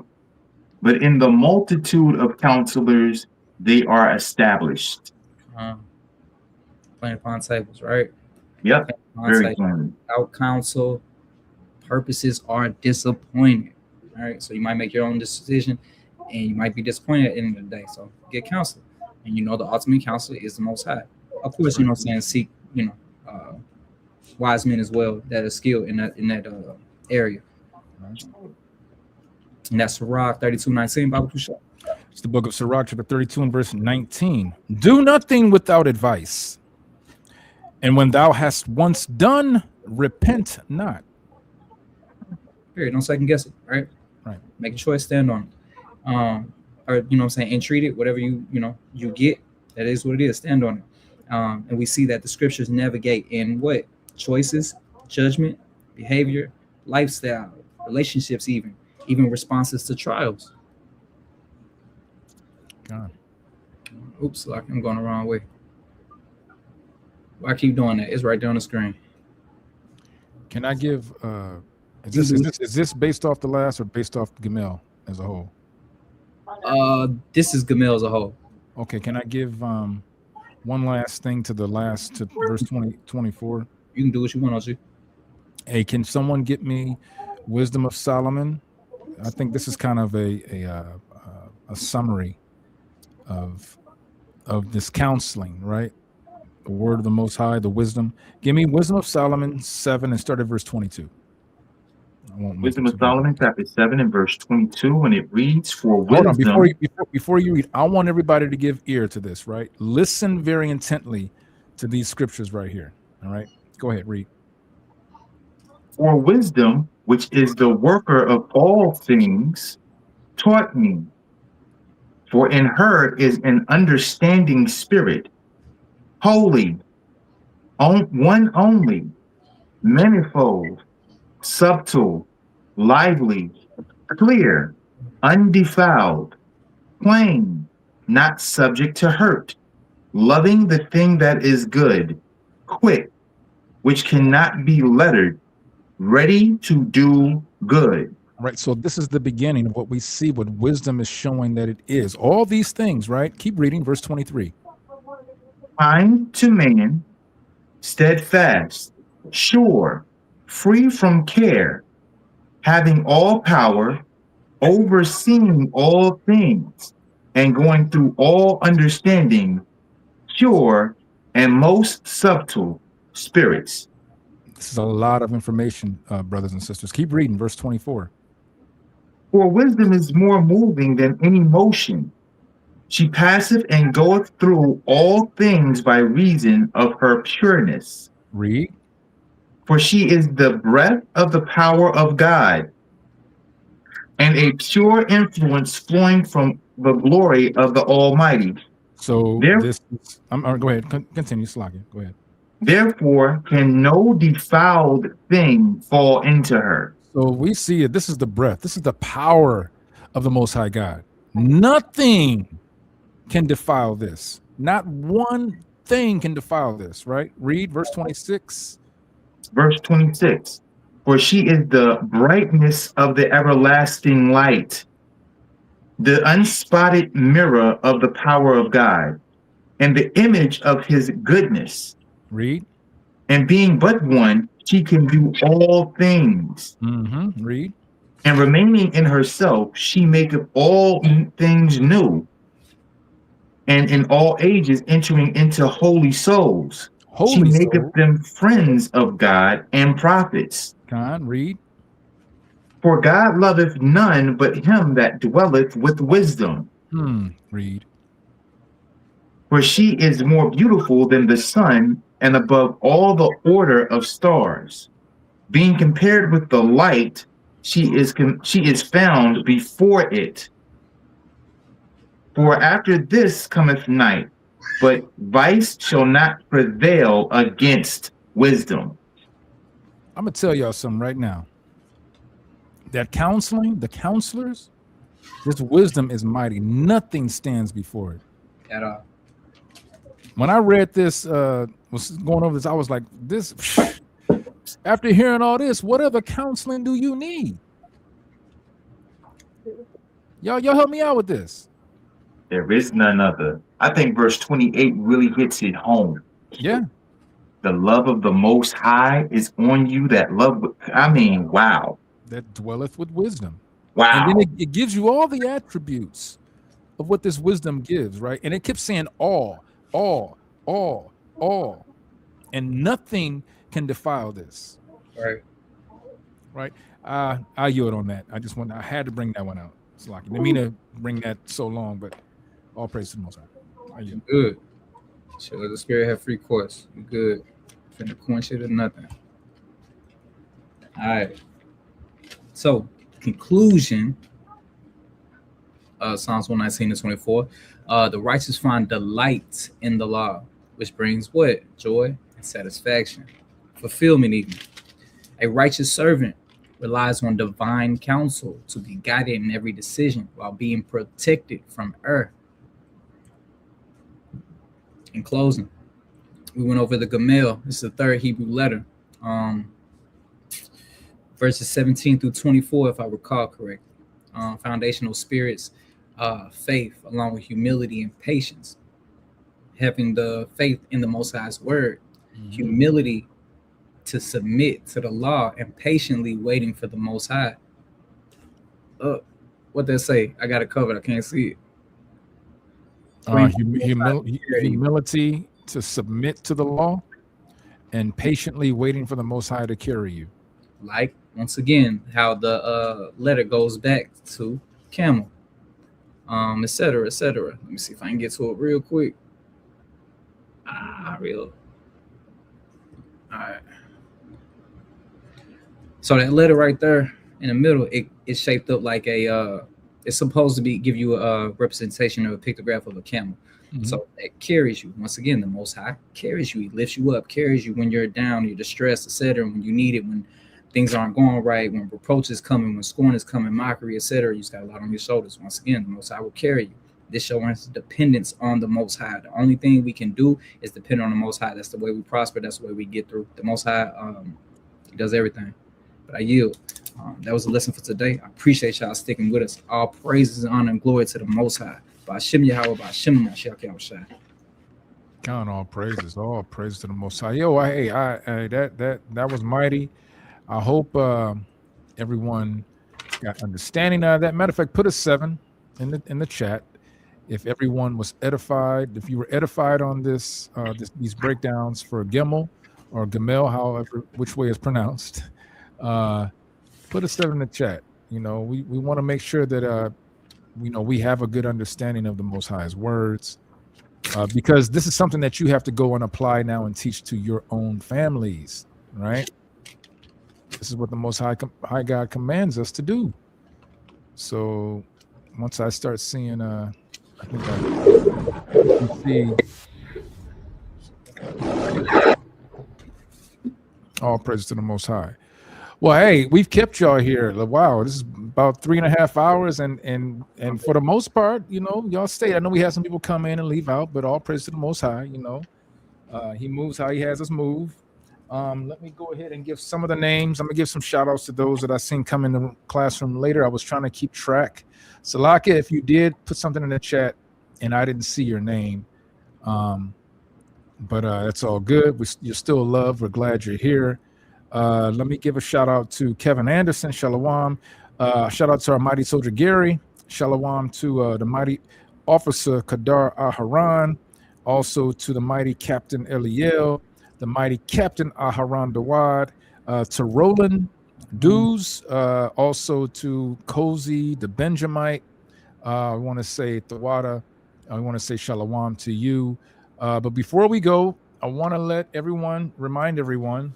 but in the multitude of counselors, they are established. Playing upon tables, right? Yep. Very plainly. Without counsel, purposes are disappointed. All right. So you might make your own decision and you might be disappointed at the end of the day. So get counsel. And the ultimate counsel is the Most High. Of course, seek, wise men as well that are skilled in that area. And that's Sirach 32:19. Bible Kusha. It's the book of Sirach, chapter 32 and verse 19. Do nothing without advice. And when thou hast once done, repent not. Period. Don't second guess it. Right. Right. Make a choice, stand on it. Or you know what I'm saying, entreat it, whatever you get, that is what it is. Stand on it. And we see that the scriptures navigate in what? Choices, judgment, behavior, lifestyle, relationships, even responses to trials. God. Oops, like I'm going the wrong way. Why keep doing that? It's right there on the screen. Can I give is this based off the last or based off Gimel as a whole? This is Gimel as a whole. Okay, can I give one last thing to verse 24? You can do what you want, OG. Hey, can someone get me Wisdom of Solomon? I think this is kind of a summary of this counseling, right? The word of the Most High, the wisdom. Give me Wisdom of Solomon 7 and start at verse 22. Wisdom of Solomon, chapter 7 and verse 22, and it reads, "For Hold on, wisdom." before you read, I want everybody to give ear to this, right? Listen very intently to these scriptures right here. All right, go ahead, read. "For wisdom, which is the worker of all things, taught me. For in her is an understanding spirit, holy, one only, manifold, subtle, lively, clear, undefiled, plain, not subject to hurt, loving the thing that is good, quick, which cannot be lettered, ready to do good." Right, so this is the beginning of what we see, what wisdom is showing that it is. All these things, right? Keep reading, verse 23. Kind to man, steadfast, sure, free from care, having all power, overseeing all things, and going through all understanding, pure and most subtle spirits. This is a lot of information, brothers and sisters. Keep reading, verse 24. "For wisdom is more moving than any motion. She passeth and goeth through all things by reason of her pureness. Read. For she is the breath of the power of God, and a pure influence flowing from the glory of the Almighty. So There- this is, go ahead, continue, Slagi. Go ahead. Therefore can no defiled thing fall into her." So we see it. This is the breath. This is the power of the Most High God. Nothing can defile this. Not one thing can defile this, right? Read verse 26. Verse 26, "For she is the brightness of the everlasting light, the unspotted mirror of the power of God, and the image of his goodness. Read. And being but one, she can do all things. Read. And remaining in herself, she maketh all things new. And in all ages entering into holy souls. She maketh them friends of God and prophets. God, read. For God loveth none but him that dwelleth with wisdom." Read. "For she is more beautiful than the sun, and above all the order of stars. Being compared with the light, she is found before it. For after this cometh night, but vice shall not prevail against wisdom." I'm going to tell y'all something right now. That counseling, the counselors, this wisdom is mighty. Nothing stands before it. At all. When I read this, was going over this, I was like, this, after hearing all this, what other counseling do you need? Y'all help me out with this. There is none other. I think verse 28 really hits it home. Yeah. The love of the Most High is on you. That love, wow. That dwelleth with wisdom. Wow. And then it gives you all the attributes of what this wisdom gives, right? And it keeps saying all. and nothing can defile this. Right. I yield on that. I had to bring that one out. It's like, I didn't mean to bring that so long, but all praise to the Most High. I yield. Good. Shit, let the spirit have free course. You good. Finna coin shit or nothing. All right. So, conclusion. Psalms 119 to 24. The righteous find delight in the law, which brings what? Joy and satisfaction. Fulfillment even. A righteous servant relies on divine counsel to be guided in every decision while being protected from error. In closing, we went over the Gimel. This is the third Hebrew letter. Verses 17 through 24, if I recall correctly. Foundational spirits, faith, along with humility and patience. Having the faith in the Most High's word, humility to submit to the law, and patiently waiting for the Most High. What they say? I got it covered. I can't see it. Humility to submit to the law, and patiently waiting for the Most High to carry you. Like, once again, how the letter goes back to camel, etc., etc. Let me see if I can get to it real quick. All right. So that letter right there in the middle, it's shaped up like it's supposed to give you a representation of a pictograph of a camel. So it carries you. Once again, the Most High carries you. He lifts you up, carries you when you're down, you're distressed, etc. When you need it, when things aren't going right, when reproach is coming, when scorn is coming, mockery, etc. You just got a lot on your shoulders. Once again, the Most High will carry you. This shows dependence on the Most High. The only thing we can do is depend on the Most High. That's the way we prosper. That's the way we get through. The Most High, he does everything. But I yield. That was a lesson for today. I appreciate y'all sticking with us. All praises, honor, and glory to the Most High. By Shem Yahweh, by Shem Mashiach Yahushua. Count all praises to the Most High. Yo, that was mighty. I hope everyone got understanding of that. Matter of fact, put a 7 in the chat if everyone was edified. If you were edified on these breakdowns for Gimel or Gimel, however which way it's pronounced. Put a 7 in the chat. We want to make sure that we have a good understanding of the Most High's words, because this is something that you have to go and apply now and teach to your own families, right? This is what the Most High God commands us to do. So once I start seeing, I think I see. All praise to the Most High. Well, hey, we've kept y'all here. Wow, this is about 3.5 hours, and for the most part, y'all stayed. I know we had some people come in and leave out, but all praise to the Most High. He moves how he has us move. Let me go ahead and give some of the names. I'm gonna give some shout outs to those that I seen come in the classroom later. I was trying to keep track. Salaka, if you did put something in the chat and I didn't see your name, but that's all good. You're still loved. We're glad you're here. Let me give a shout out to Kevin Anderson, Shalom. Shout out to our mighty soldier Gary. Shalom to the mighty officer Kadar Aharon. Also to the mighty Captain Eliel, the mighty Captain Aharon Dawad, to Roland Dews, also to Cozy the Benjamite. I want to say Tawada. I want to say Shalom to you. But before we go, I want to remind everyone,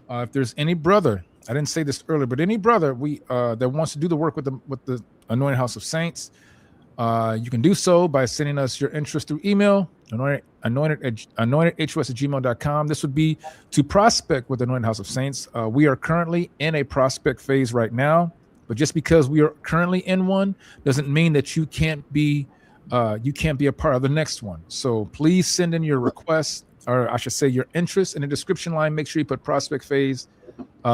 if there's any brother, I didn't say this earlier, but any brother that wants to do the work with the Anointed House of Saints, you can do so by sending us your interest through email, anointedhos@gmail.com. This would be to prospect with the Anointed House of Saints. We are currently in a prospect phase right now, but just because we are currently in one doesn't mean that you can't be a part of the next one. So please send in your requests, or I should say your interest, in the description line. Make sure you put prospect phase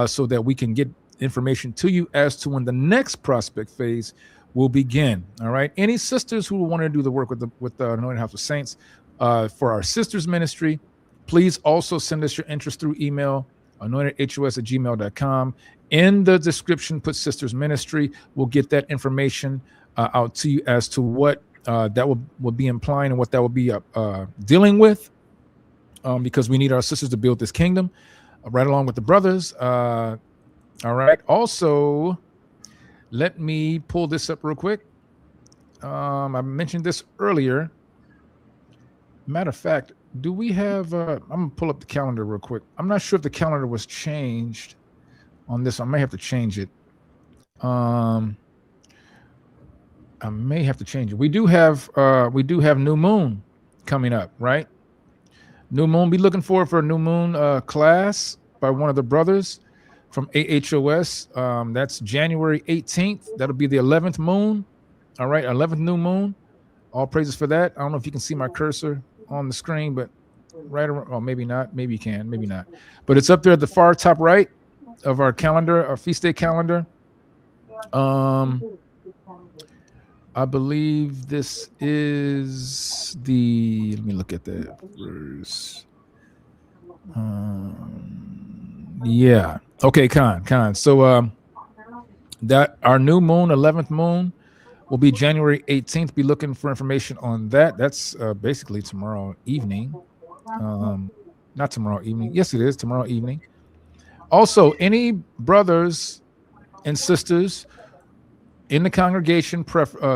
so that we can get information to you as to when the next prospect phase will begin. All right. Any sisters who want to do the work with the Anointed House of Saints for our sisters ministry, please also send us your interest through email, anointedhos@gmail.com. In the description, put sisters ministry. We'll get that information out to you as to what that will be implying and what that will be dealing with. because we need our sisters to build this kingdom right along with the brothers. All right. Also, let me pull this up real quick. I mentioned this earlier. Matter of fact, do we have? I'm gonna pull up the calendar real quick. I'm not sure if the calendar was changed on this. I may have to change it. I may have to change it. We do have new moon coming up, right? New moon. Be looking forward for a new moon class by one of the brothers from AHOS. That's January 18th. That'll be the 11th moon. All right, 11th new moon. All praises for that. I don't know if you can see my cursor on the screen, but right around, oh, maybe not. Maybe you can, maybe not. But it's up there at the far top right of our calendar, our feast day calendar. I believe this is the, let me look at that verse. Yeah. Okay, Khan. So that our new moon, 11th moon, will be January 18th. Be looking for information on that. That's basically tomorrow evening. Not tomorrow evening. Yes, it is tomorrow evening. Also, any brothers and sisters in the congregation,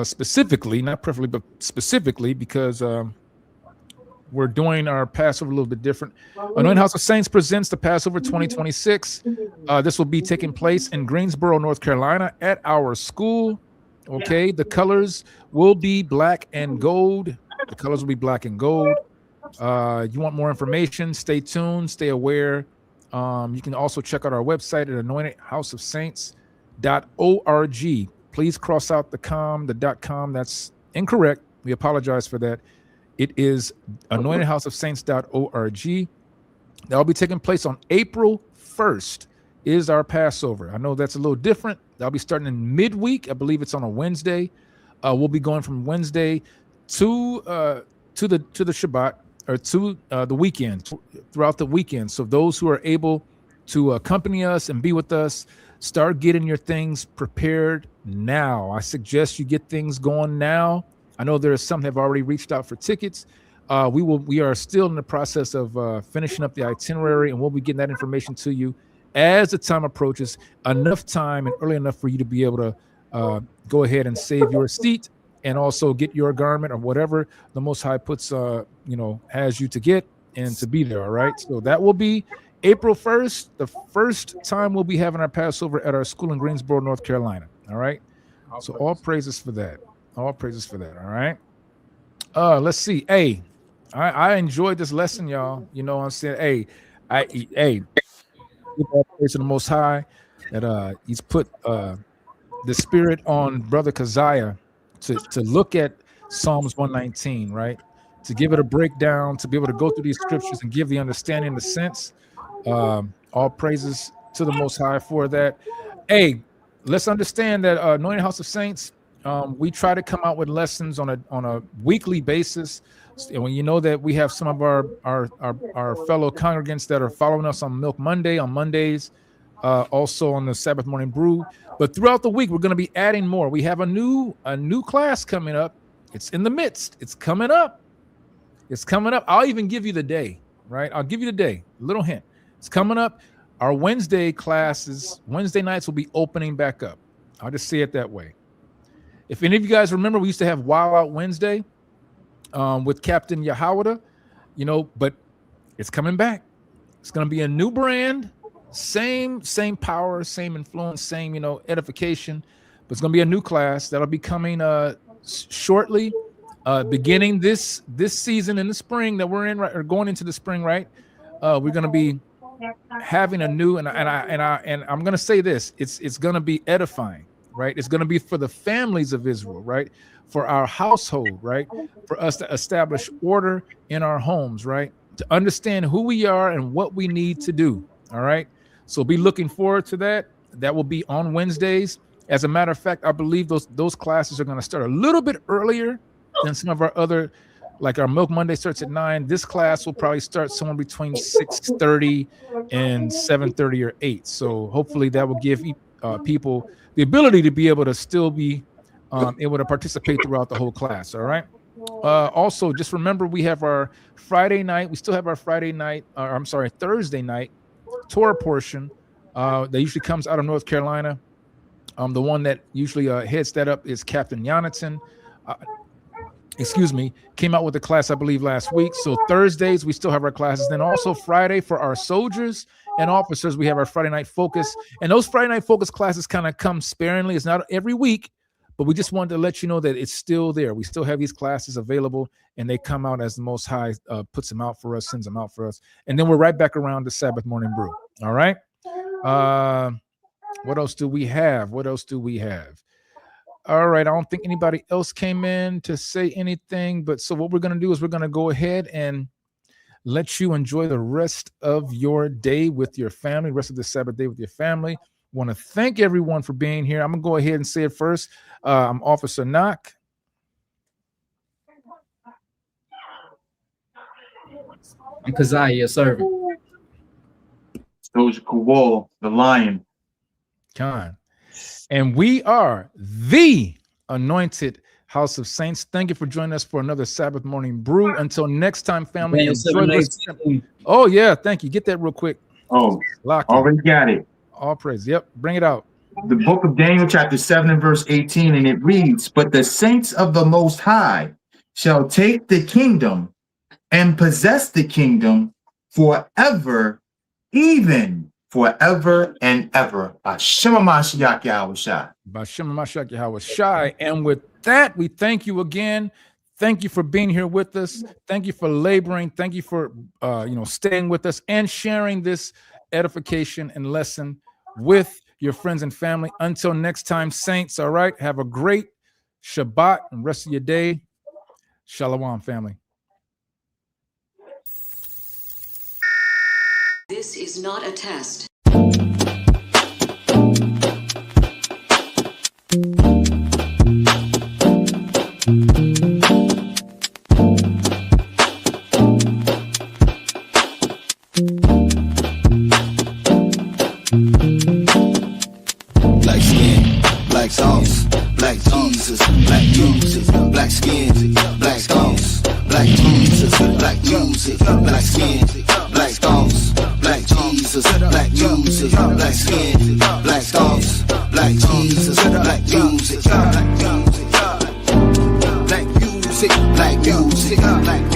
specifically, not preferably, but specifically, because we're doing our Passover a little bit different. Anointed House of Saints presents the Passover 2026. This will be taking place in Greensboro, North Carolina, at our school. Okay, the colors will be black and gold. The colors will be black and gold. You want more information? Stay tuned. Stay aware. You can also check out our website at anointedhouseofsaints.org. Please cross out the .com. That's incorrect. We apologize for that. It is anointedhouseofsaints.org. That'll be taking place on April 1st is our Passover. I know that's a little different. That'll be starting in midweek. I believe it's on a Wednesday. We'll be going from Wednesday to the Shabbat, or to the weekend, throughout the weekend. So those who are able to accompany us and be with us, start getting your things prepared now. I suggest you get things going now. I know there are some that have already reached out for tickets. We are still in the process of finishing up the itinerary, and we'll be getting that information to you as the time approaches. Enough time and early enough for you to be able to go ahead and save your seat and also get your garment or whatever the Most High puts, has you to get and to be there. All right. So that will be April 1st, the first time we'll be having our Passover at our school in Greensboro, North Carolina. All right. So all praises for that. All praises for that. All right. Let's see. Hey, I enjoyed this lesson, y'all. You know what I'm saying? Hey, give all praise to the Most High that he's put the spirit on Brother Keziah to look at Psalms 119, right? To give it a breakdown, to be able to go through these scriptures and give the understanding, the sense. All praises to the Most High for that. Hey, let's understand that Anointed House of Saints, we try to come out with lessons on a weekly basis. And when you know that we have some of our fellow congregants that are following us on Milk Monday, on Mondays, also on the Sabbath Morning Brew. But throughout the week, we're going to be adding more. We have a new class coming up. It's in the midst. It's coming up. I'll even give you the day, right? I'll give you the day. A little hint. It's coming up. Our Wednesday classes, Wednesday nights will be opening back up. I'll just say it that way. If any of you guys remember, we used to have Wild Out Wednesday with Captain Yahawada, but it's coming back. It's going to be a new brand, same power, same influence, same, edification, but it's going to be a new class that'll be coming shortly, beginning this season in the spring that we're in, right, or going into the spring, right? We're going to be having a new, and I'm going to say this, it's going to be edifying, right? It's going to be for the families of Israel, right? For our household, right? For us to establish order in our homes, right? To understand who we are and what we need to do. All right. So be looking forward to that. That will be on Wednesdays. As a matter of fact, I believe those classes are going to start a little bit earlier than some of our other, like our Milk Monday starts at 9. This class will probably start somewhere between 6:30 and 7:30 or 8. So hopefully that will give people the ability to be able to still be able to participate throughout the whole class. All right. Also, just remember we have our Friday night. We still have our Thursday night Torah portion. That usually comes out of North Carolina. The one that usually heads that up is Captain Jonathan. Came out with the class, I believe, last week. So Thursdays, we still have our classes. Then also Friday for our soldiers and officers, we have our Friday night focus. And those Friday night focus classes kind of come sparingly. It's not every week, but we just wanted to let you know that it's still there. We still have these classes available, and they come out as the Most High puts them out for us, sends them out for us. And then we're right back around to Sabbath Morning Brew. All right. What else do we have? All right, I don't think anybody else came in to say anything, but so what we're going to do is we're going to go ahead and let you enjoy the rest of your day with your family, rest of the Sabbath day with your family. Want to thank everyone for being here. I'm going to go ahead and say it first. I'm Officer Knock. I'm Kazai, your servant. Soldier Kowal, the lion. Khan. And we are the Anointed House of Saints. Thank you for joining us for another Sabbath Morning Brew. Until next time, family. Oh, yeah. Thank you. Get that real quick. Oh, already got it. All praise. Yep. Bring it out. The book of Daniel, chapter 7 and verse 18, and it reads, "But the saints of the Most High shall take the kingdom and possess the kingdom forever, even forever and ever." B'Shem HaMashiach Yahushua. B'Shem HaMashiach Yahushua. And with that, we thank you again. Thank you for being here with us. Thank you for laboring. Thank you for staying with us and sharing this edification and lesson with your friends and family. Until next time, saints. All right. Have a great Shabbat and rest of your day. Shalom, family. This is not a test. Black skin, black sauce, black Jesus, black music, black skin, black sauce, black Jesus, black music, black skin, black sauce, black Jesus, black music, black skin, black sauce, black Jesus, black music, black music, black music, black music, black